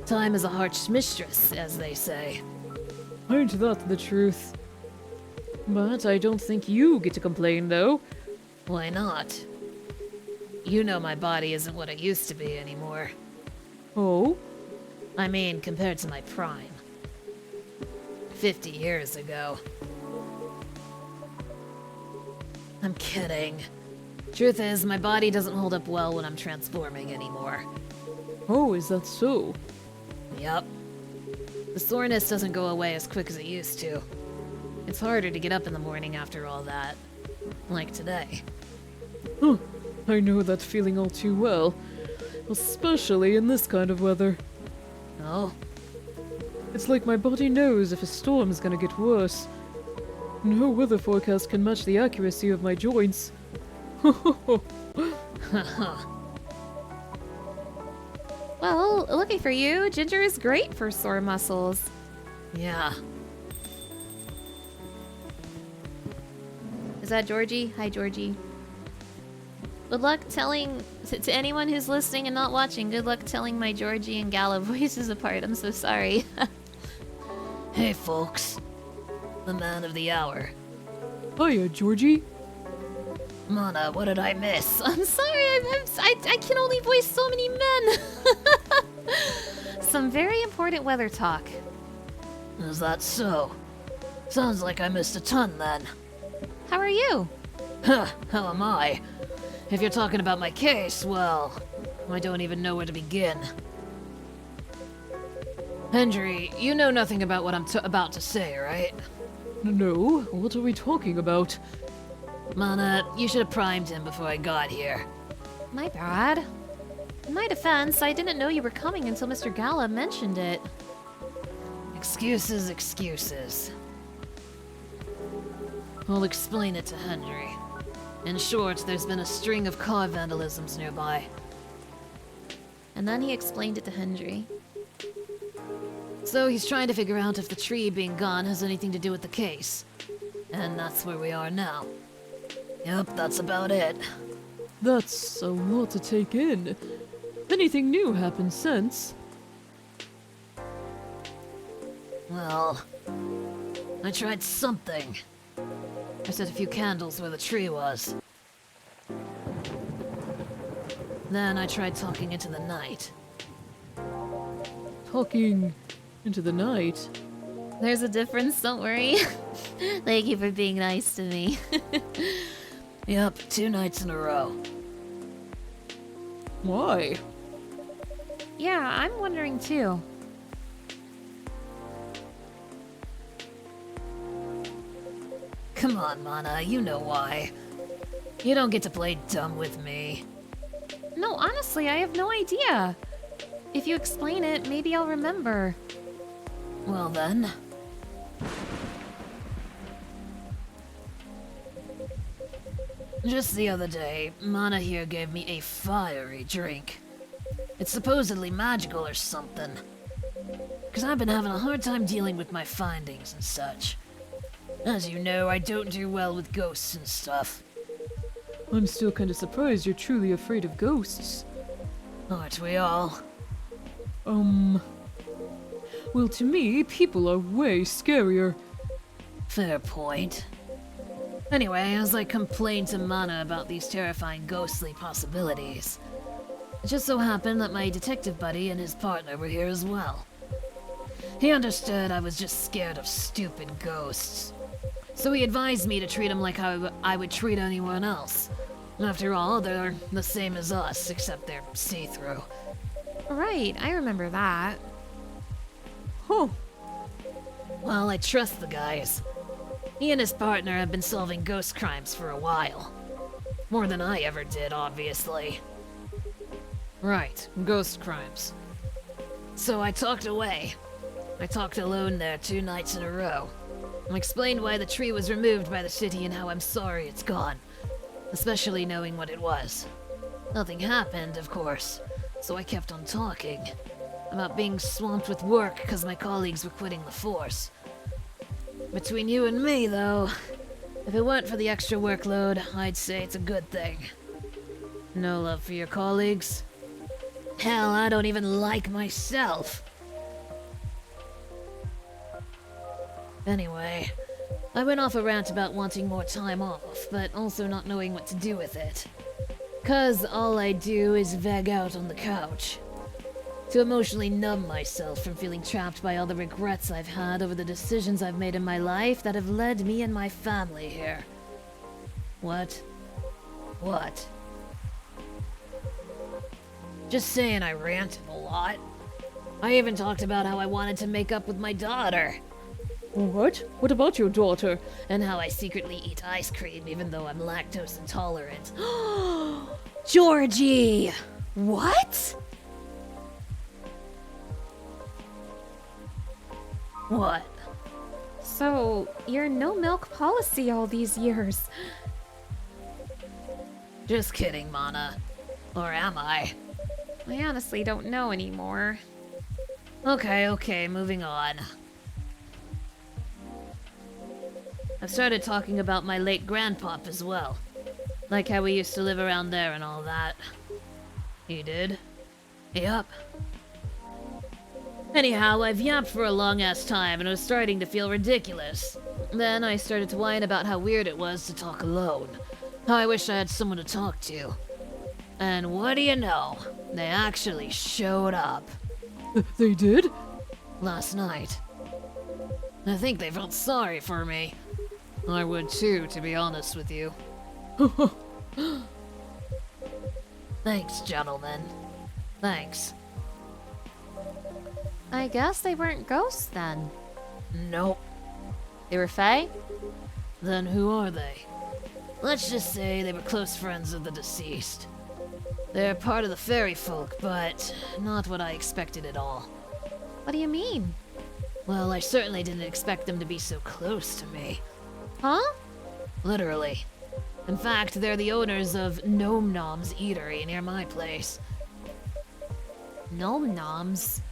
Time is a harsh mistress, as they say. Ain't that the truth? But I don't think you get to complain, though. Why not? You know my body isn't what it used to be anymore. Oh? I mean, compared to my prime. 50 years ago. I'm kidding. Truth is, my body doesn't hold up well when I'm transforming anymore. Oh, is that so? Yup. The soreness doesn't go away as quick as it used to. It's harder to get up in the morning after all that. Like today. Huh. I know that feeling all too well. Especially in this kind of weather. Oh? It's like my body knows if a storm's gonna get worse. No weather forecast can match the accuracy of my joints. Well, lucky for you, ginger is great for sore muscles. Yeah. Is that Georgie? Hi, Georgie. Good luck telling to anyone who's listening and not watching. Good luck telling my Georgie and Gala voices apart. I'm so sorry. Hey, folks. The man of the hour. Hiya, Georgie. Mana, what did I miss? I'm sorry. I can only voice so many men. Some very important weather talk. Is that so? Sounds like I missed a ton then. How are you? Huh, how am I? If you're talking about my case, well, I don't even know where to begin. Hendry, you know nothing about what I'm about to say, right? No, what are we talking about? Mana, you should have primed him before I got here. My bad. In my defense, I didn't know you were coming until Mr. Gala mentioned it. Excuses, excuses. I'll explain it to Hendry. In short, there's been a string of car vandalisms nearby. And then he explained it to Hendry. So he's trying to figure out if the tree being gone has anything to do with the case. And that's where we are now. Yep, that's about it. That's a lot to take in. Anything new happened since? Well, I tried something. I set a few candles where the tree was. Then I tried talking into the night. Talking into the night? There's a difference, don't worry. Thank you for being nice to me. Yep, 2 nights in a row. Why? Yeah, I'm wondering too. Come on, Mana, you know why. You don't get to play dumb with me. No, honestly, I have no idea. If you explain it, maybe I'll remember. Well then. Just the other day, Mana here gave me a fiery drink. It's supposedly magical or something. Cause I've been having a hard time dealing with my findings and such. As you know, I don't do well with ghosts and stuff. I'm still kinda surprised you're truly afraid of ghosts. Aren't we all? Well, to me, people are way scarier. Fair point. Anyway, as I complained to Mana about these terrifying ghostly possibilities, it just so happened that my detective buddy and his partner were here as well. He understood I was just scared of stupid ghosts. So he advised me to treat them like I would treat anyone else. After all, they're the same as us, except they're see-through. Right, I remember that. Huh. Well, I trust the guys. He and his partner have been solving ghost crimes for a while. More than I ever did, obviously. Right, ghost crimes. So I talked away. I talked alone there 2 nights in a row. I explained why the tree was removed by the city and how I'm sorry it's gone. Especially knowing what it was. Nothing happened, of course, so I kept on talking. About being swamped with work because my colleagues were quitting the force. Between you and me, though, if it weren't for the extra workload, I'd say it's a good thing. No love for your colleagues? Hell, I don't even like myself. Anyway, I went off a rant about wanting more time off, but also not knowing what to do with it. 'Cause all I do is veg out on the couch. To emotionally numb myself from feeling trapped by all the regrets I've had over the decisions I've made in my life that have led me and my family here. What? What? Just saying I ranted a lot. I even talked about how I wanted to make up with my daughter. What? What about your daughter? And how I secretly eat ice cream even though I'm lactose intolerant. Georgie! What? What? So, your no milk policy all these years. Just kidding, Mana. Or am I? I honestly don't know anymore. Okay, moving on. I've started talking about my late grandpop as well. Like how we used to live around there and all that. You did? Yup. Anyhow, I've yapped for a long ass time and it was starting to feel ridiculous. Then I started to whine about how weird it was to talk alone. How I wish I had someone to talk to. And what do you know? They actually showed up. They did? Last night. I think they felt sorry for me. I would too, to be honest with you. Thanks, gentlemen. Thanks. I guess they weren't ghosts then. Nope. They were fae? Then who are they? Let's just say they were close friends of the deceased. They're part of the fairy folk, but not what I expected at all. What do you mean? Well, I certainly didn't expect them to be so close to me. Huh? Literally. In fact, they're the owners of Gnome Nom's Eatery near my place. Gnome noms.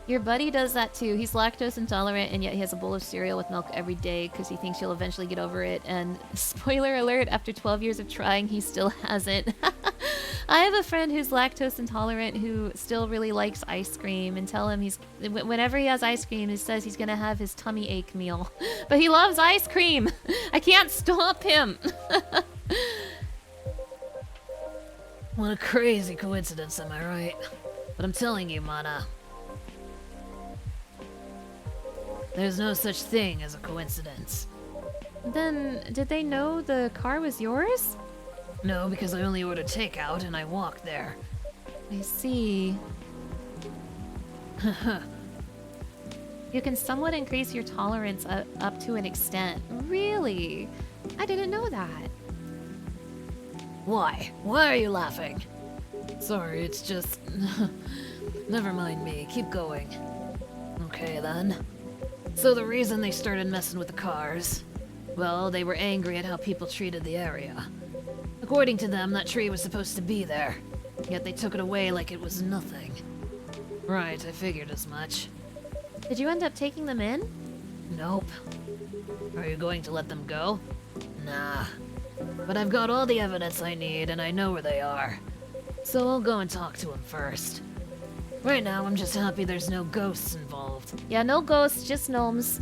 Your buddy does that too. He's lactose intolerant and yet he has a bowl of cereal with milk every day because he thinks he'll eventually get over it. And spoiler alert, after 12 years of trying, he still hasn't. I have a friend who's lactose intolerant who still really likes ice cream, and tell him whenever he has ice cream, he says he's gonna have his tummy ache meal. But he loves ice cream. I can't stop him. What a crazy coincidence, am I right? But I'm telling you, Mana, there's no such thing as a coincidence. Then, did they know the car was yours? No, because I only ordered takeout and I walked there. I see. You can somewhat increase your tolerance up to an extent. Really? I didn't know that. Why? Why are you laughing? Sorry, it's just... Never mind me, keep going. Okay then. So the reason they started messing with the cars... Well, they were angry at how people treated the area. According to them, that tree was supposed to be there. Yet they took it away like it was nothing. Right, I figured as much. Did you end up taking them in? Nope. Are you going to let them go? Nah. But I've got all the evidence I need and I know where they are. So I'll go and talk to them first. Right now, I'm just happy there's no ghosts involved. Yeah, no ghosts, just gnomes.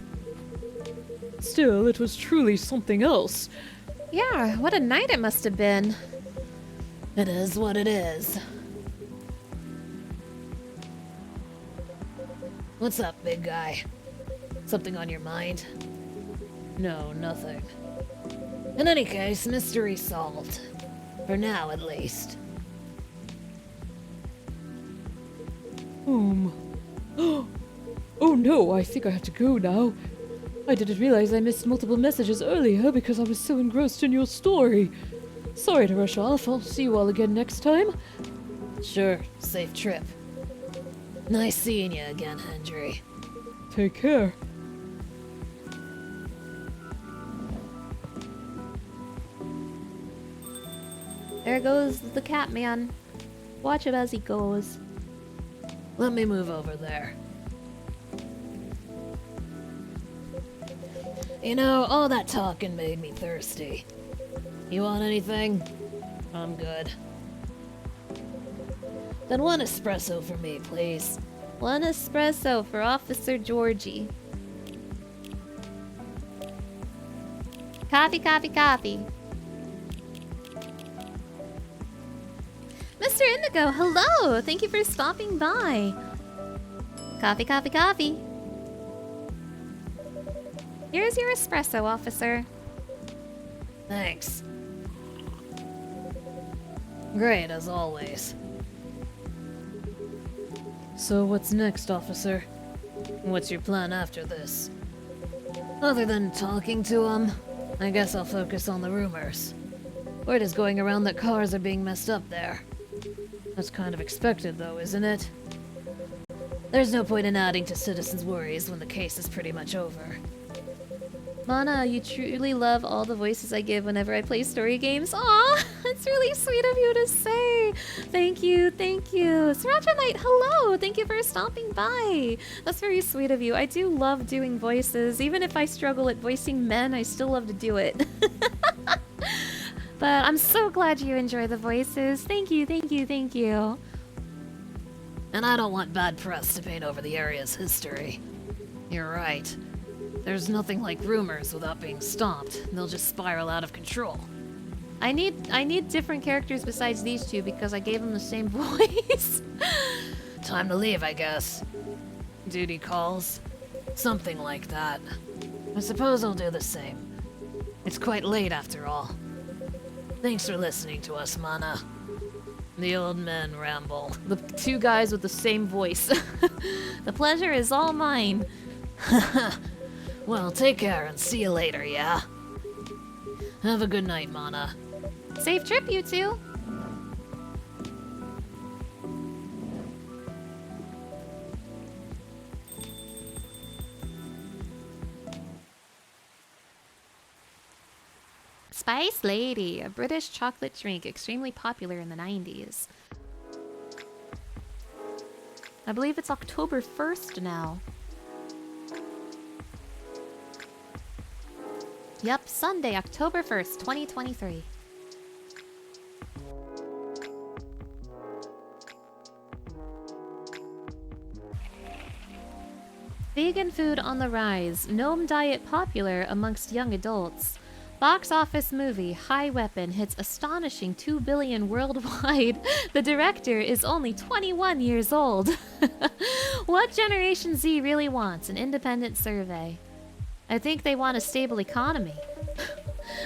Still, it was truly something else. Yeah, what a night it must have been. It is what it is. What's up, big guy? Something on your mind? No, nothing. In any case, mystery solved. For now, at least. Oh no, I think I have to go now. I didn't realize I missed multiple messages earlier because I was so engrossed in your story. Sorry to rush off. I'll see you all again next time. Sure, safe trip. Nice seeing you again, Hendry. Take care. There goes the cat man. Watch him as he goes. Let me move over there. You know, all that talking made me thirsty. You want anything? I'm good. Then one espresso for me, please. One espresso for Officer Georgie. Coffee, coffee, coffee. Mr. Indigo, hello! Thank you for stopping by. Coffee, coffee, coffee. Here's your espresso, officer. Thanks. Great, as always. So what's next, officer? What's your plan after this? Other than talking to him, I guess I'll focus on the rumors. Word is going around that cars are being messed up there. That's kind of expected, though, isn't it? There's no point in adding to citizens' worries when the case is pretty much over. Mana, you truly love all the voices I give whenever I play story games. Aw, it's really sweet of you to say. Thank you, thank you. Sriracha Knight, hello. Thank you for stopping by. That's very sweet of you. I do love doing voices. Even if I struggle at voicing men, I still love to do it. But I'm so glad you enjoy the voices. Thank you, thank you, thank you. And I don't want bad press to paint over the area's history. You're right. There's nothing like rumors without being stopped. They'll just spiral out of control. I need different characters besides these two because I gave them the same voice. Time to leave, I guess. Duty calls. Something like that. I suppose I'll do the same. It's quite late after all. Thanks for listening to us, Mana. The old men ramble. The two guys with the same voice. The pleasure is all mine. Well, take care and see you later, yeah? Have a good night, Mana. Safe trip, you two. Spice Lady, a British chocolate drink extremely popular in the 90s. I believe it's October 1st now. Yep, Sunday, October 1st, 2023. Vegan food on the rise. Gnome diet popular amongst young adults. Box office movie High Weapon hits astonishing 2 billion worldwide. The director is only 21 years old. What Generation Z really wants? An independent survey. I think they want a stable economy.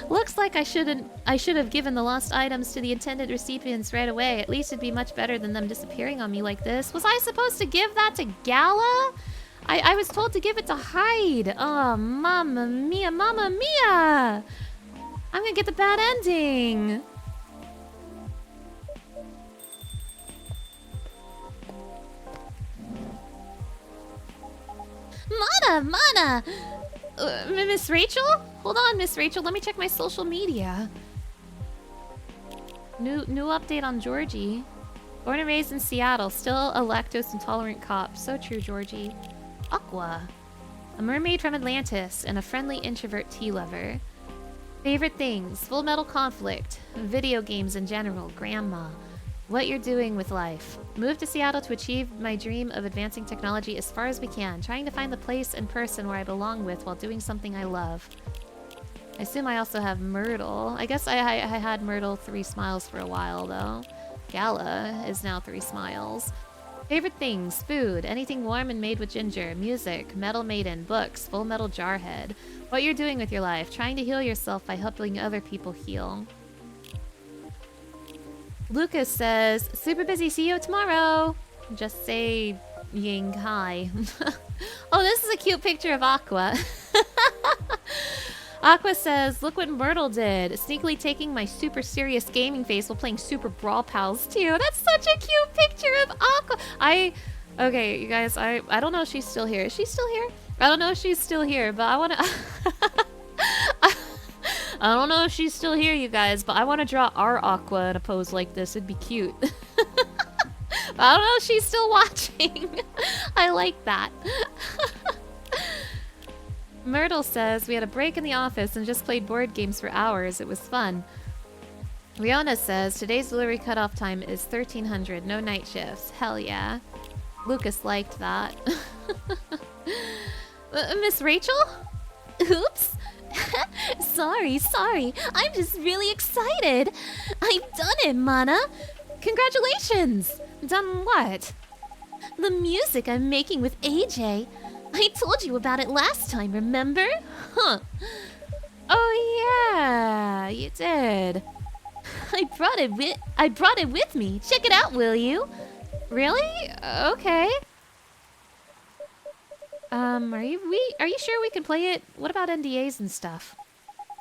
Looks like I should have given the lost items to the intended recipients right away. At least it'd be much better than them disappearing on me like this. Was I supposed to give that to Gala? I was told to give it to Hyde. Oh, mamma mia, mamma mia! I'm gonna get the bad ending. Mana! Miss Rachel? Hold on, Miss Rachel. Let me check my social media. New update on Georgie. Born and raised in Seattle, still a lactose intolerant cop. So true, Georgie. Aqua. A mermaid from Atlantis and a friendly introvert tea lover. Favorite things: Full Metal Conflict, video games in general, grandma. What you're doing with life. Moved to Seattle to achieve my dream of advancing technology as far as we can. Trying to find the place and person where I belong with while doing something I love. I assume I also have Myrtle. I guess I had Myrtle 3 Smiles for a while though. Gala is now 3 Smiles. Favorite things: food, anything warm and made with ginger, music, Metal Maiden, books, Full Metal Jarhead. What you're doing with your life, trying to heal yourself by helping other people heal. Lucas says, super busy, see you tomorrow. Just say ying hi. Oh, this is a cute picture of Aqua. Aqua says, look what Myrtle did. Sneakily taking my super serious gaming face while playing Super Brawl Pals too. That's such a cute picture of Aqua. Okay, you guys, I don't know if she's still here. Is she still here? I don't know if she's still here, but I want to... I don't know if she's still here, you guys, but I want to draw our Aqua in a pose like this. It'd be cute. But I don't know if she's still watching. I like that. Myrtle says, we had a break in the office and just played board games for hours. It was fun. Rihanna says today's delivery cutoff time is 1300. No night shifts. Hell yeah. Lucas liked that. Miss Rachel? Oops. sorry. I'm just really excited. I've done it, Mana. Congratulations. Done what? The music I'm making with AJ. I told you about it last time, remember? Huh. Oh yeah, you did. I brought it with me. Check it out, will you? Really? Okay. Are you sure we can play it? What about NDAs and stuff?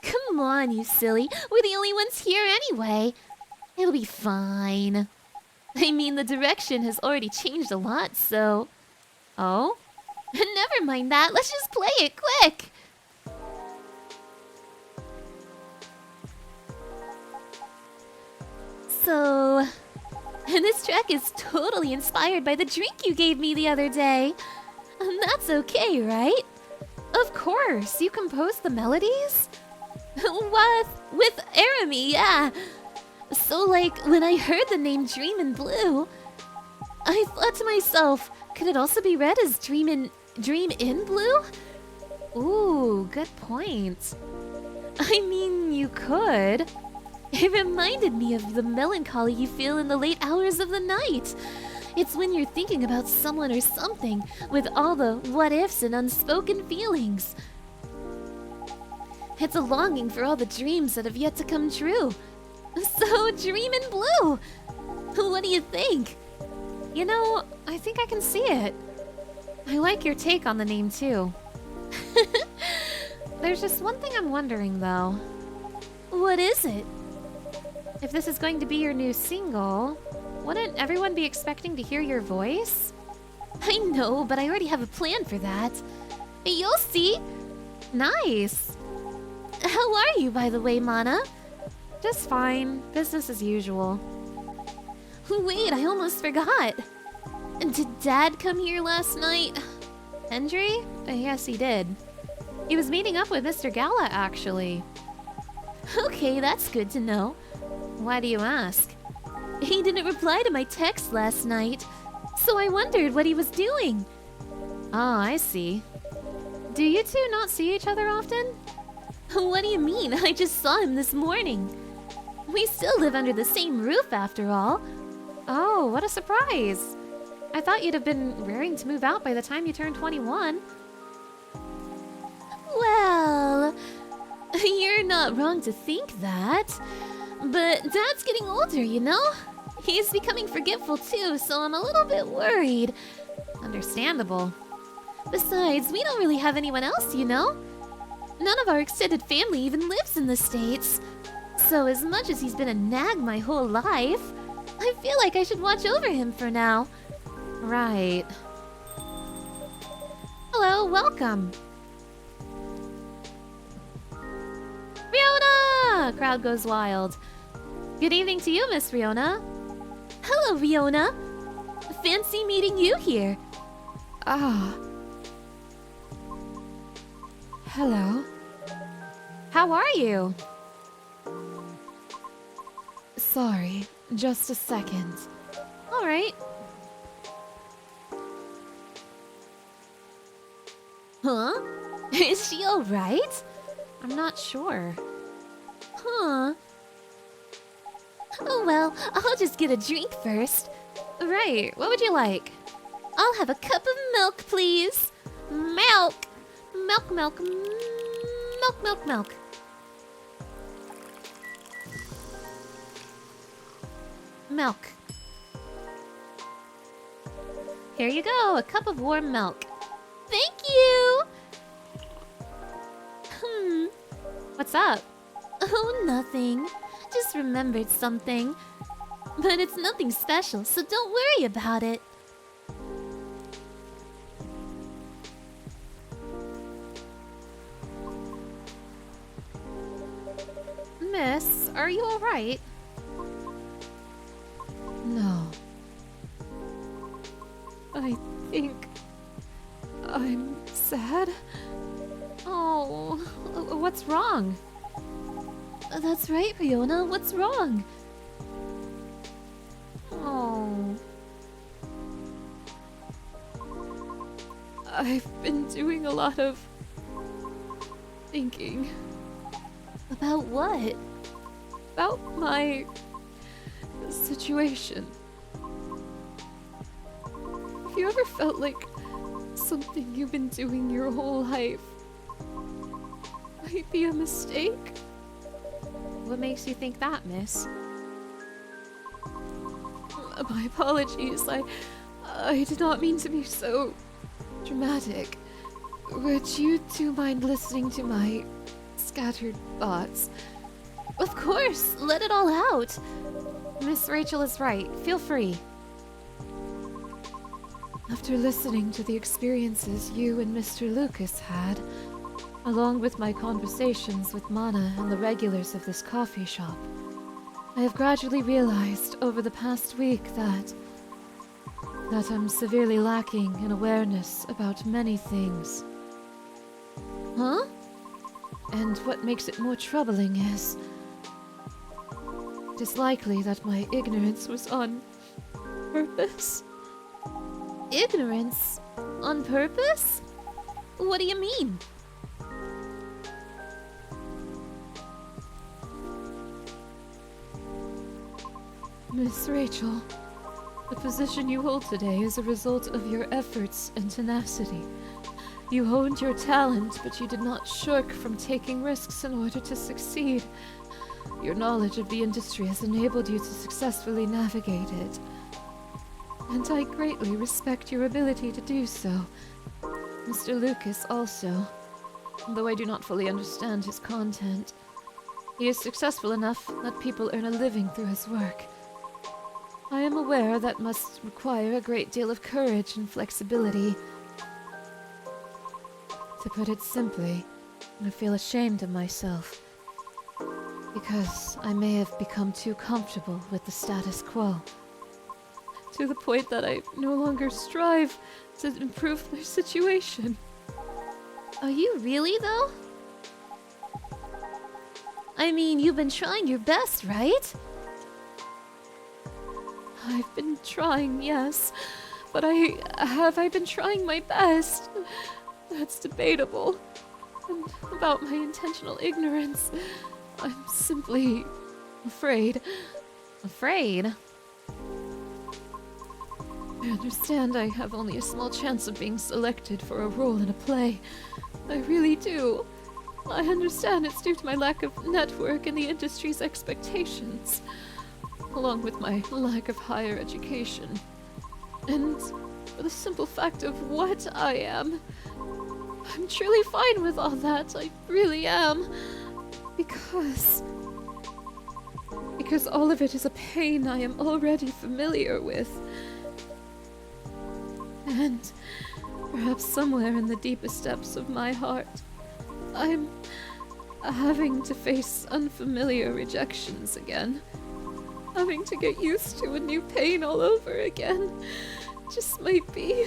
Come on, you silly. We're the only ones here anyway. It'll be fine. I mean, the direction has already changed a lot, so... Oh? Never mind that. Let's just play it quick. So... this track is totally inspired by the drink you gave me the other day. That's okay, right? Of course. You composed the melodies? What? With Arami, yeah. So, like, when I heard the name Dream in Blue, I thought to myself, could it also be read as Dream in Blue? Ooh, good point. I mean, you could. It reminded me of the melancholy you feel in the late hours of the night. It's when you're thinking about someone or something, with all the what-ifs and unspoken feelings. It's a longing for all the dreams that have yet to come true. So, Dream in Blue! What do you think? You know, I think I can see it. I like your take on the name, too. There's just one thing I'm wondering, though. What is it? If this is going to be your new single, wouldn't everyone be expecting to hear your voice? I know, but I already have a plan for that. You'll see. Nice. How are you, by the way, Mana? Just fine. Business as usual. Wait, I almost forgot. Did Dad come here last night? Hendry? Yes, he did. He was meeting up with Mr. Gala, actually. Okay, that's good to know. Why do you ask? He didn't reply to my text last night, so I wondered what he was doing. Oh, I see. Do you two not see each other often? What do you mean? I just saw him this morning. We still live under the same roof, after all. Oh, what a surprise. I thought you'd have been raring to move out by the time you turned 21. Well, you're not wrong to think that. But Dad's getting older, you know? He's becoming forgetful too, so I'm a little bit worried. Understandable. Besides, we don't really have anyone else, you know? None of our extended family even lives in the States. So as much as he's been a nag my whole life, I feel like I should watch over him for now. Right. Hello, welcome. Riona! Crowd goes wild. Good evening to you, Miss Riona. Hello, Riona. Fancy meeting you here. Ah. Hello. How are you? Sorry, just a second. All right. Huh? Is she all right? I'm not sure. Huh? Oh well, I'll just get a drink first. Right, what would you like? I'll have a cup of milk, please. Milk! Milk, milk, milk, milk, milk. Milk. Here you go, a cup of warm milk. Thank you! What's up? Oh, nothing. Just remembered something. But it's nothing special, so don't worry about it. Miss, are you alright? No. I think I'm sad. Oh, what's wrong? That's right, Riona. What's wrong? Oh. I've been doing a lot of thinking About what? about my situation. Have you ever felt like something you've been doing your whole life might be a mistake? What makes you think that, miss? My apologies. I did not mean to be so dramatic. Would you two mind listening to my scattered thoughts? Of course! Let it all out! Miss Rachel is right. Feel free. After listening to the experiences you and Mr. Lucas had, along with my conversations with Mana and the regulars of this coffee shop, I have gradually realized over the past week that I'm severely lacking in awareness about many things. Huh? And what makes it more troubling is it is likely that my ignorance was on purpose. Ignorance? On purpose? What do you mean? Miss Rachel, the position you hold today is a result of your efforts and tenacity. You honed your talent, but you did not shirk from taking risks in order to succeed. Your knowledge of the industry has enabled you to successfully navigate it. And I greatly respect your ability to do so. Mr. Lucas also, though I do not fully understand his content. He is successful enough that people earn a living through his work. I am aware that must require a great deal of courage and flexibility. To put it simply, I feel ashamed of myself, because I may have become too comfortable with the status quo, to the point that I no longer strive to improve my situation. Are you really, though? I mean, you've been trying your best, right? I've been trying, yes, but have I been trying my best? That's debatable. And about my intentional ignorance, I'm simply afraid. Afraid? I understand I have only a small chance of being selected for a role in a play. I really do. I understand it's due to my lack of network and the industry's expectations, along with my lack of higher education. And for the simple fact of what I am, I'm truly fine with all that. I really am. Because all of it is a pain I am already familiar with. And perhaps somewhere in the deepest depths of my heart, I'm having to face unfamiliar rejections again. Having to get used to a new pain all over again. Just might be.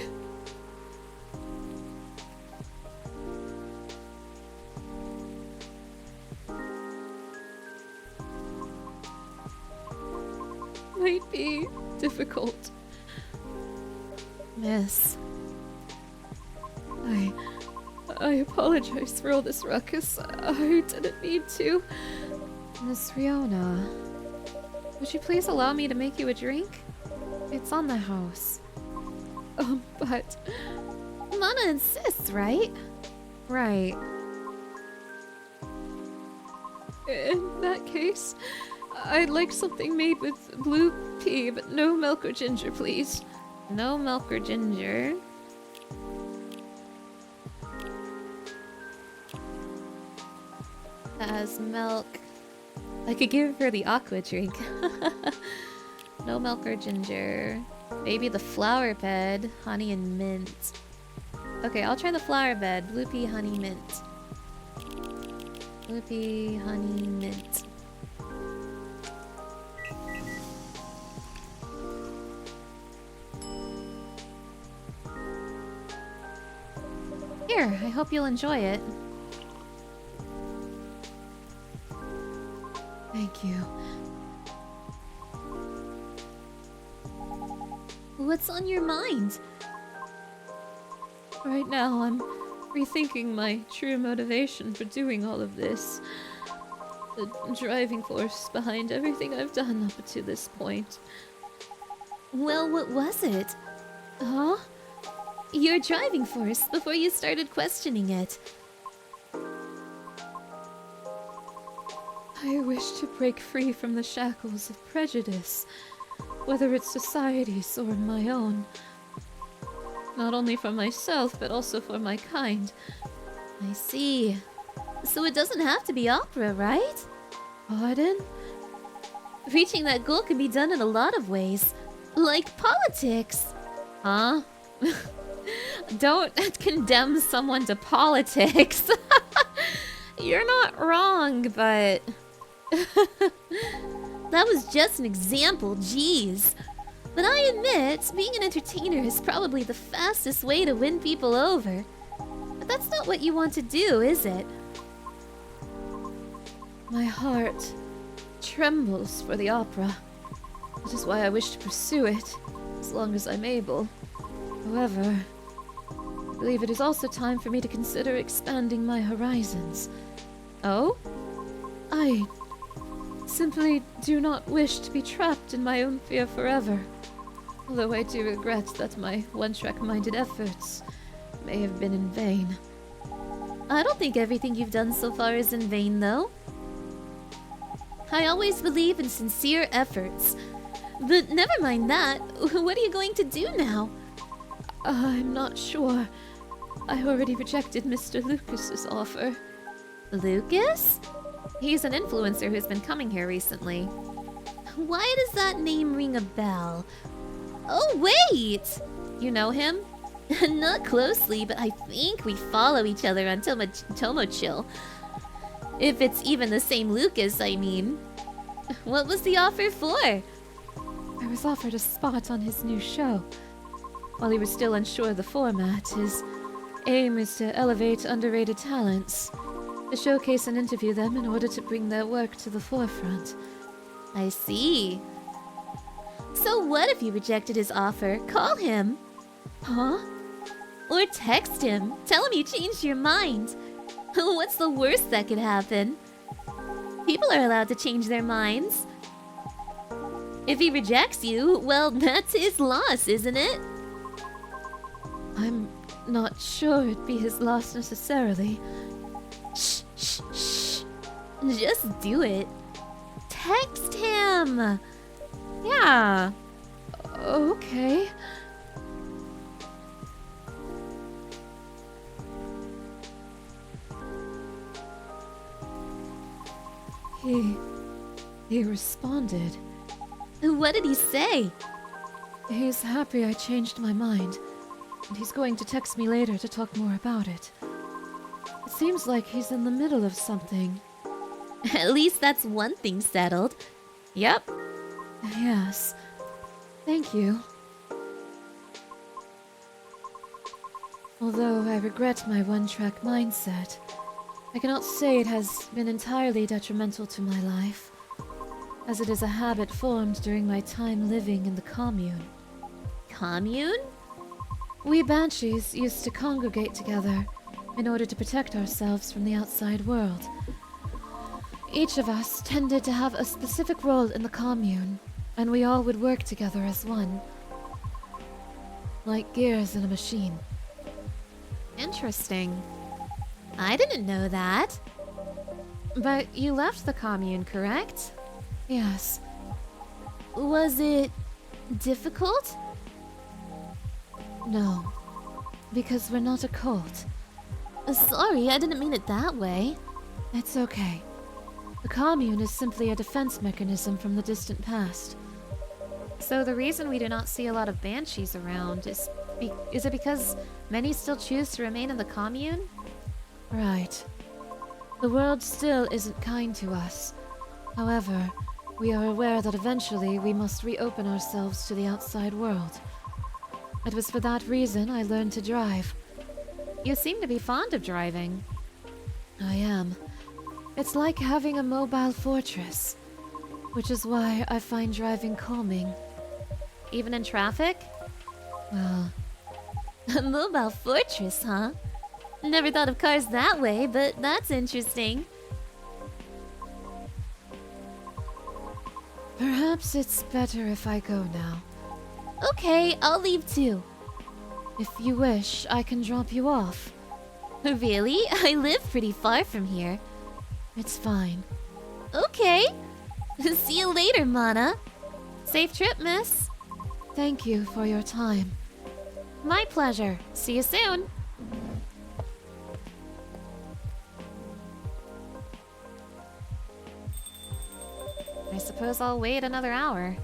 Might be difficult. Miss. I apologize for all this ruckus. I didn't mean to. Miss Riona, would you please allow me to make you a drink? It's on the house. But Mana insists, right? Right. in that case, I'd like something made with blue pea, but no milk or ginger, please. No milk or ginger. As milk. I could give her the aqua drink. No milk or ginger. Maybe the flower bed, honey and mint. Okay, I'll try the flower bed. Blue pea, honey, mint. Blue pea, honey, mint. Here, I hope you'll enjoy it. Thank you. What's on your mind? Right now, I'm rethinking my true motivation for doing all of this. The driving force behind everything I've done up to this point. Well, what was it? Huh? Your driving force before you started questioning it. I wish to break free from the shackles of prejudice, whether it's society's or my own. Not only for myself, but also for my kind. I see. So it doesn't have to be opera, right? Pardon? Reaching that goal can be done in a lot of ways. Like politics. Huh? Don't condemn someone to politics. You're not wrong, but... That was just an example, jeez. But I admit, being an entertainer is probably the fastest way to win people over. But that's not what you want to do, is it? My heart trembles for the opera. That is why I wish to pursue it, as long as I'm able. However, I believe it is also time for me to consider expanding my horizons. Oh? I simply do not wish to be trapped in my own fear forever. Although I do regret that my one-track-minded efforts may have been in vain. I don't think everything you've done so far is in vain, though. I always believe in sincere efforts. But never mind that. What are you going to do now? I'm not sure. I already rejected Mr. Lucas's offer. Lucas? He's an influencer who's been coming here recently. Why does that name ring a bell? Oh, wait! You know him? Not closely, but I think we follow each other on Tomochill. If it's even the same Lucas, I mean. What was the offer for? I was offered a spot on his new show. While he was still unsure of the format, his aim is to elevate underrated talents, to showcase and interview them in order to bring their work to the forefront. I see. So what if you rejected his offer? Call him. Huh? Or text him. Tell him you changed your mind. What's the worst that could happen? People are allowed to change their minds. If he rejects you, well, that's his loss, isn't it? I'm not sure it'd be his loss necessarily. Shh, shh, shh. Just do it. Text him. Yeah. Okay. He responded. What did he say? He's happy I changed my mind, and he's going to text me later to talk more about it. It seems like he's in the middle of something. At least that's one thing settled. Yep. Yes. Thank you. Although I regret my one-track mindset, I cannot say it has been entirely detrimental to my life, as it is a habit formed during my time living in the commune. Commune? We banshees used to congregate together in order to protect ourselves from the outside world. Each of us tended to have a specific role in the commune, and we all would work together as one. Like gears in a machine. Interesting. I didn't know that. But you left the commune, correct? Yes. Was it difficult? No. Because we're not a cult. Sorry, I didn't mean it that way. It's okay. The commune is simply a defense mechanism from the distant past. So the reason we do not see a lot of banshees around is it because many still choose to remain in the commune? Right. The world still isn't kind to us. However, we are aware that eventually we must reopen ourselves to the outside world. It was for that reason I learned to drive. You seem to be fond of driving. I am. It's like having a mobile fortress. which is why I find driving calming. Even in traffic? Well, A mobile fortress, huh? Never thought of cars that way, but that's interesting. perhaps it's better if I go now. Okay, I'll leave too. If you wish, I can drop you off. Really? I live pretty far from here. It's fine. Okay. See you later, Mana. Safe trip, miss. Thank you for your time. My pleasure. See you soon. I suppose I'll wait another hour.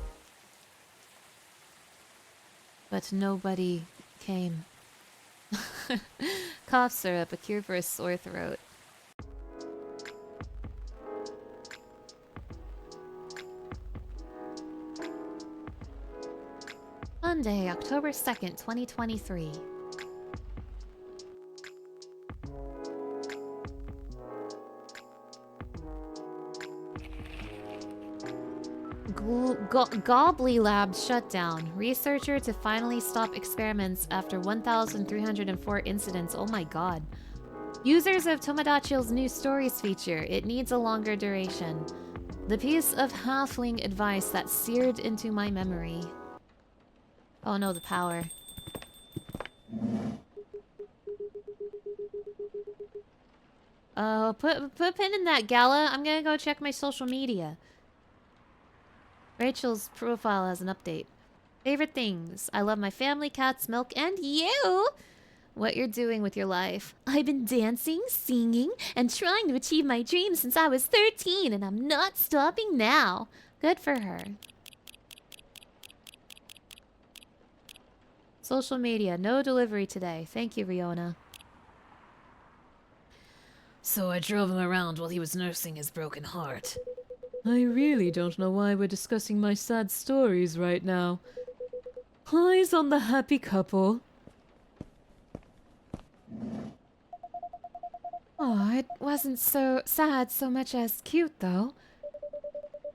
But nobody came. Cough syrup, a cure for a sore throat. Monday, October 2nd, 2023. Gobbly Lab shut down. Researcher to finally stop experiments after 1,304 incidents. Oh my god. Users of Tomodachi's new stories feature. It needs a longer duration. The piece of halfling advice that seared into my memory. Oh no, the power. Put a pin in that, Gala. I'm gonna go check my social media. Rachel's profile has an update. Favorite things. I love my family, cats, milk, and you! What you're doing with your life. I've been dancing, singing, and trying to achieve my dreams since I was 13, and I'm not stopping now. Good for her. Social media. No delivery today. Thank you, Riona. So I drove him around while he was nursing his broken heart. I really don't know why we're discussing my sad stories right now. Eyes on the happy couple. Oh, it wasn't so sad so much as cute, though.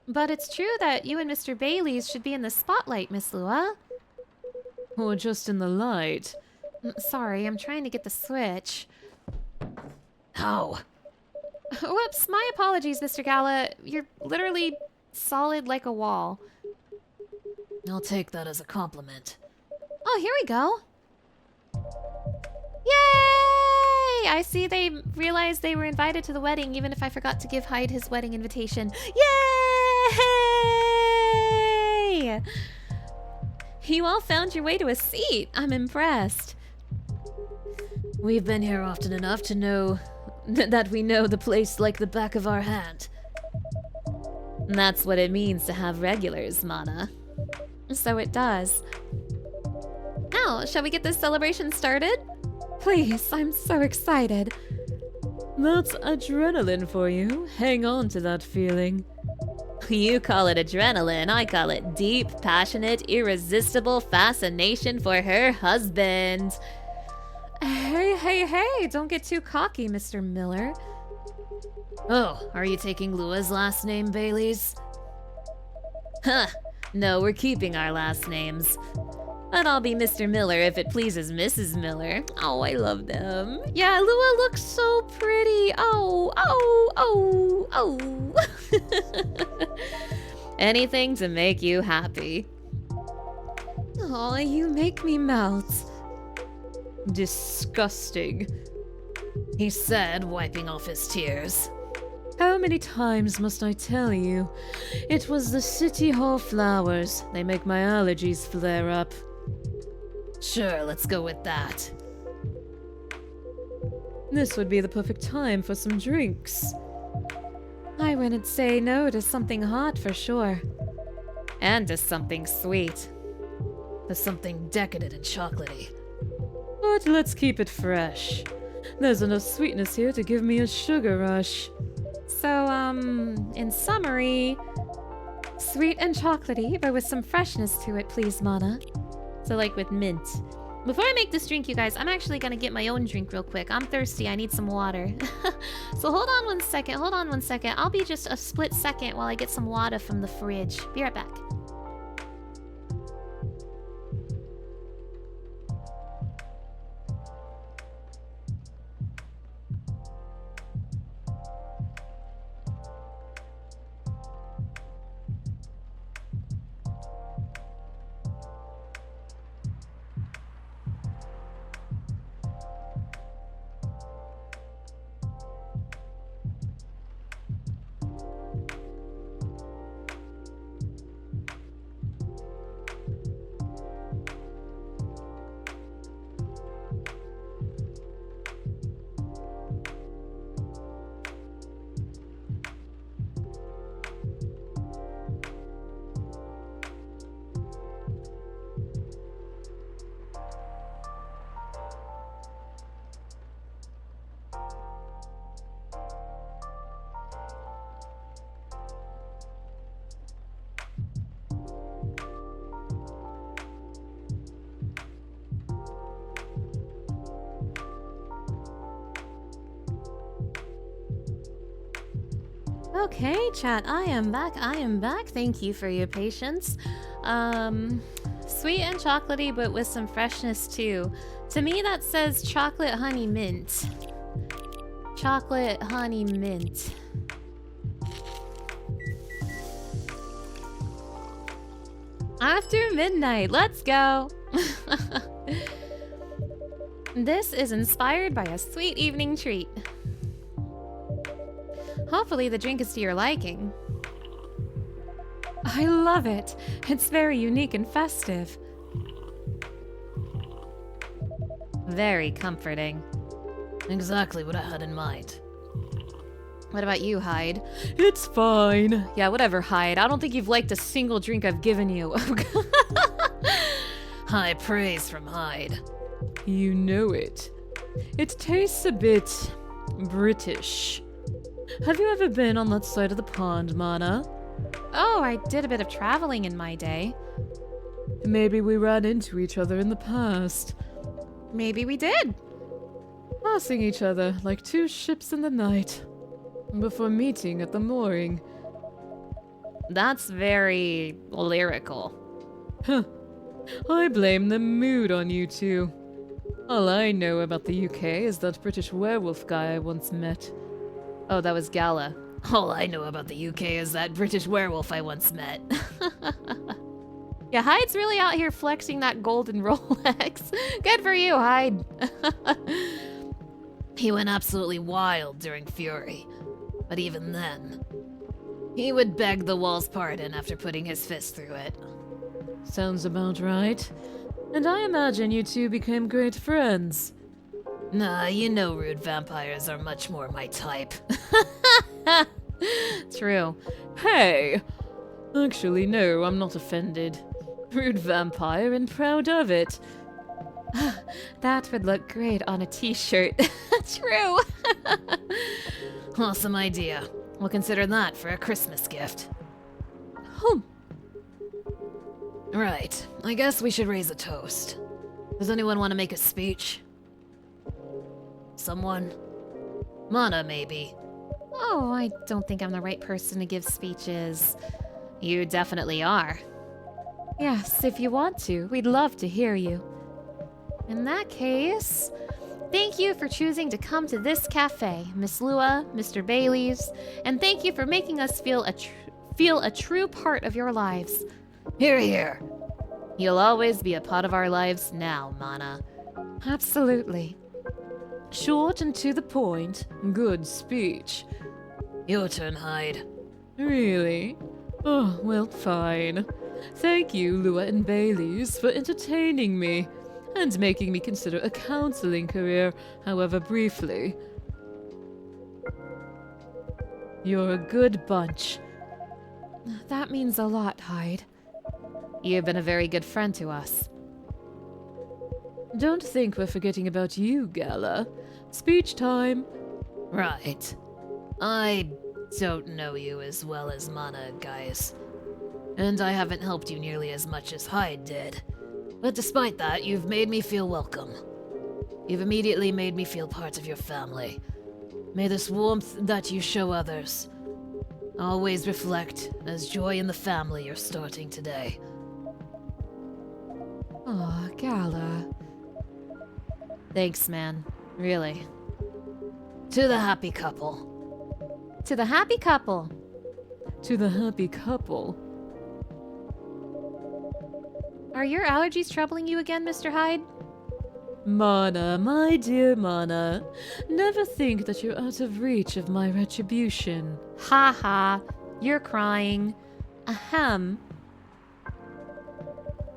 But it's true that you and Mr. Bailey's should be in the spotlight, Miss Lua. Or just in the light. Sorry, I'm trying to get the switch. How? Whoops, my apologies, Mr. Gala. You're literally solid like a wall. I'll take that as a compliment. Oh, here we go. Yay! I see they realized they were invited to the wedding, even if I forgot to give Hyde his wedding invitation. Yay! You all found your way to a seat. I'm impressed. We've been here often enough to know that we know the place like the back of our hand. That's what it means to have regulars, Mana. So it does. Now, shall we get this celebration started? Please, I'm so excited. That's adrenaline for you. Hang on to that feeling. You call it adrenaline, I call it deep, passionate, irresistible fascination for her husband. Hey, don't get too cocky, Mr. Miller. Oh, are you taking Lua's last name, Bailey's? Huh, no, we're keeping our last names. But I'll be Mr. Miller if it pleases Mrs. Miller. Oh, I love them. Yeah, Lua looks so pretty. Oh. Anything to make you happy. Oh, you make me melt. Disgusting. He said, wiping off his tears. How many times must I tell you? It was the City Hall flowers. They make my allergies flare up. Sure, let's go with that. This would be the perfect time for some drinks. I wouldn't say no to something hot for sure. And to something sweet. To something decadent and chocolatey. But let's keep it fresh. There's enough sweetness here to give me a sugar rush. So, in summary, sweet and chocolatey, but with some freshness to it, please, Mana. So like with mint. Before I make this drink, you guys, I'm actually gonna get my own drink real quick. I'm thirsty. I need some water. So hold on one second. Hold on one second. I'll be just a split second while I get some water from the fridge. Be right back. Okay, chat, I am back. I am back. Thank you for your patience. Sweet and chocolatey, but with some freshness too. To me, that says chocolate honey mint. Chocolate honey mint. After midnight, let's go. This is inspired by a sweet evening treat. Hopefully the drink is to your liking. I love it. It's very unique and festive. Very comforting. Exactly what I had in mind. What about you, Hyde? It's fine. Yeah, whatever, Hyde. I don't think you've liked a single drink I've given you. High praise from Hyde. You know it. It tastes a bit British. Have you ever been on that side of the pond, Mana? Oh, I did a bit of traveling in my day. Maybe we ran into each other in the past. Maybe we did. Passing each other like two ships in the night. Before meeting at the mooring. That's very lyrical. Huh. I blame the mood on you two. All I know about the UK is that British werewolf guy I once met. Oh, that was Gala. All I know about the UK is that British werewolf I once met. Yeah, Hyde's really out here flexing that golden Rolex. Good for you, Hyde. He went absolutely wild during Fury. But even then, he would beg the wall's pardon after putting his fist through it. Sounds about right. And I imagine you two became great friends. Nah, you know rude vampires are much more my type. True. Hey! Actually, no, I'm not offended. Rude vampire and proud of it. That would look great on a t-shirt. True. Awesome idea. We'll consider that for a Christmas gift. Right, I guess we should raise a toast. Does anyone want to make a speech? Someone? Mana, maybe. Oh, I don't think I'm the right person to give speeches. You definitely are. Yes, if you want to, we'd love to hear you. In that case, thank you for choosing to come to this cafe, Miss Lua, Mr. Bailey's, and thank you for making us feel a true part of your lives. Hear, hear. You'll always be a part of our lives now, Mana. Absolutely. Short and to the point. Good speech. Your turn, Hyde. Really? Oh, well, fine. Thank you, Lua and Bailey's, for entertaining me and making me consider a counseling career, however briefly. You're a good bunch. That means a lot, Hyde. You've been a very good friend to us. Don't think we're forgetting about you, Gala. Speech time. Right. I don't know you as well as Mana, guys. And I haven't helped you nearly as much as Hyde did. But despite that, you've made me feel welcome. You've immediately made me feel part of your family. May this warmth that you show others always reflect as joy in the family you're starting today. Aw, Gala. Thanks, man. Really. To the happy couple. To the happy couple. To the happy couple. Are your allergies troubling you again, Mr. Hyde? Mana, my dear Mana, never think that you're out of reach of my retribution. Ha ha. You're crying. Ahem.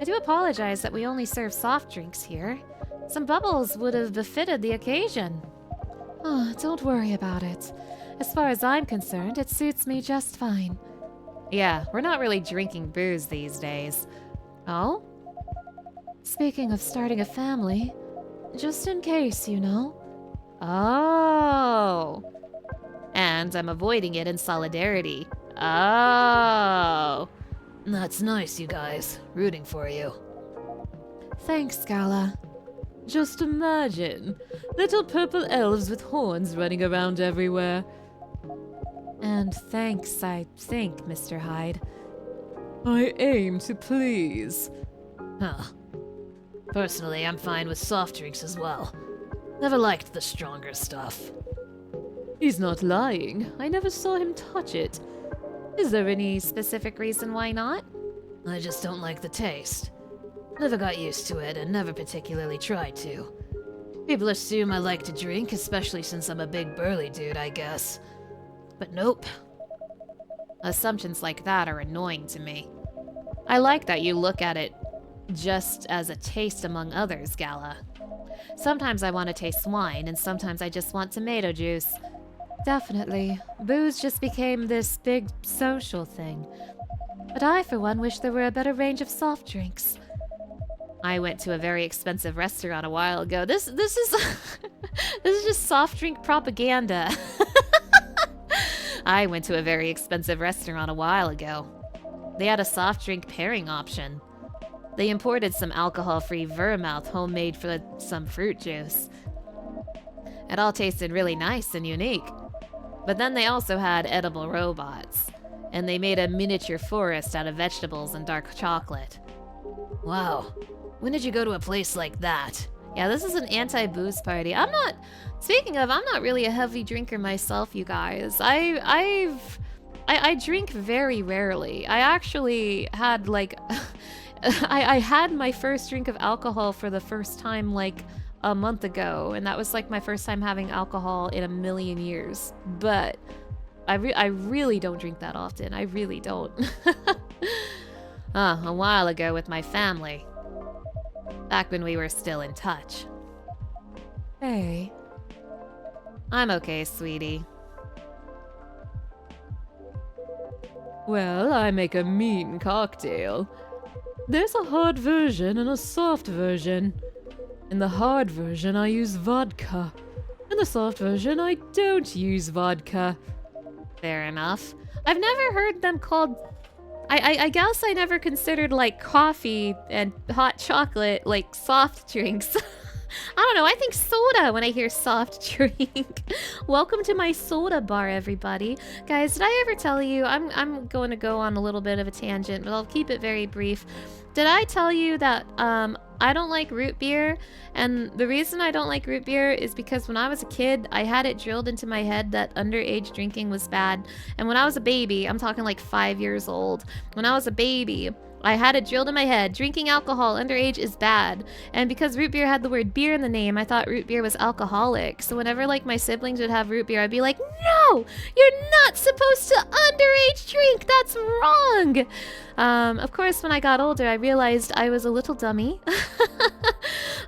I do apologize that we only serve soft drinks here. Some bubbles would have befitted the occasion. Oh, don't worry about it. As far as I'm concerned, it suits me just fine. Yeah, we're not really drinking booze these days. Oh? Speaking of starting a family, just in case, you know. Oh. And I'm avoiding it in solidarity. Oh. That's nice, you guys. Rooting for you. Thanks, Gala. Just imagine little purple elves with horns running around everywhere. And thanks, I think, Mr. Hyde. I aim to please. Huh. Personally, I'm fine with soft drinks as well. Never liked the stronger stuff. He's not lying. I never saw him touch it. Is there any specific reason why not? I just don't like the taste. Never got used to it and never particularly tried to. People assume I like to drink, especially since I'm a big burly dude, I guess. But nope. Assumptions like that are annoying to me. I like that you look at it just as a taste among others, Gala. Sometimes I want to taste wine, and sometimes I just want tomato juice. Definitely. Booze just became this big social thing. But I, for one, wish there were a better range of soft drinks. I went to a very expensive restaurant a while ago. This is this is just soft drink propaganda. I went to a very expensive restaurant a while ago. They had a soft drink pairing option. They imported some alcohol-free vermouth homemade for some fruit juice. It all tasted really nice and unique. But then they also had edible robots, and they made a miniature forest out of vegetables and dark chocolate. Wow. When did you go to a place like that? Yeah, this is an anti-booze party. Speaking of, I'm not really a heavy drinker myself, you guys. I drink very rarely. I actually had like, I had my first drink of alcohol for the first time like a month ago, and that was like my first time having alcohol in a million years. But I really don't drink that often. I really don't. A while ago with my family. Back when we were still in touch. Hey. I'm okay, sweetie. Well, I make a mean cocktail. There's a hard version and a soft version. In the hard version, I use vodka. In the soft version, I don't use vodka. Fair enough. I've never heard them called... I guess I never considered, like, coffee and hot chocolate, like, soft drinks. I don't know, I think soda when I hear soft drink. Welcome to my soda bar, everybody. Guys, did I ever tell you... I'm going to go on a little bit of a tangent, but I'll keep it very brief. Did I tell you that, I don't like root beer? And the reason I don't like root beer is because when I was a kid, I had it drilled into my head that underage drinking was bad. And when I was a baby, I'm talking like 5 years old, when I was a baby, I had it drilled in my head, drinking alcohol underage is bad. And because root beer had the word beer in the name, I thought root beer was alcoholic. So whenever like my siblings would have root beer, I'd be like, no, you're not supposed to underage drink. That's wrong. Of course, when I got older, I realized I was a little dummy.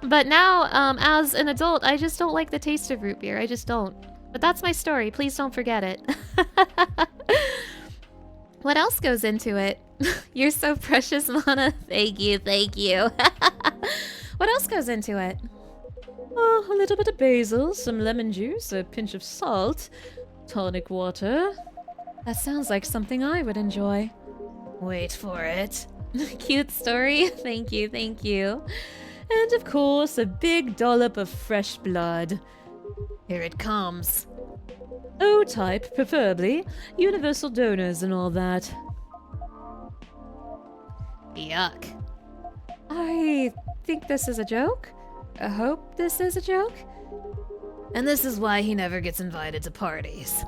But now, as an adult, I just don't like the taste of root beer. I just don't. But that's my story. Please don't forget it. What else goes into it? You're so precious, Mana. Thank you, thank you. What else goes into it? Oh, a little bit of basil, some lemon juice, a pinch of salt, tonic water. That sounds like something I would enjoy. Wait for it. Cute story. Thank you, thank you. And of course, a big dollop of fresh blood. Here it comes. O-type, preferably. Universal donors and all that. Yuck. I think this is a joke. I hope this is a joke. And this is why he never gets invited to parties.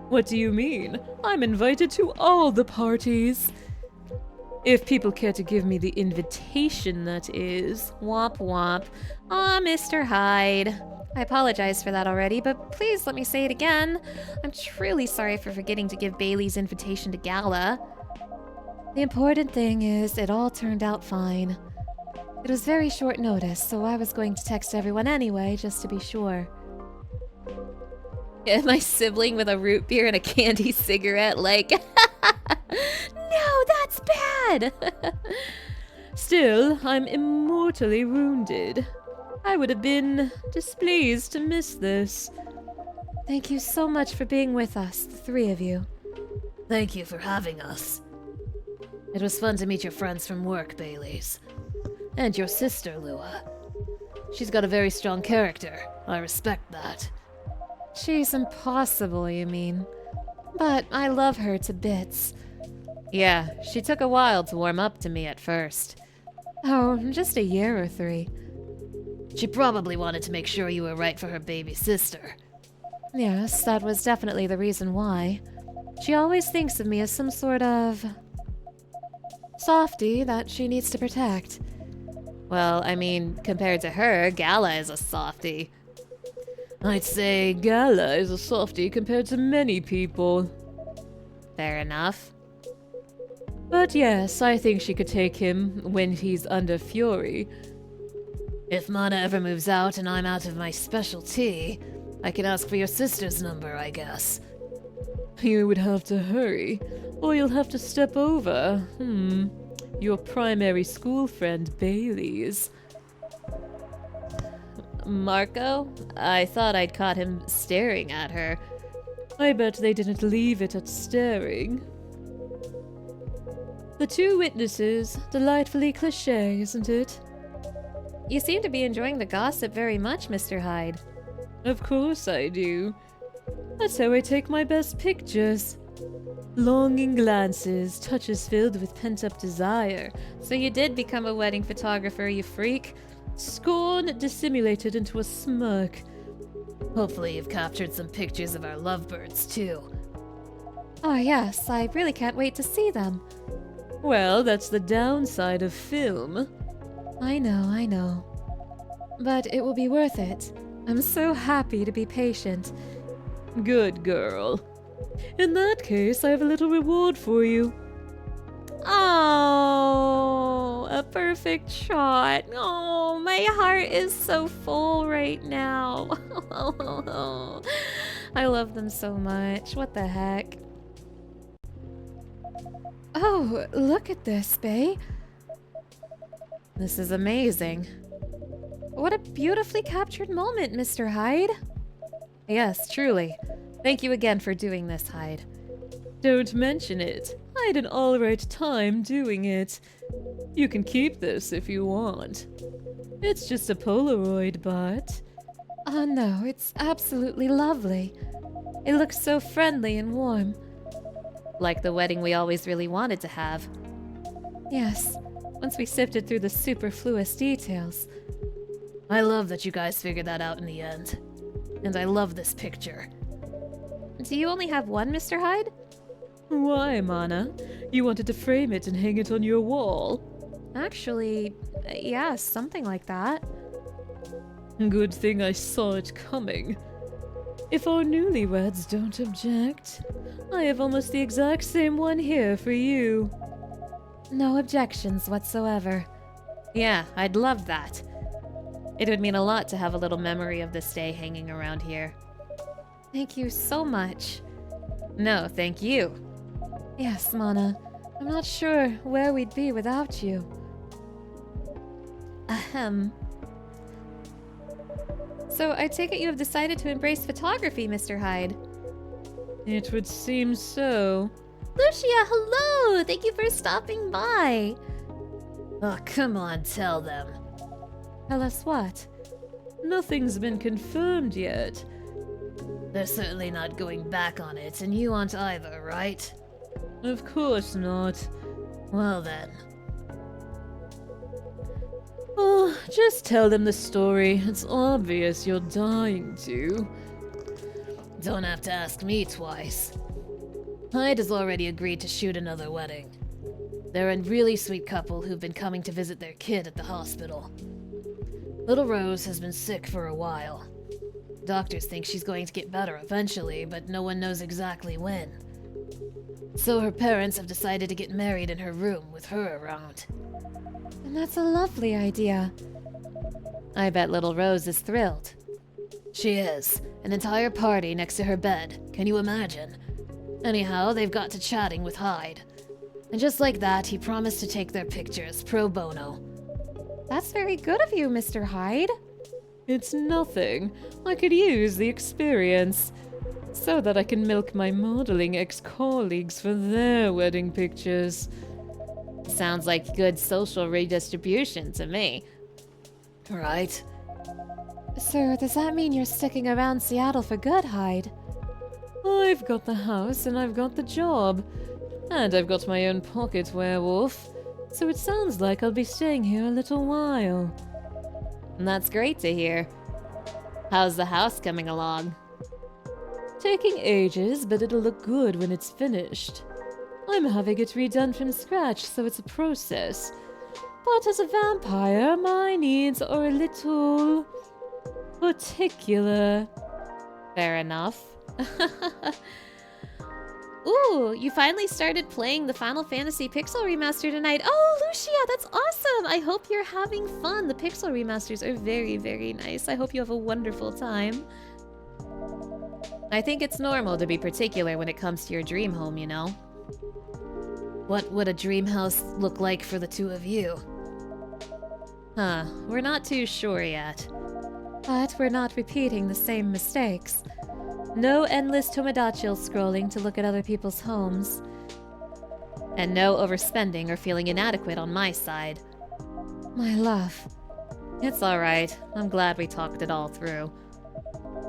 What do you mean? I'm invited to all the parties. If people care to give me the invitation, that is. Womp womp. Aw, Mr. Hyde. I apologize for that already, but please let me say it again. I'm truly sorry for forgetting to give Bailey's invitation to Gala. The important thing is, it all turned out fine. It was very short notice, so I was going to text everyone anyway, just to be sure. Yeah, my sibling with a root beer and a candy cigarette, like, no, that's bad! Still, I'm immortally wounded. I would have been displeased to miss this. Thank you so much for being with us, the three of you. Thank you for having us. It was fun to meet your friends from work, Baileys. And your sister, Lua. She's got a very strong character. I respect that. She's impossible, you mean? But I love her to bits. Yeah, she took a while to warm up to me at first. Oh, just a year or 3. She probably wanted to make sure you were right for her baby sister. Yes, that was definitely the reason why. She always thinks of me as some sort of softie that she needs to protect. Well, I mean, compared to her, Gala is a softie. I'd say Gala is a softie compared to many people. Fair enough. But yes, I think she could take him when he's under fury. If Mana ever moves out and I'm out of my specialty, I can ask for your sister's number, I guess. You would have to hurry, or you'll have to step over, your primary school friend Bailey's. Marco? I thought I'd caught him staring at her. I bet they didn't leave it at staring. The two witnesses, delightfully cliché, isn't it? You seem to be enjoying the gossip very much, Mr. Hyde. Of course I do. That's how I take my best pictures. Longing glances, touches filled with pent-up desire. So you did become a wedding photographer, you freak? Scorn dissimulated into a smirk. Hopefully you've captured some pictures of our lovebirds, too. Oh yes, I really can't wait to see them. Well, that's the downside of film. I know. But it will be worth it. I'm so happy to be patient. Good girl. In that case, I have a little reward for you. Oh, a perfect shot. Oh, my heart is so full right now. I love them so much. What the heck? Oh, look at this, Bae. This is amazing. What a beautifully captured moment, Mr. Hyde. Yes, truly. Thank you again for doing this, Hyde. Don't mention it. I had an alright time doing it. You can keep this if you want. It's just a Polaroid, but... Oh no, it's absolutely lovely. It looks so friendly and warm. Like the wedding we always really wanted to have. Yes, once we sifted through the superfluous details. I love that you guys figured that out in the end. And I love this picture. Do you only have one, Mr. Hyde? Why, Mana? You wanted to frame it and hang it on your wall? Actually, yeah, something like that. Good thing I saw it coming. If our newlyweds don't object, I have almost the exact same one here for you. No objections whatsoever. Yeah, I'd love that. It would mean a lot to have a little memory of this day hanging around here. Thank you so much. No, thank you. Yes, Mana. I'm not sure where we'd be without you. Ahem. So I take it you have decided to embrace photography, Mr. Hyde. It would seem so. Lucia, hello! Thank you for stopping by. Oh, come on, tell them. Tell us what? Nothing's been confirmed yet. They're certainly not going back on it, and you aren't either, right? Of course not. Well then. Oh, just tell them the story. It's obvious you're dying to. Don't have to ask me twice. Hyde has already agreed to shoot another wedding. They're a really sweet couple who've been coming to visit their kid at the hospital. Little Rose has been sick for a while. Doctors think she's going to get better eventually, but no one knows exactly when. So her parents have decided to get married in her room with her around. And that's a lovely idea. I bet little Rose is thrilled. She is. An entire party next to her bed. Can you imagine? Anyhow, they've got to chatting with Hyde. And just like that, he promised to take their pictures pro bono. That's very good of you, Mr. Hyde. It's nothing. I could use the experience. So that I can milk my modeling ex-colleagues for their wedding pictures. Sounds like good social redistribution to me. Right? Sir, does that mean you're sticking around Seattle for good, Hyde? I've got the house and I've got the job. And I've got my own pocket werewolf. So it sounds like I'll be staying here a little while. That's great to hear. How's the house coming along? Taking ages, but it'll look good when it's finished. I'm having it redone from scratch, so it's a process. But as a vampire, my needs are a little particular. Fair enough. Ooh, you finally started playing the Final Fantasy Pixel Remaster tonight. Oh, Lucia, that's awesome! I hope you're having fun. The Pixel Remasters are very, very nice. I hope you have a wonderful time. I think it's normal to be particular when it comes to your dream home, you know? What would a dream house look like for the two of you? Huh, we're not too sure yet. But we're not repeating the same mistakes. No endless Tomodachi scrolling to look at other people's homes. And no overspending or feeling inadequate on my side. My love. It's alright. I'm glad we talked it all through.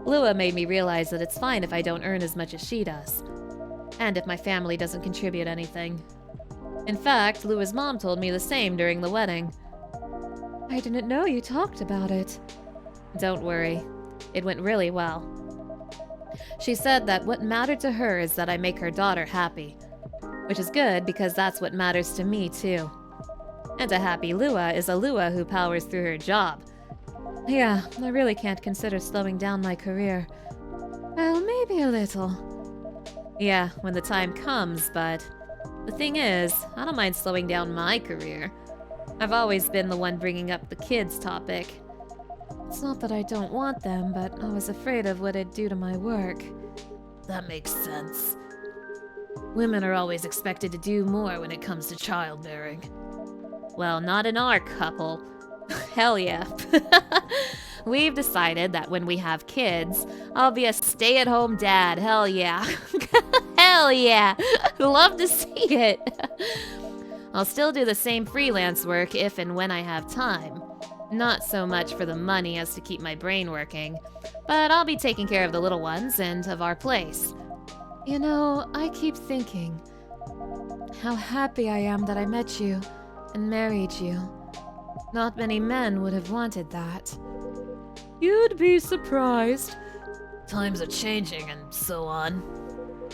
Lua made me realize that it's fine if I don't earn as much as she does. And if my family doesn't contribute anything. In fact, Lua's mom told me the same during the wedding. I didn't know you talked about it. Don't worry. It went really well. She said that what mattered to her is that I make her daughter happy. Which is good because that's what matters to me too. And a happy Lua is a Lua who powers through her job. Yeah, I really can't consider slowing down my career. Well, maybe a little. Yeah, when the time comes, but the thing is, I don't mind slowing down my career. I've always been the one bringing up the kids topic. It's not that I don't want them, but I was afraid of what it'd do to my work. That makes sense. Women are always expected to do more when it comes to childbearing. Well, not in our couple. Hell yeah. We've decided that when we have kids, I'll be a stay-at-home dad. Hell yeah. Hell yeah. Love to see it. I'll still do the same freelance work if and when I have time. Not so much for the money as to keep my brain working, but I'll be taking care of the little ones and of our place. You know, I keep thinking how happy I am that I met you and married you. Not many men would have wanted that. You'd be surprised. Times are changing and so on.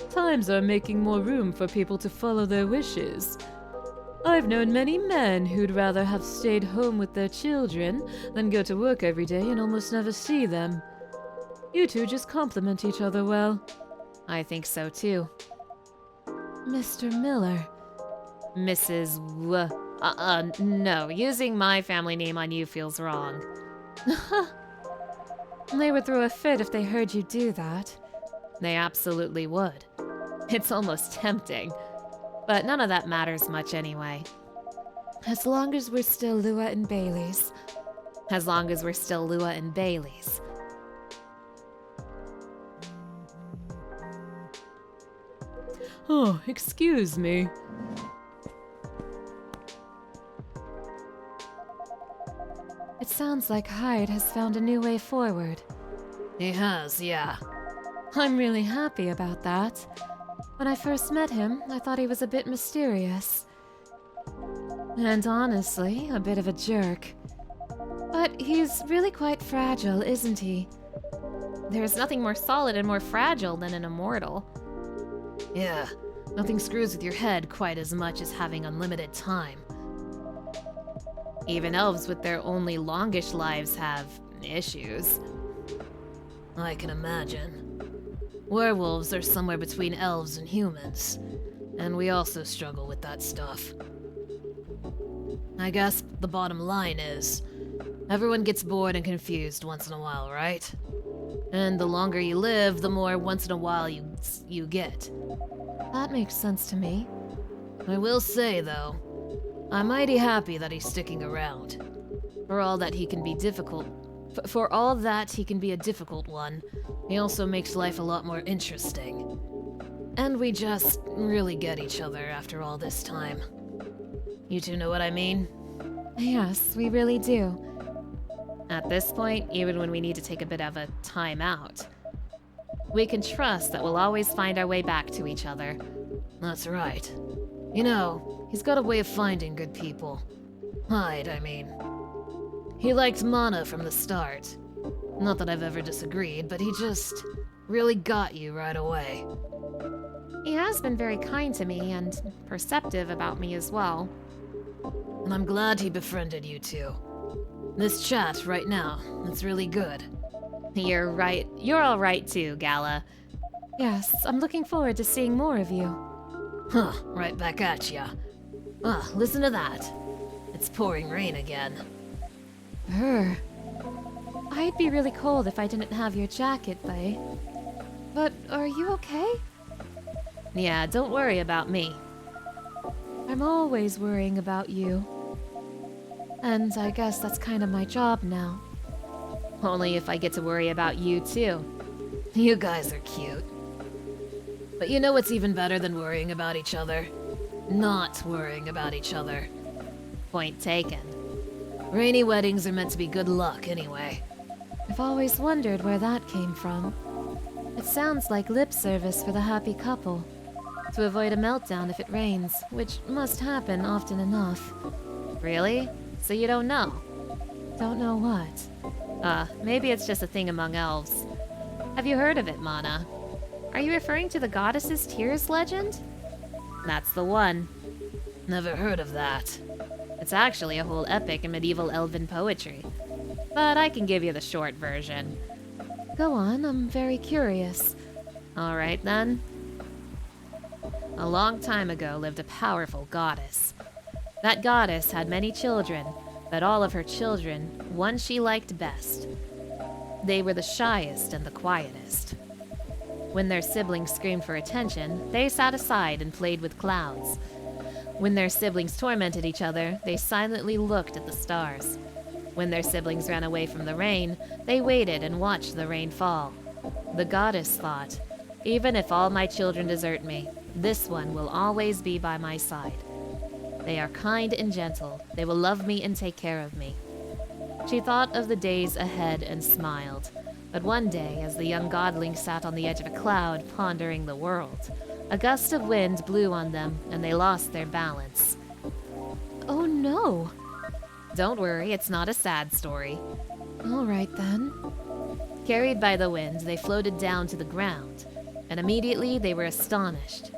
Times are making more room for people to follow their wishes. I've known many men who'd rather have stayed home with their children than go to work every day and almost never see them. You two just complement each other well. I think so too. Mr. Miller. Mrs. No, using my family name on you feels wrong. They would throw a fit if they heard you do that. They absolutely would. It's almost tempting. But none of that matters much anyway. As long as we're still Lua and Bailey's. As long as we're still Lua and Bailey's. Oh, excuse me. It sounds like Hyde has found a new way forward. He has, yeah. I'm really happy about that. When I first met him, I thought he was a bit mysterious. And honestly, a bit of a jerk. But he's really quite fragile, isn't he? There's nothing more solid and more fragile than an immortal. Yeah, nothing screws with your head quite as much as having unlimited time. Even elves with their only longish lives have issues. I can imagine. Werewolves are somewhere between elves and humans, and we also struggle with that stuff. I guess the bottom line is, everyone gets bored and confused once in a while, right? And the longer you live, the more once in a while you get. That makes sense to me. I will say, though, I'm mighty happy that he's sticking around. For all that he can be difficult, for all that he can be a difficult one, he also makes life a lot more interesting. And we just really get each other after all this time. You two know what I mean? Yes, we really do. At this point, even when we need to take a bit of a time out, we can trust that we'll always find our way back to each other. That's right. You know, he's got a way of finding good people. Hyde, I mean. He liked Mana from the start. Not that I've ever disagreed, but he just really got you right away. He has been very kind to me and perceptive about me as well. And I'm glad he befriended you two. This chat right now, it's really good. You're right. You're all right too, Gala. Yes, I'm looking forward to seeing more of you. Huh, right back at ya. Ah, listen to that. It's pouring rain again. Brr. I'd be really cold if I didn't have your jacket, Bay. But are you okay? Yeah, don't worry about me. I'm always worrying about you. And I guess that's kind of my job now. Only if I get to worry about you too. You guys are cute. But you know what's even better than worrying about each other? Not worrying about each other. Point taken. Rainy weddings are meant to be good luck anyway. I've always wondered where that came from. It sounds like lip service for the happy couple. To avoid a meltdown if it rains, which must happen often enough. Really? So you don't know? Don't know what. Maybe it's just a thing among elves. Have you heard of it, Mana? Are you referring to the goddess's tears legend? That's the one. Never heard of that. It's actually a whole epic in medieval elven poetry. But I can give you the short version. Go on, I'm very curious. Alright then. A long time ago lived a powerful goddess. That goddess had many children, but all of her children, one she liked best. They were the shyest and the quietest. When their siblings screamed for attention, they sat aside and played with clouds. When their siblings tormented each other, they silently looked at the stars. When their siblings ran away from the rain, they waited and watched the rain fall. The goddess thought, even if all my children desert me, this one will always be by my side. They are kind and gentle. They will love me and take care of me. She thought of the days ahead and smiled. But one day, as the young godling sat on the edge of a cloud pondering the world, a gust of wind blew on them and they lost their balance. Oh no! Don't worry, it's not a sad story. All right then. Carried by the wind, they floated down to the ground, and immediately they were astonished.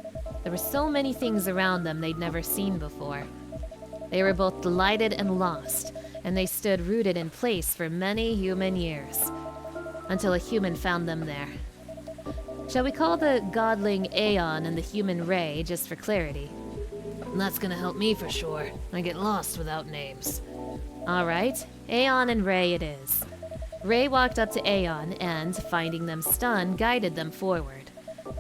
There were so many things around them they'd never seen before. They were both delighted and lost, and they stood rooted in place for many human years, until a human found them there. Shall we call the godling Aeon and the human Ray, just for clarity? That's gonna help me for sure. I get lost without names. Alright, Aeon and Ray it is. Ray walked up to Aeon and, finding them stunned, guided them forward.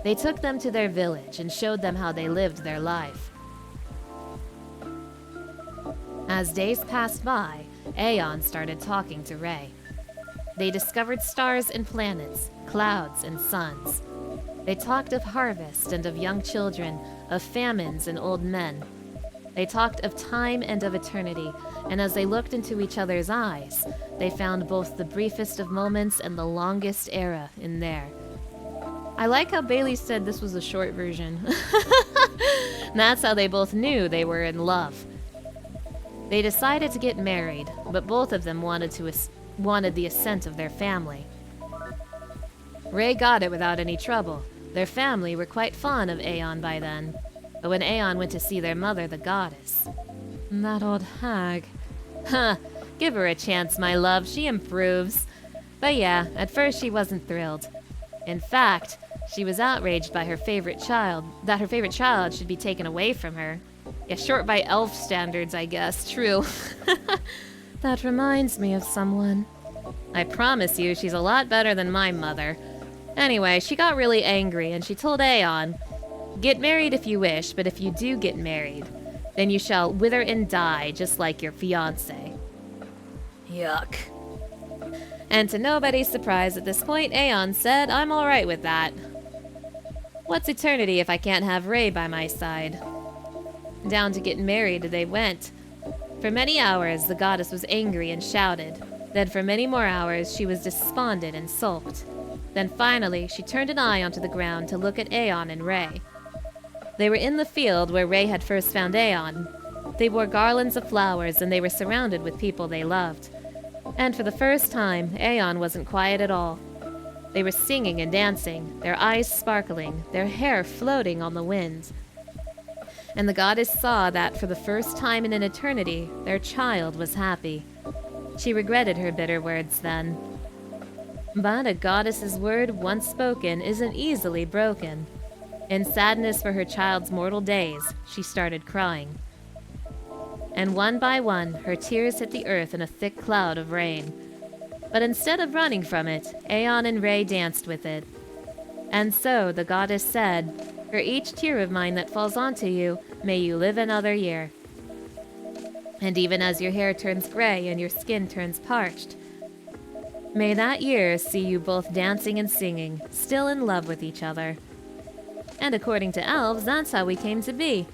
They took them to their village and showed them how they lived their life. As days passed by, Aeon started talking to Ray. They discovered stars and planets, clouds and suns. They talked of harvest and of young children, of famines and old men. They talked of time and of eternity, and as they looked into each other's eyes, they found both the briefest of moments and the longest era in there. I like how Bailey said this was a short version. That's how they both knew they were in love. They decided to get married, but both of them wanted the assent of their family. Ray got it without any trouble. Their family were quite fond of Aeon by then. But when Aeon went to see their mother, the goddess... That odd hag. Huh, give her a chance, my love, she improves. But yeah, at first she wasn't thrilled. In fact, she was outraged by that her favorite child should be taken away from her. Yeah, short by elf standards, I guess, true. That reminds me of someone. I promise you, she's a lot better than my mother. Anyway, she got really angry and she told Aeon, "Get married if you wish, but if you do get married, then you shall wither and die just like your fiancé." Yuck. And to nobody's surprise at this point, Aeon said, "I'm alright with that. What's eternity if I can't have Ray by my side?" Down to get married they went. For many hours, the goddess was angry and shouted. Then for many more hours, she was despondent and sulked. Then finally, she turned an eye onto the ground to look at Aeon and Ray. They were in the field where Ray had first found Aeon. They wore garlands of flowers and they were surrounded with people they loved. And for the first time, Aeon wasn't quiet at all. They were singing and dancing, their eyes sparkling, their hair floating on the wind. And the goddess saw that for the first time in an eternity, their child was happy. She regretted her bitter words then. But a goddess's word once spoken isn't easily broken. In sadness for her child's mortal days, she started crying. And one by one, her tears hit the earth in a thick cloud of rain. But instead of running from it, Aeon and Ray danced with it. And so the goddess said, "For each tear of mine that falls onto you, may you live another year. And even as your hair turns gray and your skin turns parched, may that year see you both dancing and singing, still in love with each other." And according to elves, that's how we came to be.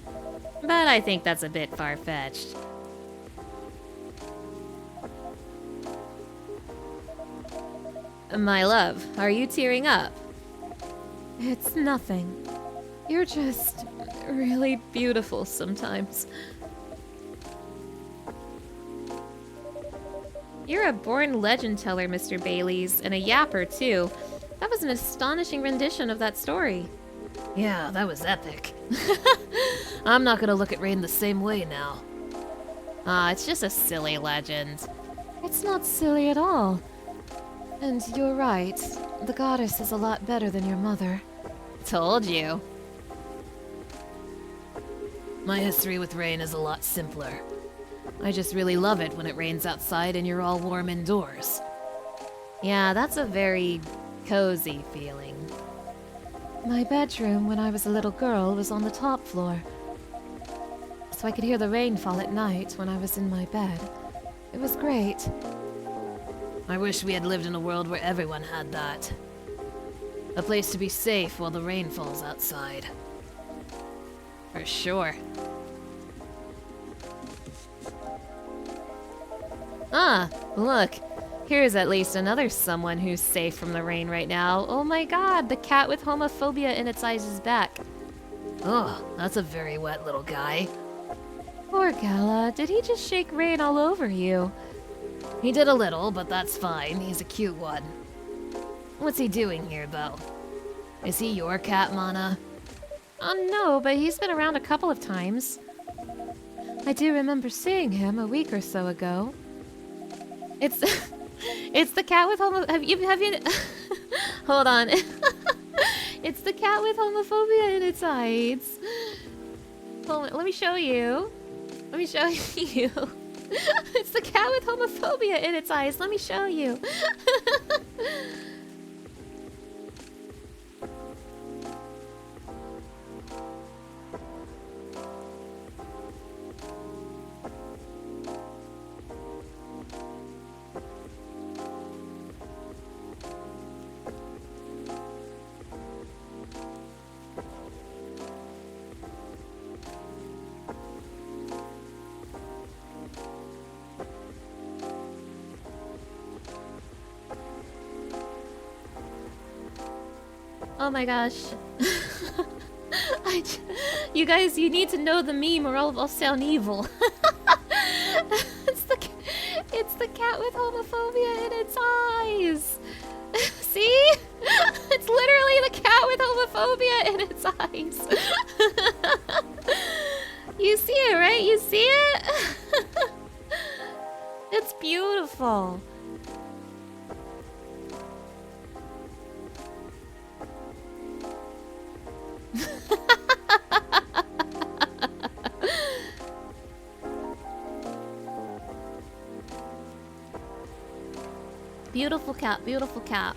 But I think that's a bit far-fetched. My love, are you tearing up? It's nothing. You're just really beautiful sometimes. You're a born legend teller, Mr. Baileys, and a yapper, too. That was an astonishing rendition of that story. Yeah, that was epic. I'm not gonna look at Rain the same way now. It's just a silly legend. It's not silly at all. And you're right. The goddess is a lot better than your mother. Told you. My history with rain is a lot simpler. I just really love it when it rains outside and you're all warm indoors. Yeah, that's a very cozy feeling. My bedroom when I was a little girl was on the top floor. So I could hear the rain fall at night when I was in my bed. It was great. I wish we had lived in a world where everyone had that. A place to be safe while the rain falls outside. For sure. Look. Here's at least another someone who's safe from the rain right now. Oh my god, the cat with homophobia in its eyes is back. Oh, that's a very wet little guy. Poor Gala, did he just shake rain all over you? He did a little, but that's fine. He's a cute one. What's he doing here, though? Is he your cat, Mana? No, but he's been around a couple of times. I do remember seeing him a week or so ago. It's it's the cat with have you hold on. It's the cat with homophobia in its eyes. Hold on, let me show you. Let me show you. It's the cat with homophobia in its eyes. Let me show you. Oh my gosh. You guys, you need to know the meme or I'll sound evil. It's the cat with homophobia in its eyes. See? It's literally the cat with homophobia in its eyes. You see it, right? You see it? It's beautiful. Beautiful cat, beautiful cat.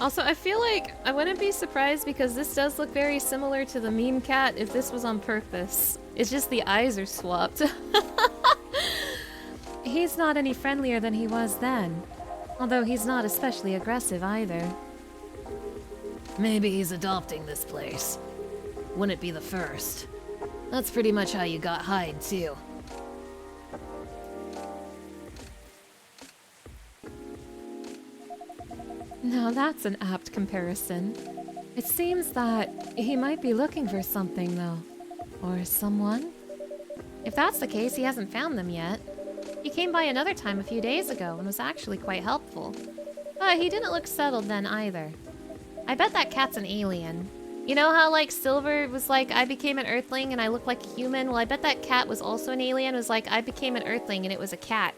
Also, I feel like I wouldn't be surprised because this does look very similar to the meme cat if this was on purpose. It's just the eyes are swapped. He's not any friendlier than he was then. Although he's not especially aggressive either. Maybe he's adopting this place. Wouldn't be the first. That's pretty much how you got Hyde, too. Now that's an apt comparison. It seems that he might be looking for something, though. Or someone. If that's the case, he hasn't found them yet. He came by another time a few days ago and was actually quite helpful. But he didn't look settled then either. I bet that cat's an alien. You know how, like, Silver was like, I became an Earthling and I look like a human? Well, I bet that cat was also an alien. It was like, I became an Earthling and it was a cat.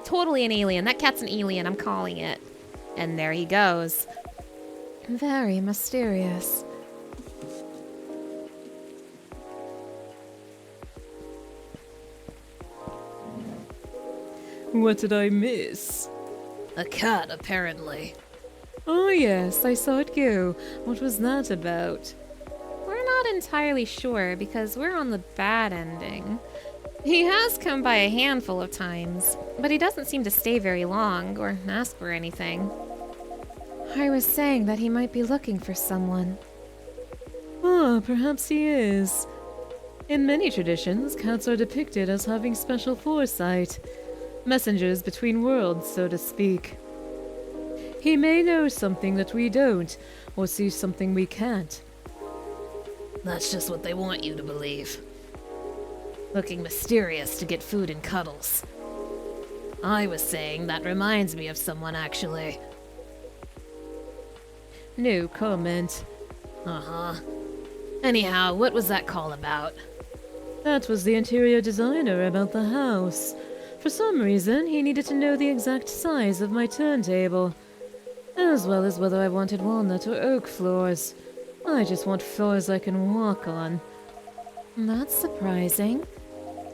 Totally an alien. That cat's an alien, I'm calling it. And there he goes. Very mysterious. What did I miss? A cat, apparently. Oh yes, I saw it go. What was that about? We're not entirely sure because we're on the bad ending. He has come by a handful of times, but he doesn't seem to stay very long or ask for anything. I was saying that he might be looking for someone. Ah, perhaps he is. In many traditions, cats are depicted as having special foresight. Messengers between worlds, so to speak. He may know something that we don't, or see something we can't. That's just what they want you to believe. Looking mysterious to get food and cuddles. I was saying that reminds me of someone, actually. No comment. Uh-huh. Anyhow, what was that call about? That was the interior designer about the house. For some reason, he needed to know the exact size of my turntable. As well as whether I wanted walnut or oak floors. I just want floors I can walk on. That's surprising.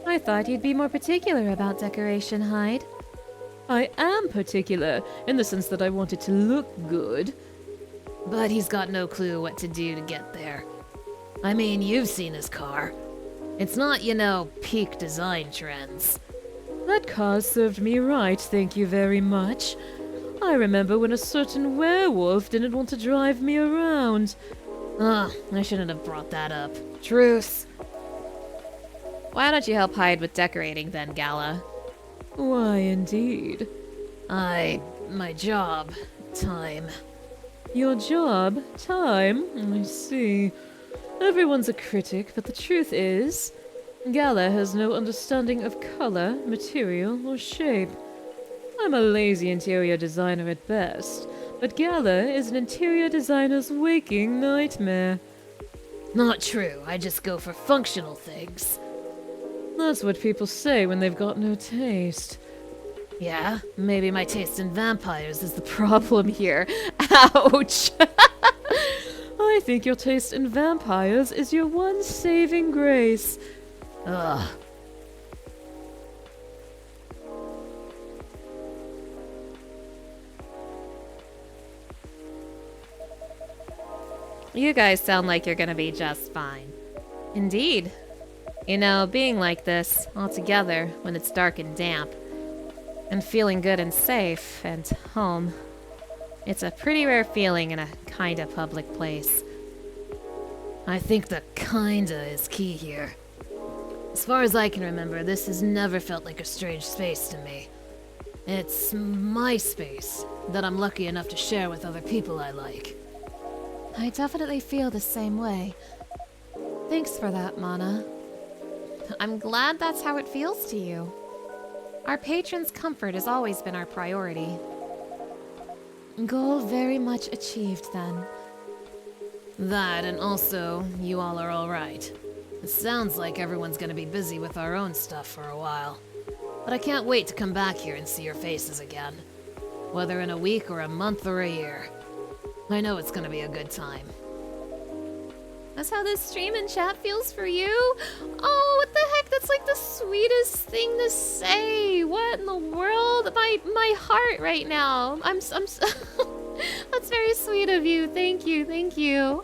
I thought you'd be more particular about decoration, Hyde. I am particular, in the sense that I want it to look good. But he's got no clue what to do to get there. I mean, you've seen his car. It's not, you know, peak design trends. That car served me right, thank you very much. I remember when a certain werewolf didn't want to drive me around. Ugh, I shouldn't have brought that up. Truce. Why don't you help Hyde with decorating then, Gala? Why, indeed. My job. Time. Your job? Time? I see. Everyone's a critic, but the truth is, Gala has no understanding of color, material, or shape. I'm a lazy interior designer at best, but Gala is an interior designer's waking nightmare. Not true. I just go for functional things. That's what people say when they've got no taste. Yeah, maybe my taste in vampires is the Problem here. Ouch! I think your taste in vampires is your one saving grace. Ugh. You guys sound like you're gonna be just fine. Indeed. You know, being like this, all together, when it's dark and damp, and feeling good and safe, and home, it's a pretty rare feeling in a kinda public place. I think the kinda is key here. As far as I can remember, this has never felt like a strange space to me. It's my space that I'm lucky enough to share with other people I like. I definitely feel the same way. Thanks for that, Mana. I'm glad that's how it feels to you. Our patrons' comfort has always been our priority. Goal very much achieved, then. That, and also, you all are alright. It sounds like everyone's gonna be busy with our own stuff for a while. But I can't wait to come back here and see your faces again. Whether in a week or a month or a year. I know it's gonna be a good time. That's how this stream and chat feels for you? Oh, what the heck? That's like the sweetest thing to say. What in the world? My heart right now. That's very sweet of you. Thank you, thank you.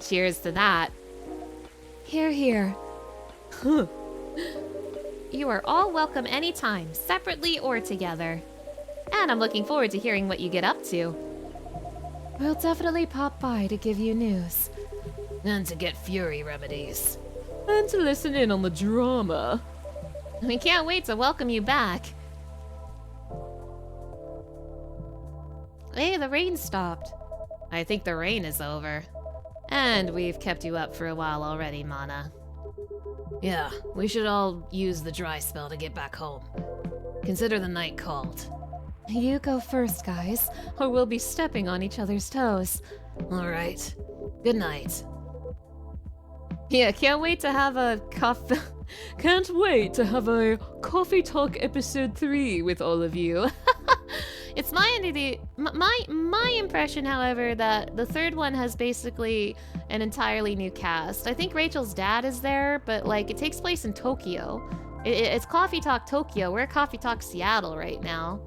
Cheers to that. Here, here. You are all welcome anytime, separately or together. And I'm looking forward to hearing what you get up to. We'll definitely pop by to give you news. And to get Fury remedies. And to listen in on the drama. We can't wait to welcome you back. Hey, the rain stopped. I think the rain is over. And we've kept you up for a while already, Mana. Yeah, we should all use the dry spell to get back home. Consider the night called. You go first, guys, or we'll be stepping on each other's toes. Alright. Good night. Yeah, can't wait to have a coffee. Can't wait to have a Coffee Talk episode 3 with all of you. It's my impression, however, that the third one has basically an entirely new cast. I think Rachel's dad is there, but like it takes place in Tokyo. It's Coffee Talk Tokyo. We're Coffee Talk Seattle right now.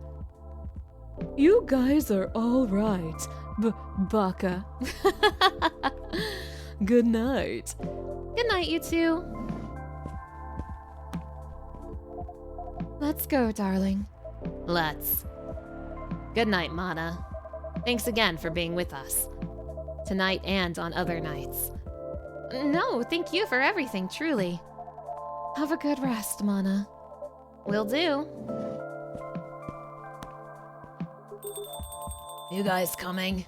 You guys are all right, Baka. Good night. Good night, you two. Let's go, darling. Let's. Good night, Mana. Thanks again for being with us. Tonight and on other nights. No, thank you for everything, truly. Have a good rest, Mana. Will do. You guys coming?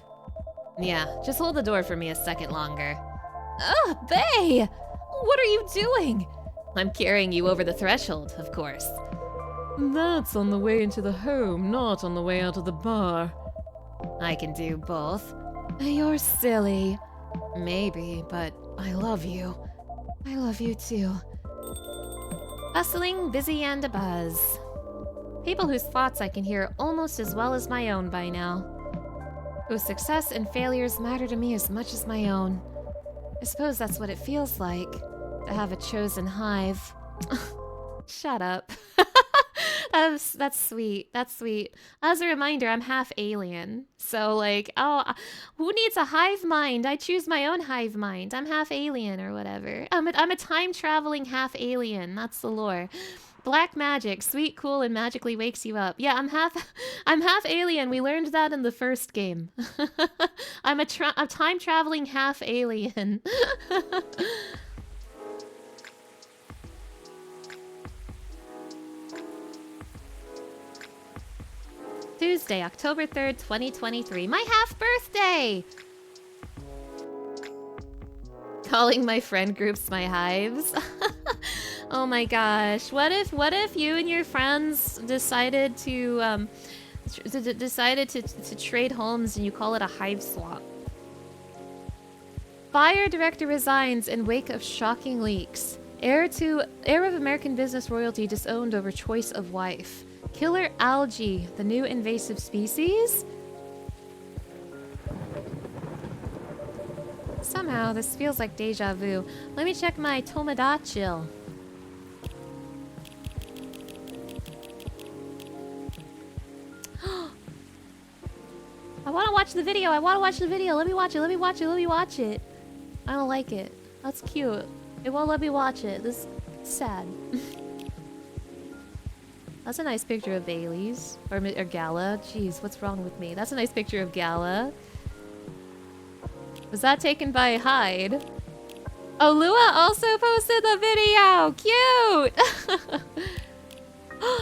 Yeah, just hold the door for me a second longer. Ugh, Bae! What are you doing? I'm carrying you over the threshold, of course. That's on the way into the home, not on the way out of the bar. I can do both. You're silly. Maybe, but I love you. I love you too. Bustling, busy, and abuzz. People whose thoughts I can hear almost as well as my own by now. Whose success and failures matter to me as much as my own. I suppose that's what it feels like, to have a chosen hive. Shut up. That's sweet. That's sweet. As a reminder, I'm half alien. So like, oh, who needs a hive mind? I choose my own hive mind. I'm half alien or whatever. I'm a time-traveling half alien. That's the lore. Black magic, sweet, cool, and magically wakes you up. Yeah, I'm half alien. We learned that in the first game. I'm a time-traveling half alien. Tuesday, October 3rd, 2023. My half-birthday! Calling my friend groups my hives. Oh my gosh. What if you and your friends decided to trade homes and you call it a hive swap? Fire director resigns in wake of shocking leaks. Heir of American business royalty disowned over choice of wife. Killer algae, the new invasive species? Somehow, this feels like deja vu. Let me check my Tomodachi. I want to watch the video. I want to watch the video. Let me watch it. Let me watch it. Let me watch it. I don't like it. That's cute. It won't let me watch it. This is sad. That's a nice picture of Bailey's. Or Gala. Jeez, what's wrong with me? That's a nice picture of Gala. Was that taken by Hyde? Oh, Lua also posted the video. Cute.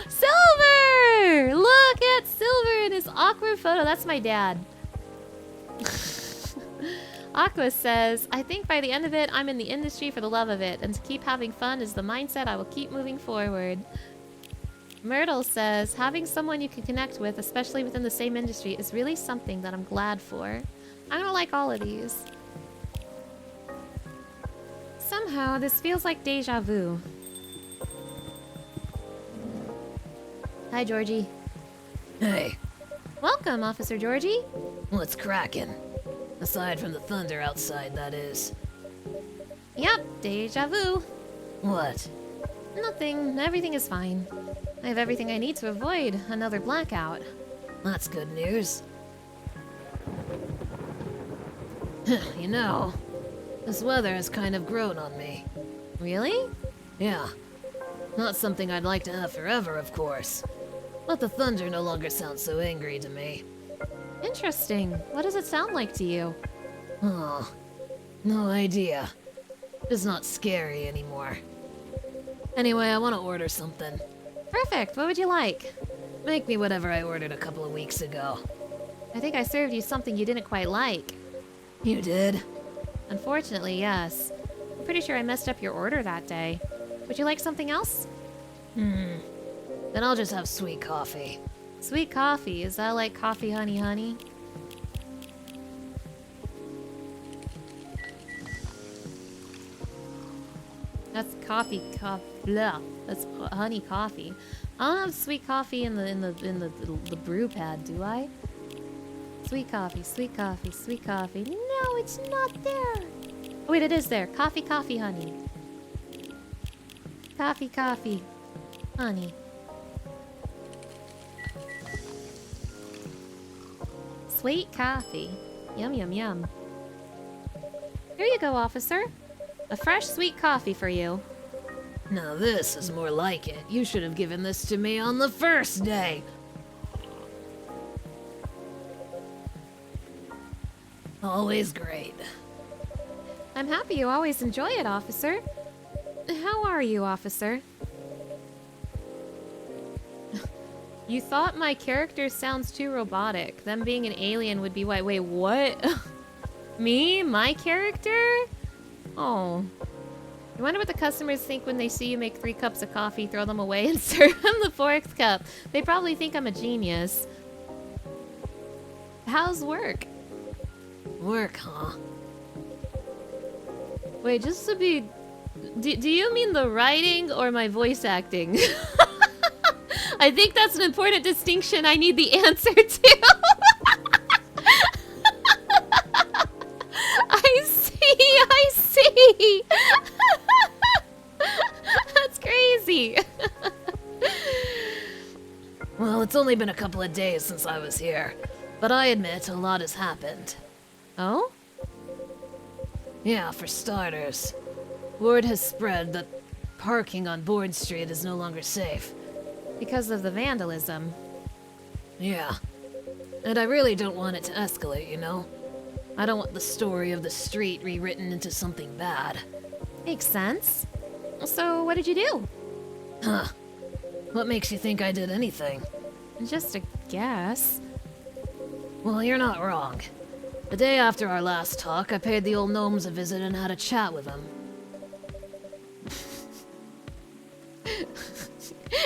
Silver! Look at Silver in his awkward photo. That's my dad. Aqua says, I think by the end of it, I'm in the industry for the love of it, and to keep having fun is the mindset I will keep moving forward. Myrtle says, having someone you can connect with, especially within the same industry, is really something that I'm glad for. I'm gonna like all of these. Somehow, this feels like deja vu. Hi, Georgie. Hey, Welcome, Officer Georgie. what's crackin'? Aside from the thunder outside, that is. Yep, deja vu. What? Nothing. Everything is fine. I have everything I need to avoid another blackout. That's good news. You know, this weather has kind of grown on me. Really? Yeah. Not something I'd like to have forever, of course. But the thunder no longer sounds so angry to me. Interesting. What does it sound like to you? Oh, no idea. It's not scary anymore. Anyway, I want to order something. Perfect. What would you like? Make me whatever I ordered a couple of weeks ago. I think I served you something you didn't quite like. You did? Unfortunately, yes. I'm pretty sure I messed up your order that day. Would you like something else? Then I'll just have sweet coffee. Sweet coffee. Is that like coffee, honey, honey? That's coffee, blah. That's honey coffee. I don't have sweet coffee in the brew pad, do I? Sweet coffee, sweet coffee, sweet coffee. No, it's not there. Oh, wait, it is there. Coffee, coffee, honey. Coffee, coffee, honey. Sweet coffee. Yum, yum, yum. Here you go, officer. A fresh sweet coffee for you. Now this is more like it. You should have given this to me on the first day. Always great. I'm happy you always enjoy it, officer. How are you, officer? You thought my character sounds too robotic. Them being an alien would be why. Wait, what? Me? My character? Oh. I wonder what the customers think when they see you make 3 cups of coffee, throw them away, and serve them the 4th cup. They probably think I'm a genius. How's work? Work, huh? Wait, just to be... Do you mean the writing or my voice acting? I think that's an important distinction I need the answer to. I see. That's crazy. Well, it's only been a couple of days since I was here, but I admit a lot has happened. Oh? Yeah, for starters. Word has spread that parking on Bourne Street is no longer safe. Because of the vandalism. Yeah. And I really don't want it to escalate, you know? I don't want the story of the street rewritten into something bad. Makes sense. So, what did you do? Huh. What makes you think I did anything? Just a guess. Well, you're not wrong. The day after our last talk, I paid the old gnomes a visit and had a chat with them.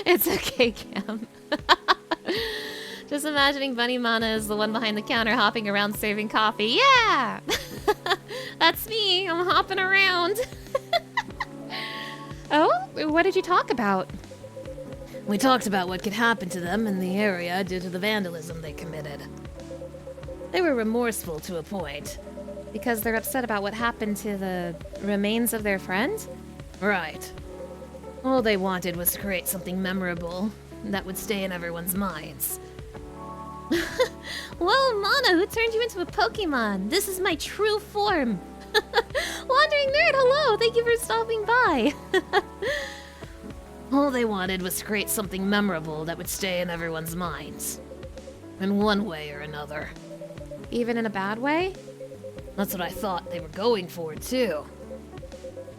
It's okay, Cam. Just imagining Bunny Mana as the one behind the counter hopping around serving coffee. Yeah! That's me. I'm hopping around. Oh? What did you talk about? We talked about what could happen to them in the area due to the vandalism they committed. They were remorseful to a point. Because they're upset about what happened to the remains of their friend? Right. All they wanted was to create something memorable that would stay in everyone's minds. Whoa, Mana, who turned you into a Pokemon? This is my true form. Wandering Nerd, hello! Thank you for stopping by. All they wanted was to create something memorable that would stay in everyone's minds. In one way or another. Even in a bad way? That's what I thought they were going for, too.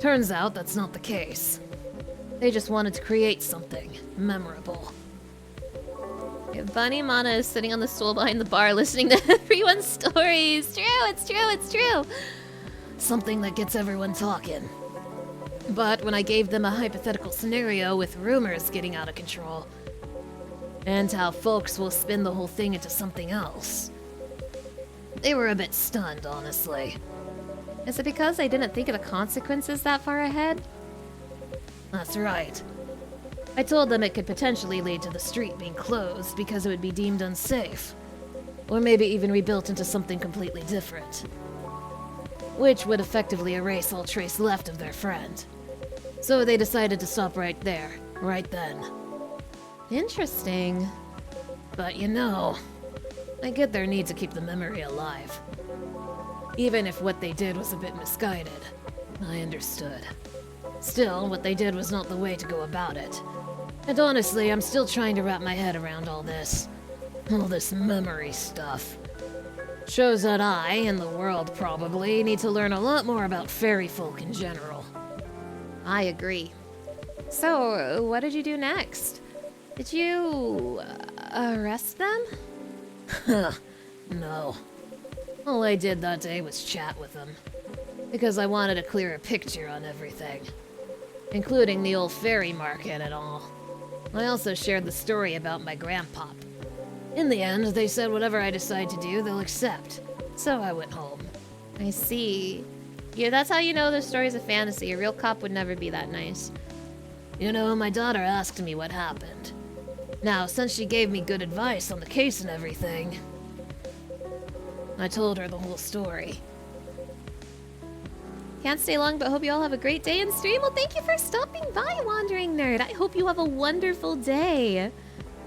Turns out that's not the case. They just wanted to create something memorable. Yeah, Bunny Mana is sitting on the stool behind the bar listening to everyone's stories. True, it's true, it's true. Something that gets everyone talking. But when I gave them a hypothetical scenario with rumors getting out of control, and how folks will spin the whole thing into something else, they were a bit stunned, honestly. Is it because I didn't think of the consequences that far ahead? That's right. I told them it could potentially lead to the street being closed because it would be deemed unsafe, or maybe even rebuilt into something completely different, which would effectively erase all trace left of their friend. So they decided to stop right there, right then. Interesting. But you know, I get their need to keep the memory alive. Even if what they did was a bit misguided, I understood. Still, what they did was not the way to go about it. And honestly, I'm still trying to wrap my head around all this. All this memory stuff. Shows that I, and the world probably, need to learn a lot more about fairy folk in general. I agree. So, what did you do next? Did you arrest them? No. All I did that day was chat with them. Because I wanted a clearer picture on everything. Including the old fairy market and all. I also shared the story about my grandpop. In the end, they said whatever I decide to do, they'll accept. So I went home. I see. Yeah, that's how you know the story's a fantasy. A real cop would never be that nice. You know, my daughter asked me what happened. Now, since she gave me good advice on the case and everything, I told her the whole story. Can't stay long, but hope you all have a great day in stream. Well, thank you for stopping by, Wandering Nerd. I hope you have a wonderful day.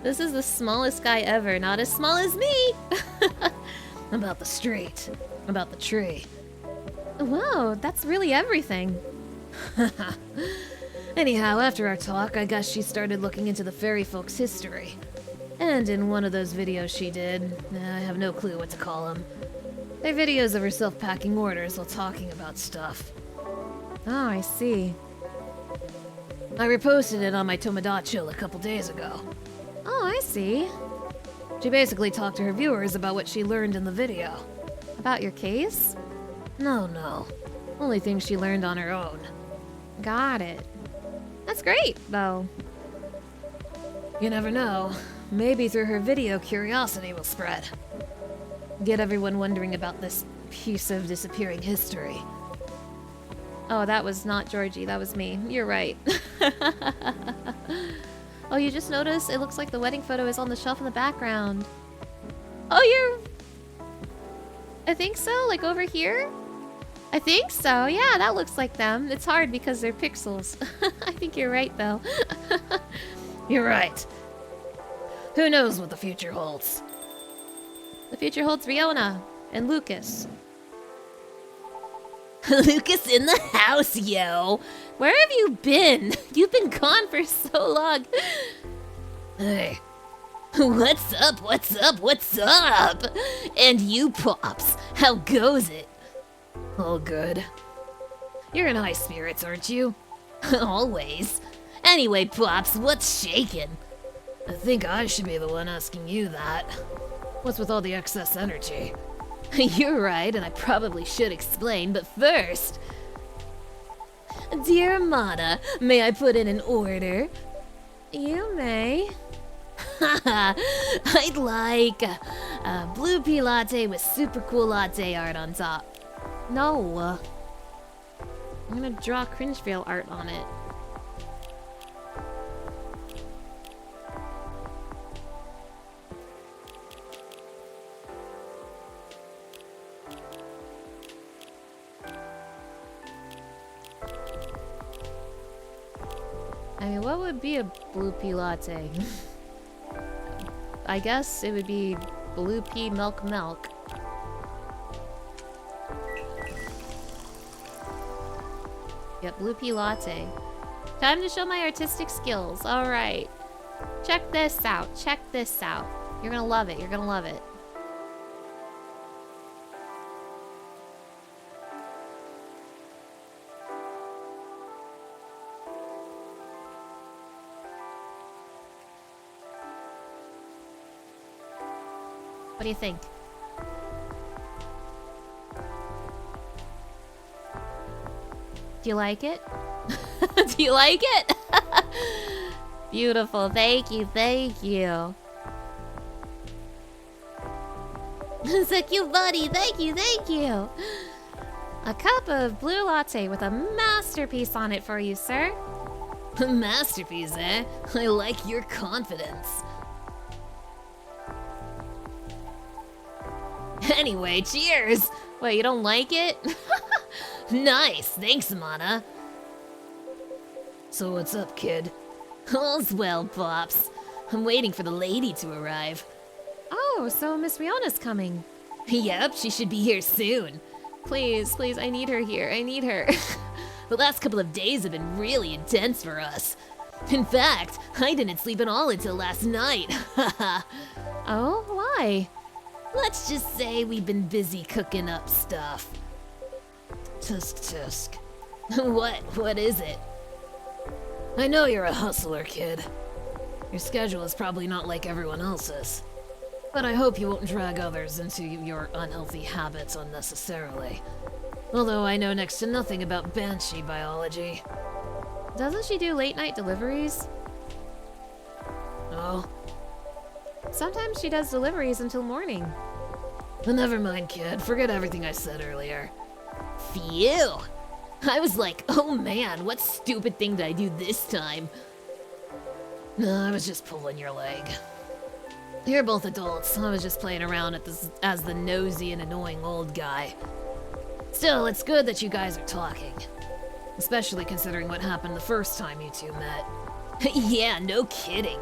This is the smallest guy ever, not as small as me. About the street. About the tree. Whoa, that's really everything. Anyhow, after our talk, I guess she started looking into the fairy folks' history. And in one of those videos she did, I have no clue what to call them. They're videos of herself packing orders while talking about stuff. Oh, I see. I reposted it on my Tomodachi a couple days ago. Oh, I see. She basically talked to her viewers about what she learned in the video. About your case? No. Only things she learned on her own. Got it. That's great, though. You never know. Maybe through her video, curiosity will spread. Get everyone wondering about this piece of disappearing history. Oh, that was not Georgie, that was me. You're right. Oh, you just noticed? It looks like the wedding photo is on the shelf in the background. Oh, I think so, like over here? I think so, yeah, that looks like them. It's hard because they're pixels. I think you're right, though. You're right. Who knows what the future holds? The future holds Riona and Lucas. Lucas in the house, yo! Where have you been? You've been gone for so long. Hey. What's up? And you, Pops, how goes it? All good. You're in high spirits, aren't you? Always. Anyway, Pops, what's shaking? I think I should be the one asking you that. What's with all the excess energy? You're right, and I probably should explain, but first... Dear Mana, may I put in an order? You may. I'd like a blue pea latte with super cool latte art on top. No. I'm gonna draw Cringevale art on it. I mean, what would be a blue pea latte? I guess it would be blue pea milk. Yep, blue pea latte. Time to show my artistic skills. All right. Check this out. You're gonna love it. What do you think? Do you like it? Do you like it? Beautiful. Thank you. Thank you. So cute, buddy. Thank you, thank you. A cup of blue latte with a masterpiece on it for you, sir. Masterpiece, eh? I like your confidence. Anyway, cheers! Wait, you don't like it? Nice, thanks, Mana. So what's up, kid? All's well, Pops. I'm waiting for the lady to arrive. Oh, so Miss Riona's coming. Yep, she should be here soon. Please, please, I need her here. I need her. The last couple of days have been really intense for us. In fact, I didn't sleep at all until last night. Oh, why? Let's just say we've been busy cooking up stuff. Tusk tusk. What is it? I know you're a hustler, kid. Your schedule is probably not like everyone else's. But I hope you won't drag others into your unhealthy habits unnecessarily. Although I know next to nothing about banshee biology. Doesn't she do late night deliveries? Oh? Sometimes she does deliveries until morning. Well, never mind, kid. Forget everything I said earlier. Phew! I was like, oh man, what stupid thing did I do this time? No, I was just pulling your leg. You're both adults. I was just playing around as the nosy and annoying old guy. Still, it's good that you guys are talking. Especially considering what happened the first time you two met. Yeah, no kidding.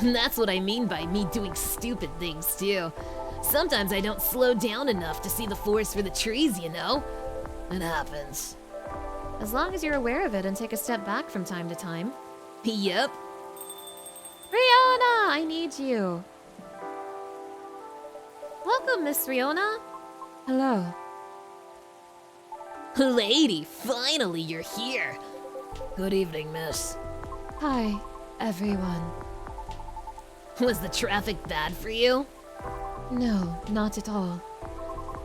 That's what I mean by me doing stupid things, too. Sometimes I don't slow down enough to see the forest for the trees, you know? It happens. As long as you're aware of it and take a step back from time to time. Yep. Riona, I need you. Welcome, Miss Riona. Hello. Lady, finally you're here. Good evening, miss. Hi, everyone. Was the traffic bad for you? No, not at all.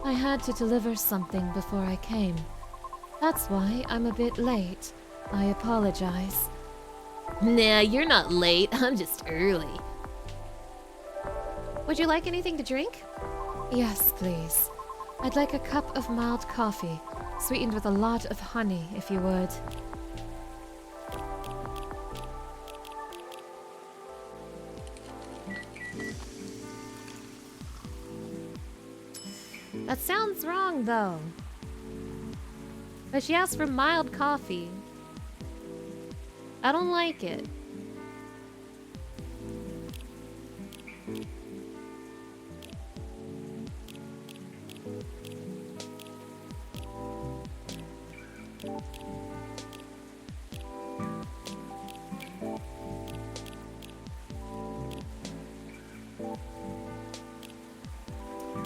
I had to deliver something before I came. That's why I'm a bit late. I apologize. Nah, you're not late. I'm just early. Would you like anything to drink? Yes, please. I'd like a cup of mild coffee, sweetened with a lot of honey, if you would. That sounds wrong, though. But she asked for mild coffee. I don't like it.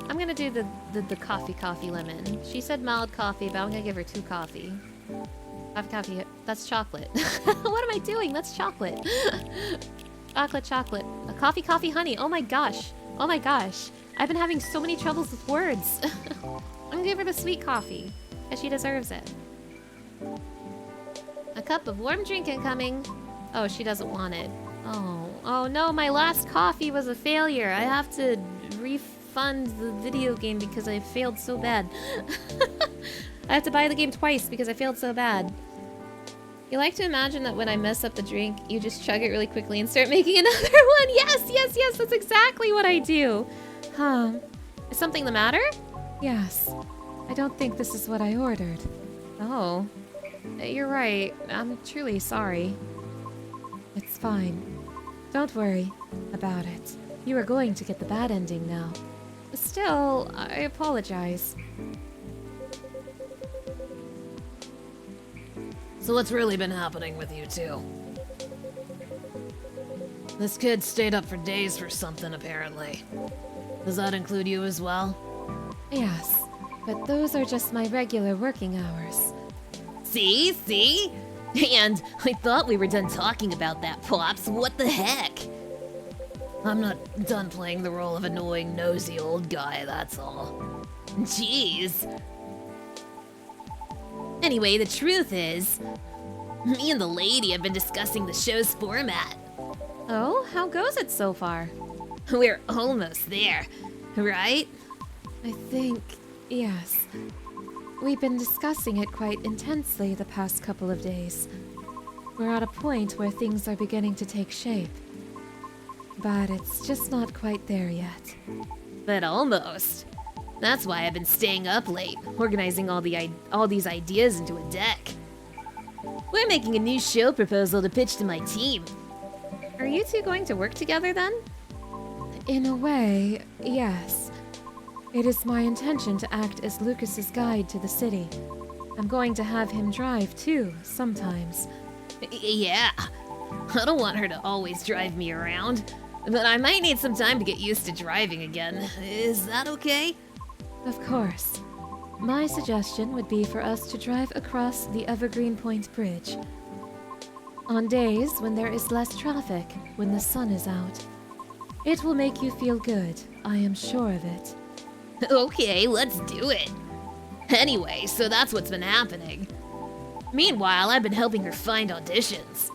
I'm gonna do the coffee lemon. She said mild coffee, but I'm gonna give her 2 coffee. Coffee, that's chocolate. What am I doing? That's chocolate. Chocolate. A coffee, honey. Oh my gosh. Oh my gosh. I've been having so many troubles with words. I'm gonna give her the sweet coffee, because she deserves it. A cup of warm drink incoming. Oh, she doesn't want it. Oh no, my last coffee was a failure. I have to refund the video game because I failed so bad. I have to buy the game twice because I failed so bad. You like to imagine that when I mess up the drink, you just chug it really quickly and start making another one? Yes, that's exactly what I do. Huh. Is something the matter? Yes. I don't think this is what I ordered. Oh. You're right. I'm truly sorry. It's fine. Don't worry about it. You are going to get the bad ending now. Still, I apologize. So what's really been happening with you two? This kid stayed up for days for something, apparently. Does that include you as well? Yes, but those are just my regular working hours. See? And I thought we were done talking about that, Pops. What the heck? I'm not done playing the role of annoying, nosy old guy, that's all. Jeez. Anyway, the truth is, me and the lady have been discussing the show's format. Oh, how goes it so far? We're almost there, right? I think, yes. We've been discussing it quite intensely the past couple of days. We're at a point where things are beginning to take shape. But it's just not quite there yet. But almost. That's why I've been staying up late, organizing all these ideas into a deck. We're making a new show proposal to pitch to my team. Are you two going to work together then? In a way, yes. It is my intention to act as Lucas's guide to the city. I'm going to have him drive too, sometimes. Yeah. I don't want her to always drive me around, but I might need some time to get used to driving again. Is that okay? Of course. My suggestion would be for us to drive across the Evergreen Point Bridge. On days when there is less traffic, when the sun is out. It will make you feel good, I am sure of it. Okay, let's do it. Anyway, so that's what's been happening. Meanwhile, I've been helping her find auditions.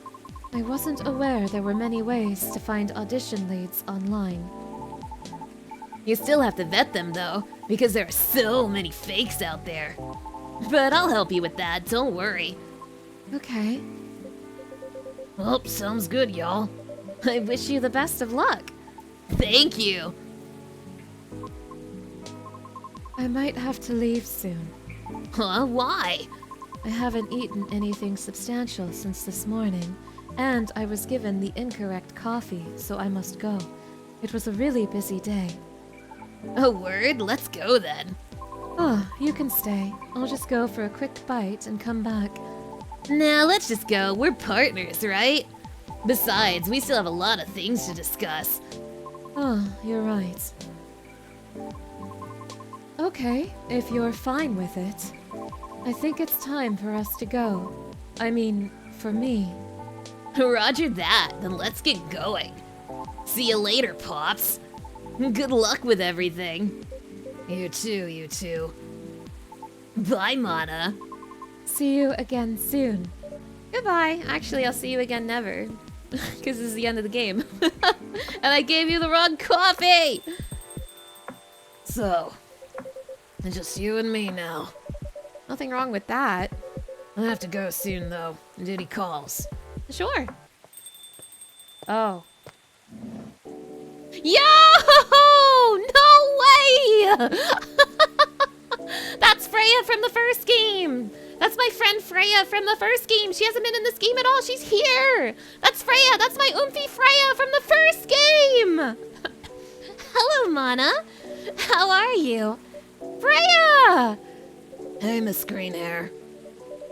I wasn't aware there were many ways to find audition leads online. You still have to vet them though, because there are so many fakes out there. But I'll help you with that, don't worry. Okay. Well, sounds good, y'all. I wish you the best of luck. Thank you. I might have to leave soon. Huh? Why? I haven't eaten anything substantial since this morning, and I was given the incorrect coffee, so I must go. It was a really busy day. A word? Let's go then. Oh, you can stay. I'll just go for a quick bite and come back. Nah, let's just go. We're partners, right? Besides, we still have a lot of things to discuss. Oh, you're right. Okay, if you're fine with it. I think it's time for us to go. I mean, for me. Roger that, then let's get going. See you later, Pops. Good luck with everything. You too, you two. Bye, Mana. See you again soon. Goodbye. Actually, I'll see you again never. Because this is the end of the game. And I gave you the wrong coffee! So, it's just you and me now. Nothing wrong with that. I have to go soon, though. Duty calls. Sure. Oh. Yo! No way! That's Freya from the first game! That's my friend Freya from the first game! She hasn't been in this game at all! She's here! That's Freya! That's my Oomphy Freya from the first game! Hello, Mana! How are you? Freya! Hey, Miss Greenhair.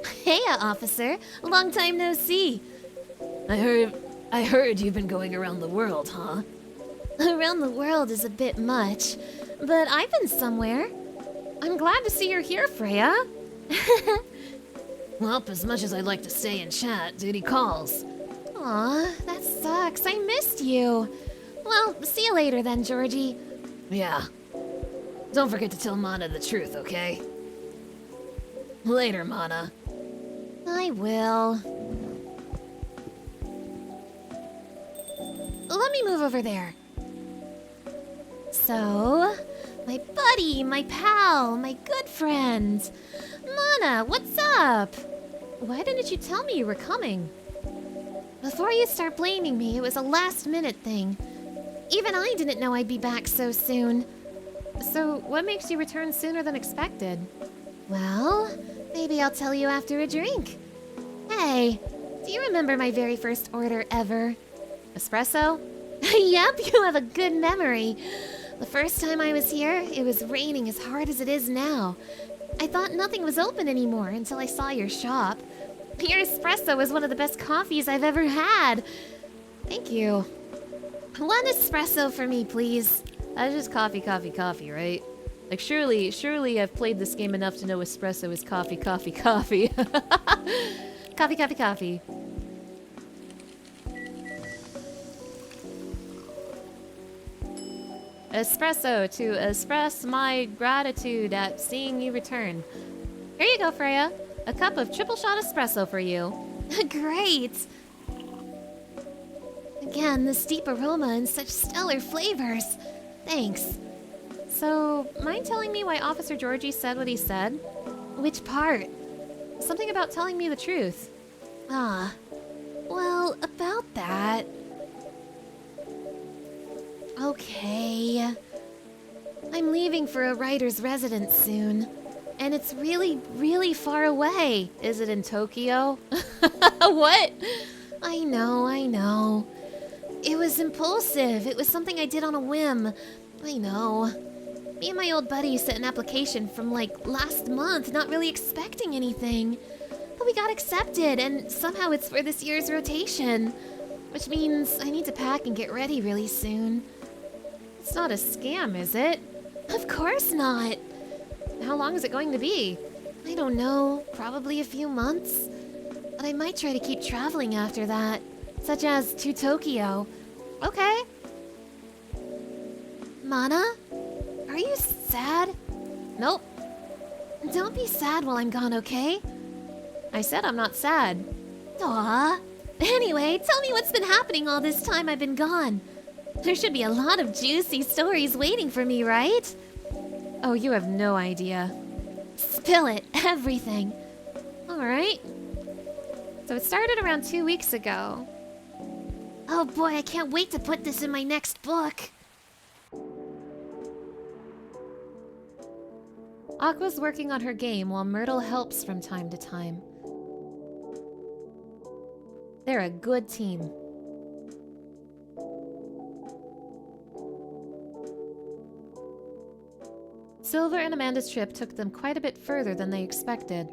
Heya, officer. Long time no see. I heard you've been going around the world, huh? Around the world is a bit much, but I've been somewhere. I'm glad to see you're here, Freya. Well, as much as I'd like to stay and chat, duty calls. Aw, that sucks. I missed you. Well, see you later then, Georgie. Yeah. Don't forget to tell Mana the truth, okay? Later, Mana. I will. Let me move over there. So, my buddy, my pal, my good friend. Mana, what's up? Why didn't you tell me you were coming? Before you start blaming me, it was a last-minute thing. Even I didn't know I'd be back so soon. So, what makes you return sooner than expected? Well, maybe I'll tell you after a drink. Hey, do you remember my very first order ever? Espresso? Yep, you have a good memory. The first time I was here, it was raining as hard as it is now. I thought nothing was open anymore until I saw your shop. Your espresso is one of the best coffees I've ever had. Thank you. One espresso for me, please. That's just coffee, coffee, coffee, right? Like, surely I've played this game enough to know espresso is coffee, coffee, coffee. Coffee, coffee, coffee. espresso to express my gratitude at seeing you return. Here you go, Freya. A cup of triple shot espresso for you. Great! Again, this deep aroma and such stellar flavors. Thanks. So, mind telling me why Officer Georgie said what he said? Which part? Something about telling me the truth. Ah, well, about that. Okay. I'm leaving for a writer's residence soon. And it's really, really far away. Is it in Tokyo? What? I know. It was impulsive. It was something I did on a whim. I know. Me and my old buddy sent an application from like last month, not really expecting anything. But we got accepted, and somehow it's for this year's rotation. Which means I need to pack and get ready really soon. It's not a scam, is it? Of course not. How long is it going to be? I don't know, probably a few months. But I might try to keep traveling after that, such as to Tokyo. Okay. Mana? Are you sad? Nope. Don't be sad while I'm gone, okay? I said I'm not sad. Aw. Anyway, tell me what's been happening all this time I've been gone. There should be a lot of juicy stories waiting for me, right? Oh, you have no idea. Spill it, everything. Alright. So it started around 2 weeks ago. Oh boy, I can't wait to put this in my next book. Aqua's working on her game while Myrtle helps from time to time. They're a good team. Silver and Amanda's trip took them quite a bit further than they expected.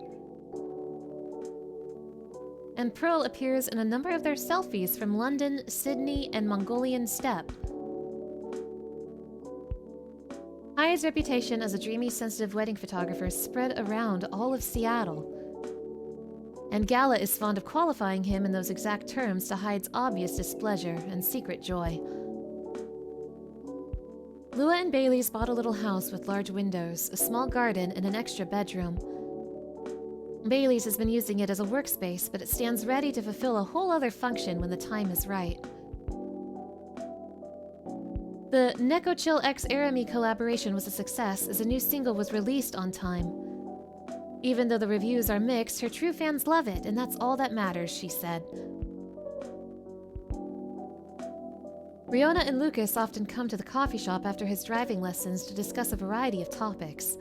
And Pearl appears in a number of their selfies from London, Sydney, and Mongolian steppe. Hyde's reputation as a dreamy, sensitive wedding photographer spread around all of Seattle. And Gala is fond of qualifying him in those exact terms to Hyde's obvious displeasure and secret joy. Lua and Bailey's bought a little house with large windows, a small garden, and an extra bedroom. Bailey's has been using it as a workspace, but it stands ready to fulfill a whole other function when the time is right. The Neko Chill X Arami collaboration was a success as a new single was released on time. Even though the reviews are mixed, her true fans love it, and that's all that matters, she said. Riona and Lucas often come to the coffee shop after his driving lessons to discuss a variety of topics.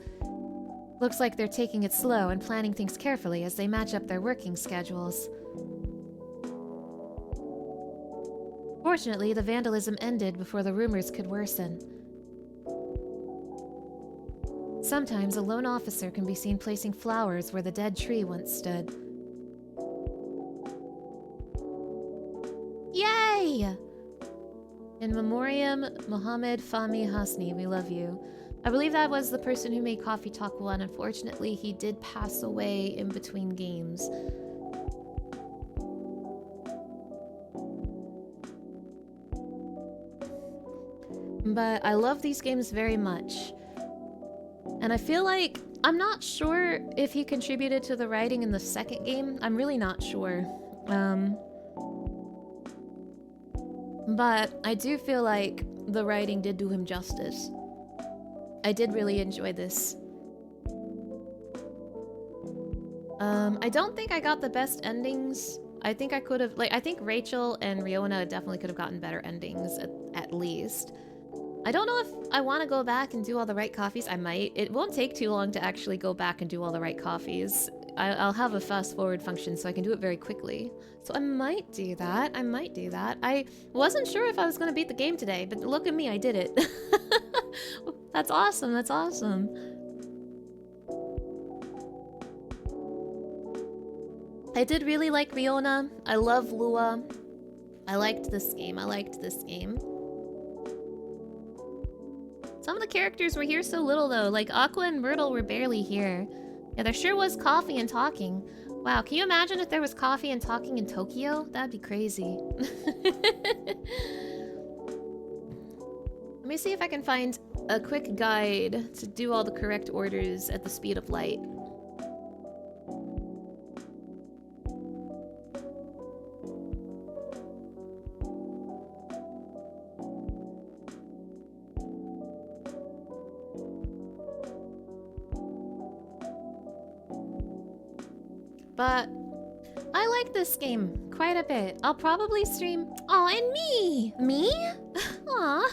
Looks like they're taking it slow and planning things carefully as they match up their working schedules. Fortunately, the vandalism ended before the rumors could worsen. Sometimes a lone officer can be seen placing flowers where the dead tree once stood. Yay! In memoriam, Mohammed Fahmi Hasni, we love you. I believe that was the person who made Coffee Talk 1. Unfortunately, he did pass away in between games. But I love these games very much. And I feel like, I'm not sure if he contributed to the writing in the second game. I'm really not sure. But I do feel like the writing did do him justice. I did really enjoy this. I don't think I got the best endings. I think I could have, I think Rachel and Riona definitely could have gotten better endings at least. I don't know if I want to go back and do all the right coffees. I might. It won't take too long to actually go back and do all the right coffees. I'll have a fast forward function so I can do it very quickly. So I might do that. I wasn't sure if I was going to beat the game today, but look at me, I did it. That's awesome. I did really like Riona. I love Lua. I liked this game. Some of the characters were here so little though, like Aqua and Myrtle were barely here. Yeah, there sure was coffee and talking. Wow, can you imagine if there was coffee and talking in Tokyo? That'd be crazy. Let me see if I can find a quick guide to do all the correct orders at the speed of light. But I like this game quite a bit. I'll probably stream... Oh, and me! Me? Aw.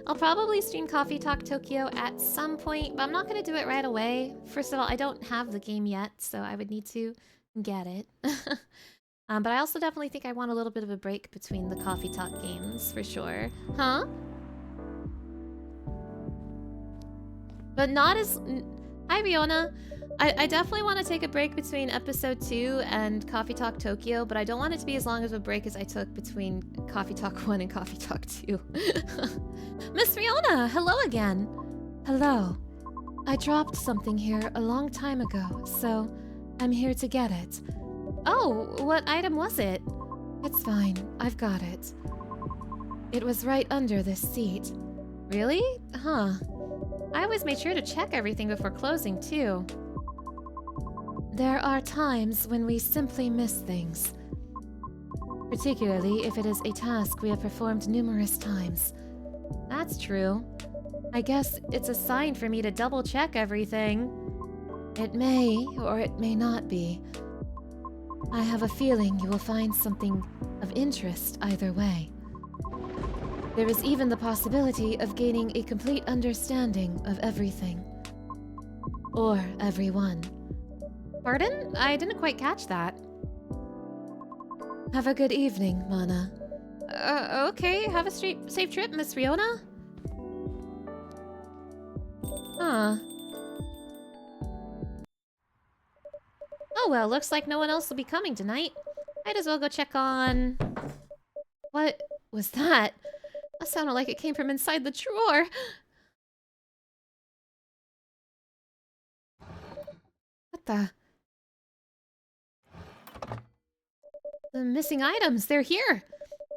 I'll probably stream Coffee Talk Tokyo at some point, but I'm not going to do it right away. First of all, I don't have the game yet, so I would need to get it. But I also definitely think I want a little bit of a break between the Coffee Talk games, for sure. Huh? But not as... Hi, Riona. I definitely want to take a break between episode 2 and Coffee Talk Tokyo, but I don't want it to be as long of a break as I took between Coffee Talk 1 and Coffee Talk 2. Miss Riona, hello again. Hello. I dropped something here a long time ago, so I'm here to get it. Oh, what item was it? It's fine, I've got it. It was right under this seat. Really? Huh. I always made sure to check everything before closing, too. There are times when we simply miss things. Particularly if it is a task we have performed numerous times. That's true. I guess it's a sign for me to double check everything. It may or it may not be. I have a feeling you will find something of interest either way. There is even the possibility of gaining a complete understanding of everything. Or everyone. Pardon? I didn't quite catch that. Have a good evening, Mana. Okay. Have a safe trip, Miss Riona. Huh. Oh well, looks like no one else will be coming tonight. Might as well go check on... What was that? That sounded like it came from inside the drawer. What the... The missing items, they're here!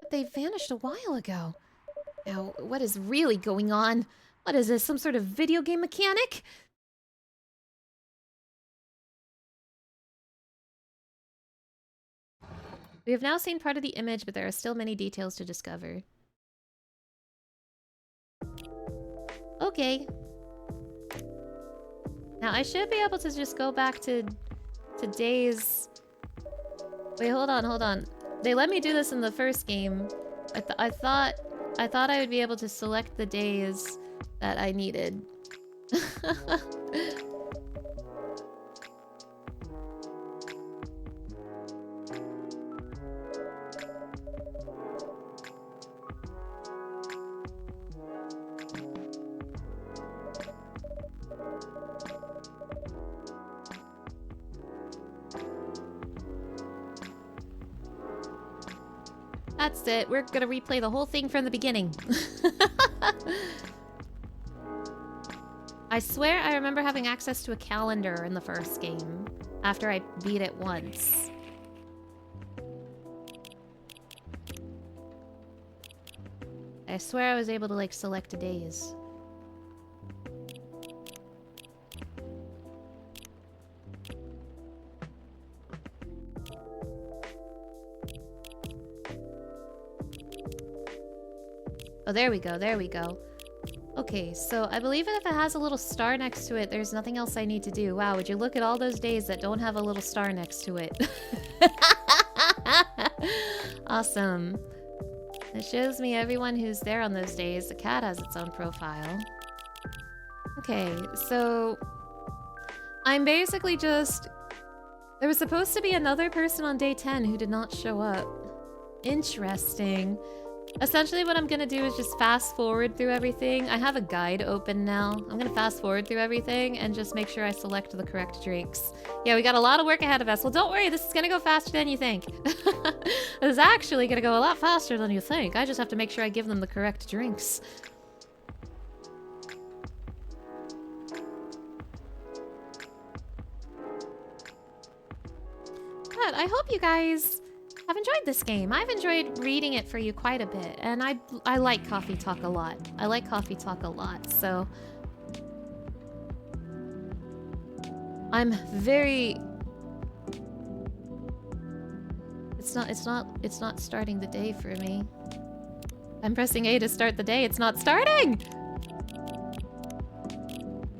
But they vanished a while ago. Now, what is really going on? What is this, some sort of video game mechanic? We have now seen part of the image, but there are still many details to discover. Okay. Now, I should be able to just go back to days... Wait, hold on. They let me do this in the first game. I thought I would be able to select the days that I needed. That's it. We're gonna replay the whole thing from the beginning. I swear I remember having access to a calendar in the first game, after I beat it once. I swear I was able to, like, select days. Oh, there we go. Okay, so I believe if it has a little star next to it, there's nothing else I need to do. Wow, would you look at all those days that don't have a little star next to it? Awesome. It shows me everyone who's there on those days. The cat has its own profile. Okay, so... I'm basically just... There was supposed to be another person on day 10 who did not show up. Interesting. Essentially what I'm gonna do is just fast forward through everything. I have a guide open now. I'm gonna fast forward through everything and just make sure I select the correct drinks. Yeah, we got a lot of work ahead of us. Well, don't worry, this is gonna go faster than you think. This is actually gonna go a lot faster than you think. I just have to make sure I give them the correct drinks. But I hope you guys I've enjoyed this game. I've enjoyed reading it for you quite a bit, and I like Coffee Talk a lot. I like Coffee Talk a lot, so I'm very. It's not starting the day for me. I'm pressing A to start the day. It's not starting.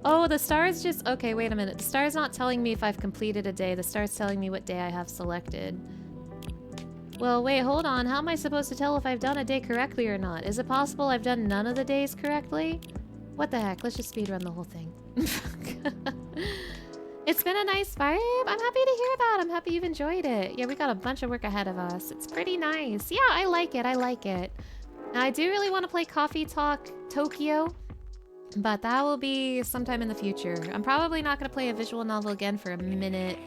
Oh, the star's just... Okay, wait a minute. The star's not telling me if I've completed a day. The star's telling me what day I have selected. Well, wait, hold on. How am I supposed to tell if I've done a day correctly or not? Is it possible I've done none of the days correctly? What the heck? Let's just speedrun the whole thing. It's been a nice vibe. I'm happy to hear that. I'm happy you've enjoyed it. Yeah, we got a bunch of work ahead of us. It's pretty nice. Yeah, I like it. I like it. Now, I do really want to play Coffee Talk Tokyo, but that will be sometime in the future. I'm probably not going to play a visual novel again for a minute.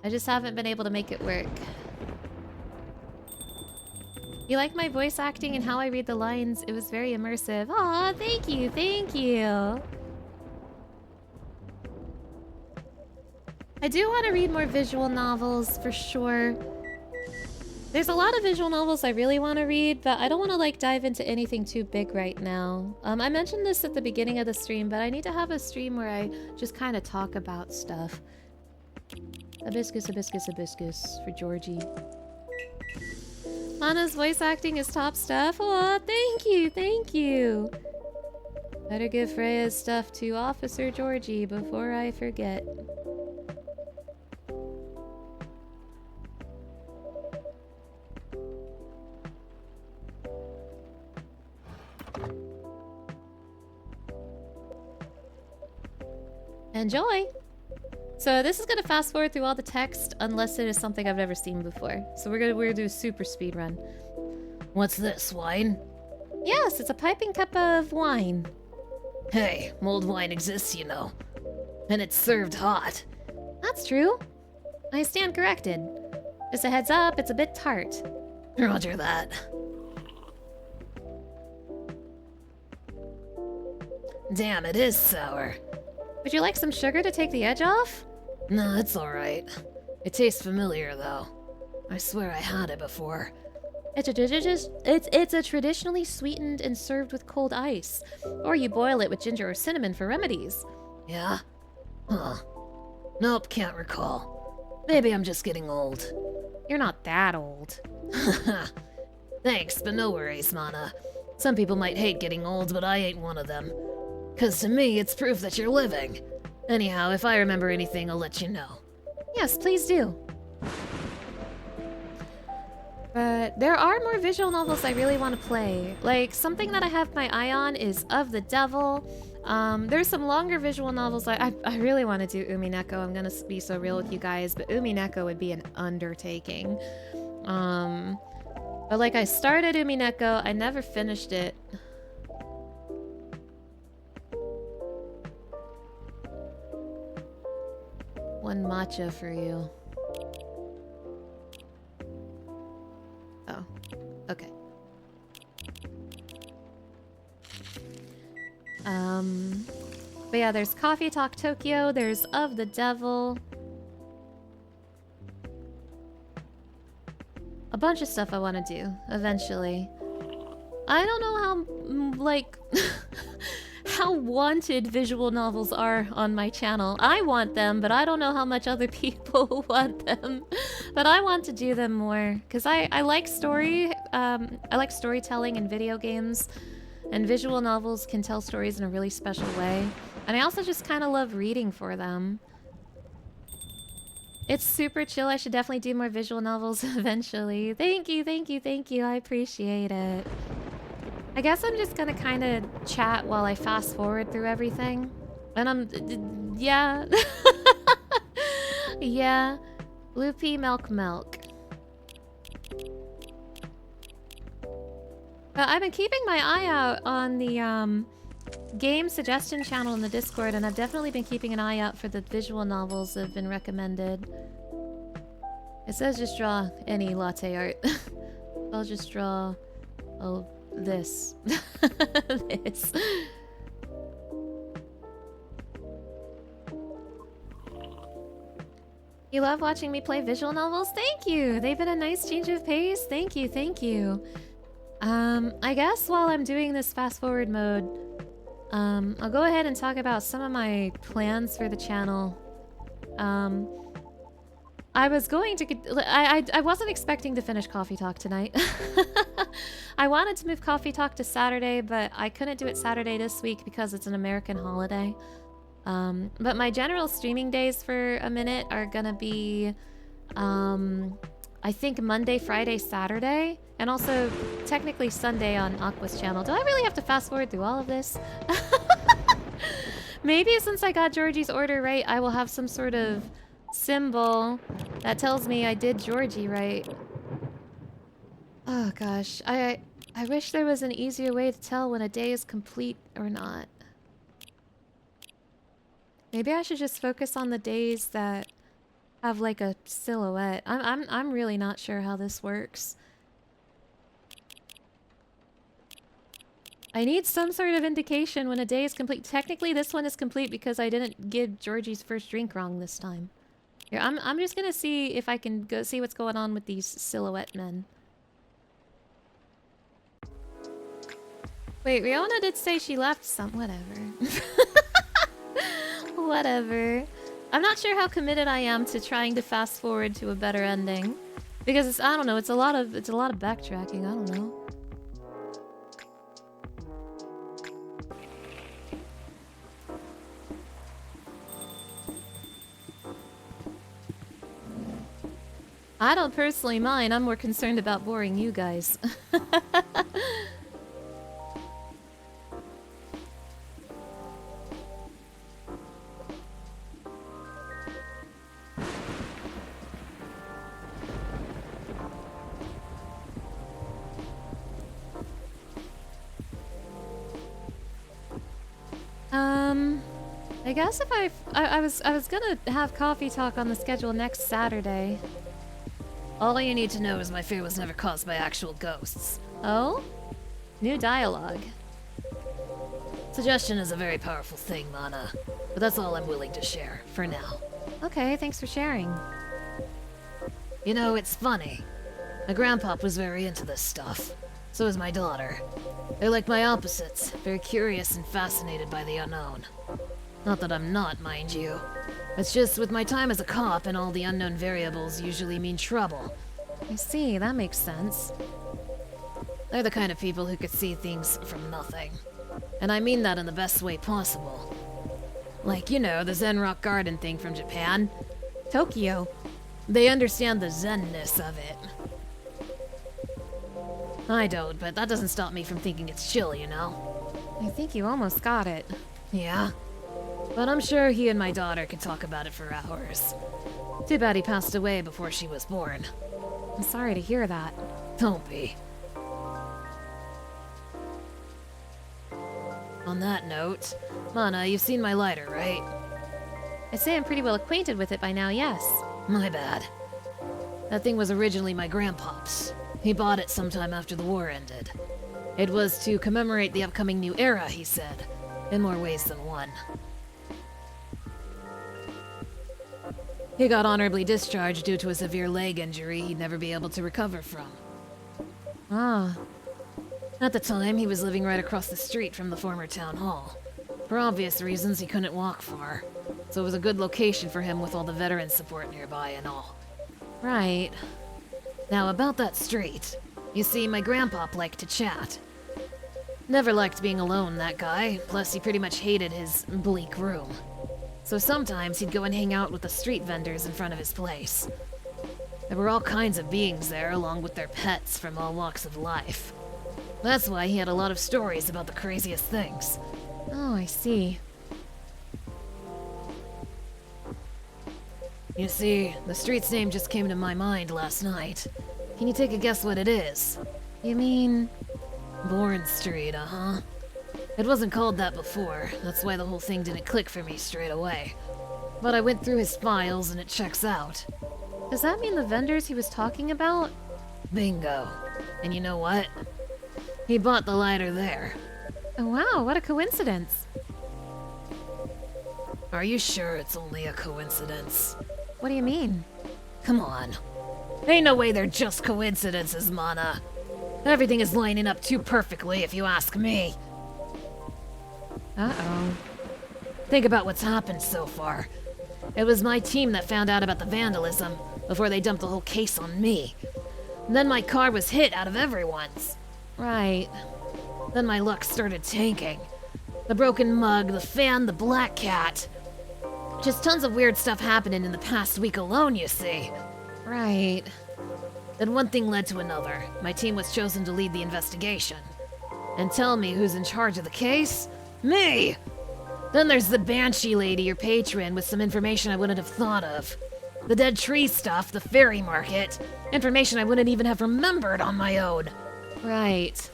I just haven't been able to make it work. You like my voice acting and how I read the lines? It was very immersive. Aw, thank you, thank you. I do want to read more visual novels for sure. There's a lot of visual novels I really want to read, but I don't want to like dive into anything too big right now. I mentioned this at the beginning of the stream, but I need to have a stream where I just kind of talk about stuff. Hibiscus, hibiscus, hibiscus for Georgie. Lana's voice acting is top stuff. Aw, thank you, thank you. Better give Freya's stuff to Officer Georgie before I forget. Enjoy! So this is gonna fast forward through all the text unless it is something I've never seen before. So we're gonna do a super speed run. What's this, wine? Yes, it's a piping cup of wine. Hey, mulled wine exists, you know. And it's served hot. That's true. I stand corrected. Just a heads up, it's a bit tart. Roger that. Damn, it is sour. Would you like some sugar to take the edge off? No, it's alright. It tastes familiar, though. I swear I had it before. It's a traditionally sweetened and served with cold ice. Or you boil it with ginger or cinnamon for remedies. Yeah? Huh. Nope, can't recall. Maybe I'm just getting old. You're not that old. Thanks, but no worries, Mana. Some people might hate getting old, but I ain't one of them. 'Cause to me, it's proof that you're living. Anyhow, if I remember anything, I'll let you know. Yes, please do. But there are more visual novels I really want to play. Like, something that I have my eye on is Of the Devil. There's some longer visual novels. I really want to do Umineko. I'm gonna be so real with you guys, but Umineko would be an undertaking. But like, I started Umineko, I never finished it. One matcha for you. Oh, okay. But yeah, there's Coffee Talk Tokyo, there's Of the Devil. A bunch of stuff I want to do, eventually. I don't know how, like, how wanted visual novels are on my channel. I want them, but I don't know how much other people want them. But I want to do them more, because I like I like storytelling in video games, and visual novels can tell stories in a really special way. And I also just kind of love reading for them. It's super chill. I should definitely do more visual novels eventually. Thank you, thank you, thank you. I appreciate it. I guess I'm just gonna kind of chat while I fast forward through everything. And yeah. Yeah. Loopy milk. But I've been keeping my eye out on the game suggestion channel in the Discord, and I've definitely been keeping an eye out for the visual novels that have been recommended. It says just draw any latte art. I'll just draw this. This. You love watching me play visual novels? Thank you! They've been a nice change of pace. Thank you, thank you. I guess while I'm doing this fast forward mode, I'll go ahead and talk about some of my plans for the channel. I was going to I wasn't expecting to finish Coffee Talk tonight. I wanted to move Coffee Talk to Saturday, but I couldn't do it Saturday this week because it's an American holiday. But my general streaming days for a minute are gonna be, I think Monday, Friday, Saturday, and also technically Sunday on Aqua's channel. Do I really have to fast forward through all of this? Maybe since I got Georgie's order right, I will have some sort of symbol that tells me I did Georgie right. Oh gosh, I wish there was an easier way to tell when a day is complete or not. Maybe I should just focus on the days that have like a silhouette. I'm really not sure how this works. I need some sort of indication when a day is complete. Technically, this one is complete because I didn't give Georgie's first drink wrong this time. Here, I'm just gonna see if I can go see what's going on with these silhouette men. Wait, Riona did say she left some. Whatever. Whatever. I'm not sure how committed I am to trying to fast forward to a better ending, because it's, I don't know. It's a lot of backtracking. I don't know. I don't personally mind. I'm more concerned about boring you guys. I guess if I was gonna have Coffee Talk on the schedule next Saturday. All you need to know is my fear was never caused by actual ghosts. Oh? New dialogue. Suggestion is a very powerful thing, Mana. But that's all I'm willing to share, for now. Okay, thanks for sharing. You know, it's funny. My grandpop was very into this stuff. So is my daughter. They're like my opposites, very curious and fascinated by the unknown. Not that I'm not, mind you. It's just with my time as a cop and all the unknown variables usually mean trouble. I see, that makes sense. They're the kind of people who could see things from nothing. And I mean that in the best way possible. Like, you know, the Zen Rock Garden thing from Japan. Tokyo. They understand the zen-ness of it. I don't, but that doesn't stop me from thinking it's chill, you know? I think you almost got it. Yeah? But I'm sure he and my daughter could talk about it for hours. Too bad he passed away before she was born. I'm sorry to hear that. Don't be. On that note, Mana, you've seen my lighter, right? I'd say I'm pretty well acquainted with it by now, yes. My bad. That thing was originally my grandpop's. He bought it sometime after the war ended. It was to commemorate the upcoming new era, he said. In more ways than one. He got honorably discharged due to a severe leg injury he'd never be able to recover from. Ah. At the time, he was living right across the street from the former town hall. For obvious reasons, he couldn't walk far. So it was a good location for him with all the veteran support nearby and all. Right. Now, about that street. You see, my grandpop liked to chat. Never liked being alone, that guy. Plus, he pretty much hated his bleak room. So sometimes he'd go and hang out with the street vendors in front of his place. There were all kinds of beings there, along with their pets from all walks of life. That's why he had a lot of stories about the craziest things. Oh, I see. You see, the street's name just came to my mind last night. Can you take a guess what it is? You mean... Bourne Street, uh-huh. It wasn't called that before, that's why the whole thing didn't click for me straight away. But I went through his files and it checks out. Does that mean the vendors he was talking about? Bingo. And you know what? He bought the lighter there. Oh wow, what a coincidence. Are you sure it's only a coincidence? What do you mean? Come on. Ain't no way they're just coincidences, Mana. Everything is lining up too perfectly, if you ask me. Uh-oh. Think about what's happened so far. It was my team that found out about the vandalism before they dumped the whole case on me. And then my car was hit out of everyone's. Right. Then my luck started tanking. The broken mug, the fan, the black cat. Just tons of weird stuff happening in the past week alone, you see. Right. Then one thing led to another. My team was chosen to lead the investigation. And tell me who's in charge of the case? Me! Then there's the Banshee lady, your patron, with some information I wouldn't have thought of. The dead tree stuff, the fairy market. Information I wouldn't even have remembered on my own. Right.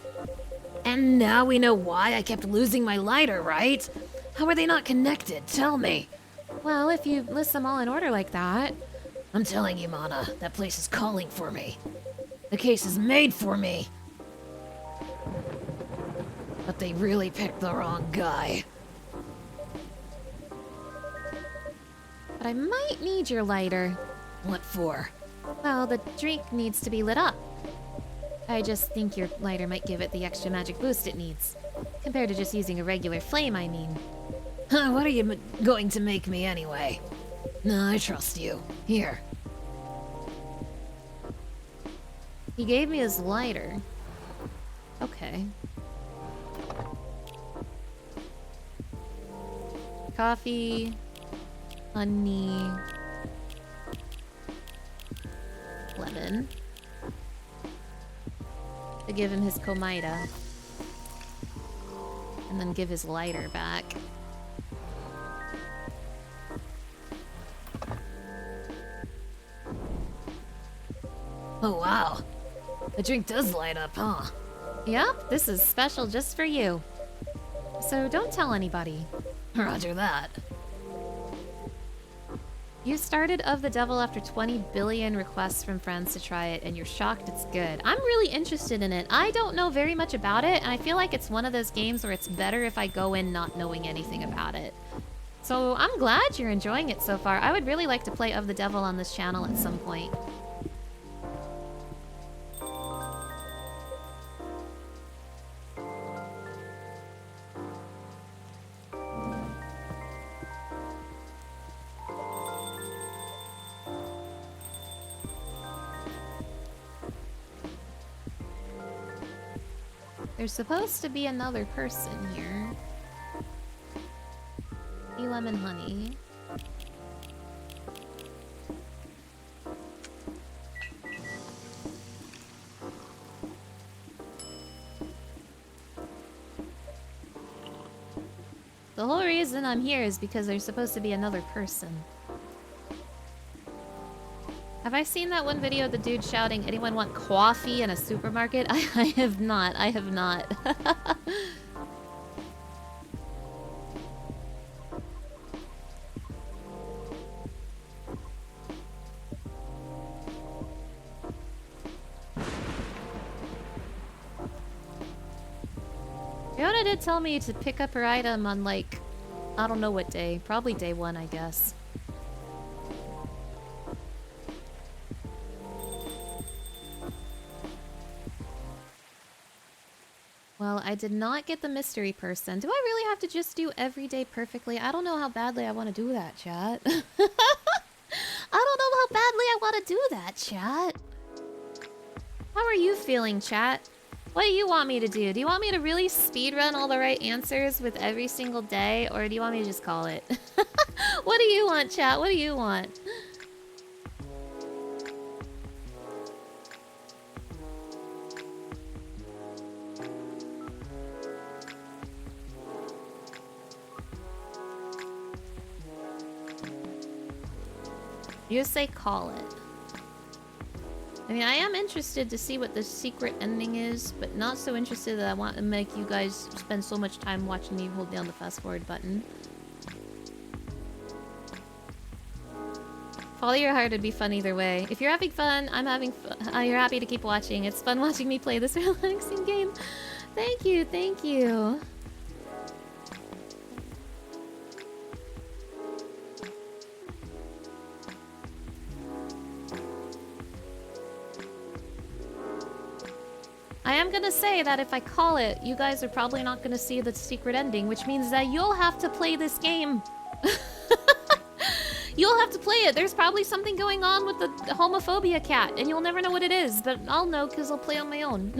And now we know why I kept losing my lighter, right? How are they not connected? Tell me. Well, if you list them all in order like that. I'm telling you, Mana, that place is calling for me. The case is made for me. But they really picked the wrong guy. But I might need your lighter. What for? Well, the drink needs to be lit up. I just think your lighter might give it the extra magic boost it needs. Compared to just using a regular flame, I mean. Huh, what are you going to make me anyway? No, I trust you. Here. He gave me his lighter. Okay. Coffee. Honey. Lemon. To give him his Komida. And then give his lighter back. Oh, wow. The drink does light up, huh? Yep, this is special just for you. So don't tell anybody. Roger that. You started Of the Devil after 20 billion requests from friends to try it, and you're shocked it's good. I'm really interested in it. I don't know very much about it, and I feel like it's one of those games where it's better if I go in not knowing anything about it. So I'm glad you're enjoying it so far. I would really like to play Of the Devil on this channel at some point. There's supposed to be another person here. Tea, lemon, honey. The whole reason I'm here is because there's supposed to be another person. Have I seen that one video of the dude shouting, "Anyone want coffee in a supermarket?" I have not. I have not. Fiona did tell me to pick up her item on, like, I don't know what day. Probably day 1, I guess. Well, I did not get the mystery person. Do I really have to just do every day perfectly? I don't know how badly I want to do that, chat. I don't know how badly I want to do that, chat. How are you feeling, chat? What do you want me to do? Do you want me to really speedrun all the right answers with every single day? Or do you want me to just call it? What do you want, chat? What do you want? You say call it. I mean, I am interested to see what the secret ending is, but not so interested that I want to make you guys spend so much time watching me hold down the fast forward button. Follow your heart would be fun either way. If you're having fun, I'm having fun. You're happy to keep watching. It's fun watching me play this relaxing game. Thank you, thank you. I'm gonna say that if I call it, you guys are probably not gonna see the secret ending, which means that you'll have to play this game. You'll have to play it. There's probably something going on with the homophobia cat, and you'll never know what it is, but I'll know because I'll play on my own.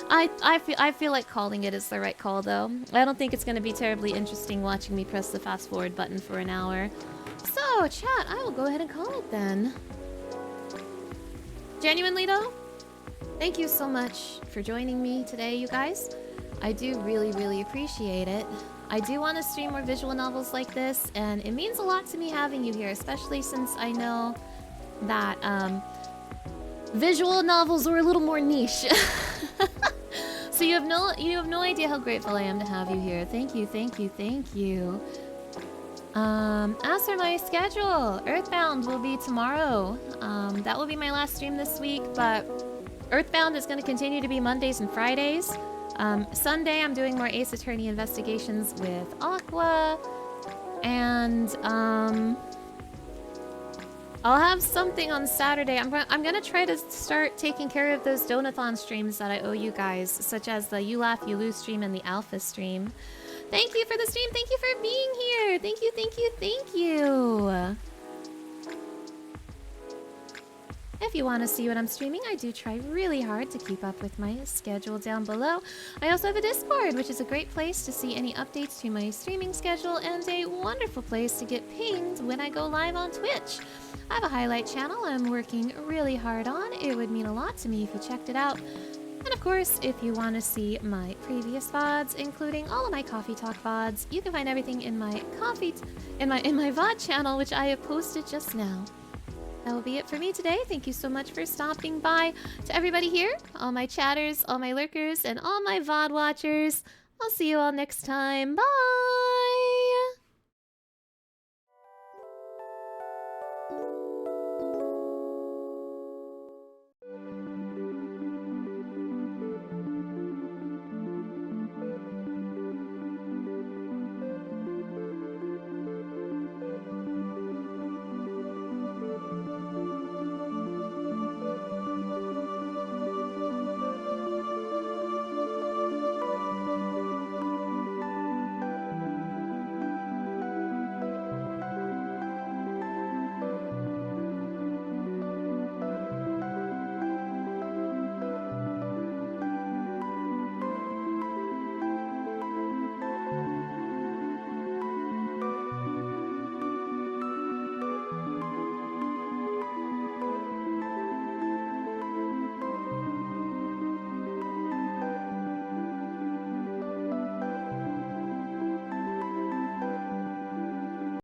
I feel like calling it is the right call, though. I don't think it's going to be terribly interesting watching me press the fast forward button for an hour. So, chat, I will go ahead and call it then. Genuinely, though, thank you so much for joining me today, you guys. I do really, really appreciate it. I do want to stream more visual novels like this, and it means a lot to me having you here, especially since I know that visual novels are a little more niche. So you have no idea how grateful I am to have you here. Thank you, thank you, thank you. As for my schedule, Earthbound will be tomorrow. That will be my last stream this week, but Earthbound is going to continue to be Mondays and Fridays. Sunday, I'm doing more Ace Attorney investigations with Aqua, and I'll have something on Saturday. I'm gonna try to start taking care of those Donathon streams that I owe you guys, such as the You Laugh You Lose stream and the Alpha stream. Thank you for the stream. Thank you for being here. Thank you, thank you, thank you. If you want to see what I'm streaming, I do try really hard to keep up with my schedule down below. I also have a Discord, which is a great place to see any updates to my streaming schedule and a wonderful place to get pinged when I go live on Twitch. I have a highlight channel I'm working really hard on. It would mean a lot to me if you checked it out. And of course, if you want to see my previous VODs, including all of my Coffee Talk VODs, you can find everything in my in my VOD channel, which I have posted just now. That will be it for me today. Thank you so much for stopping by. To everybody here, all my chatters, all my lurkers, and all my VOD watchers, I'll see you all next time. Bye!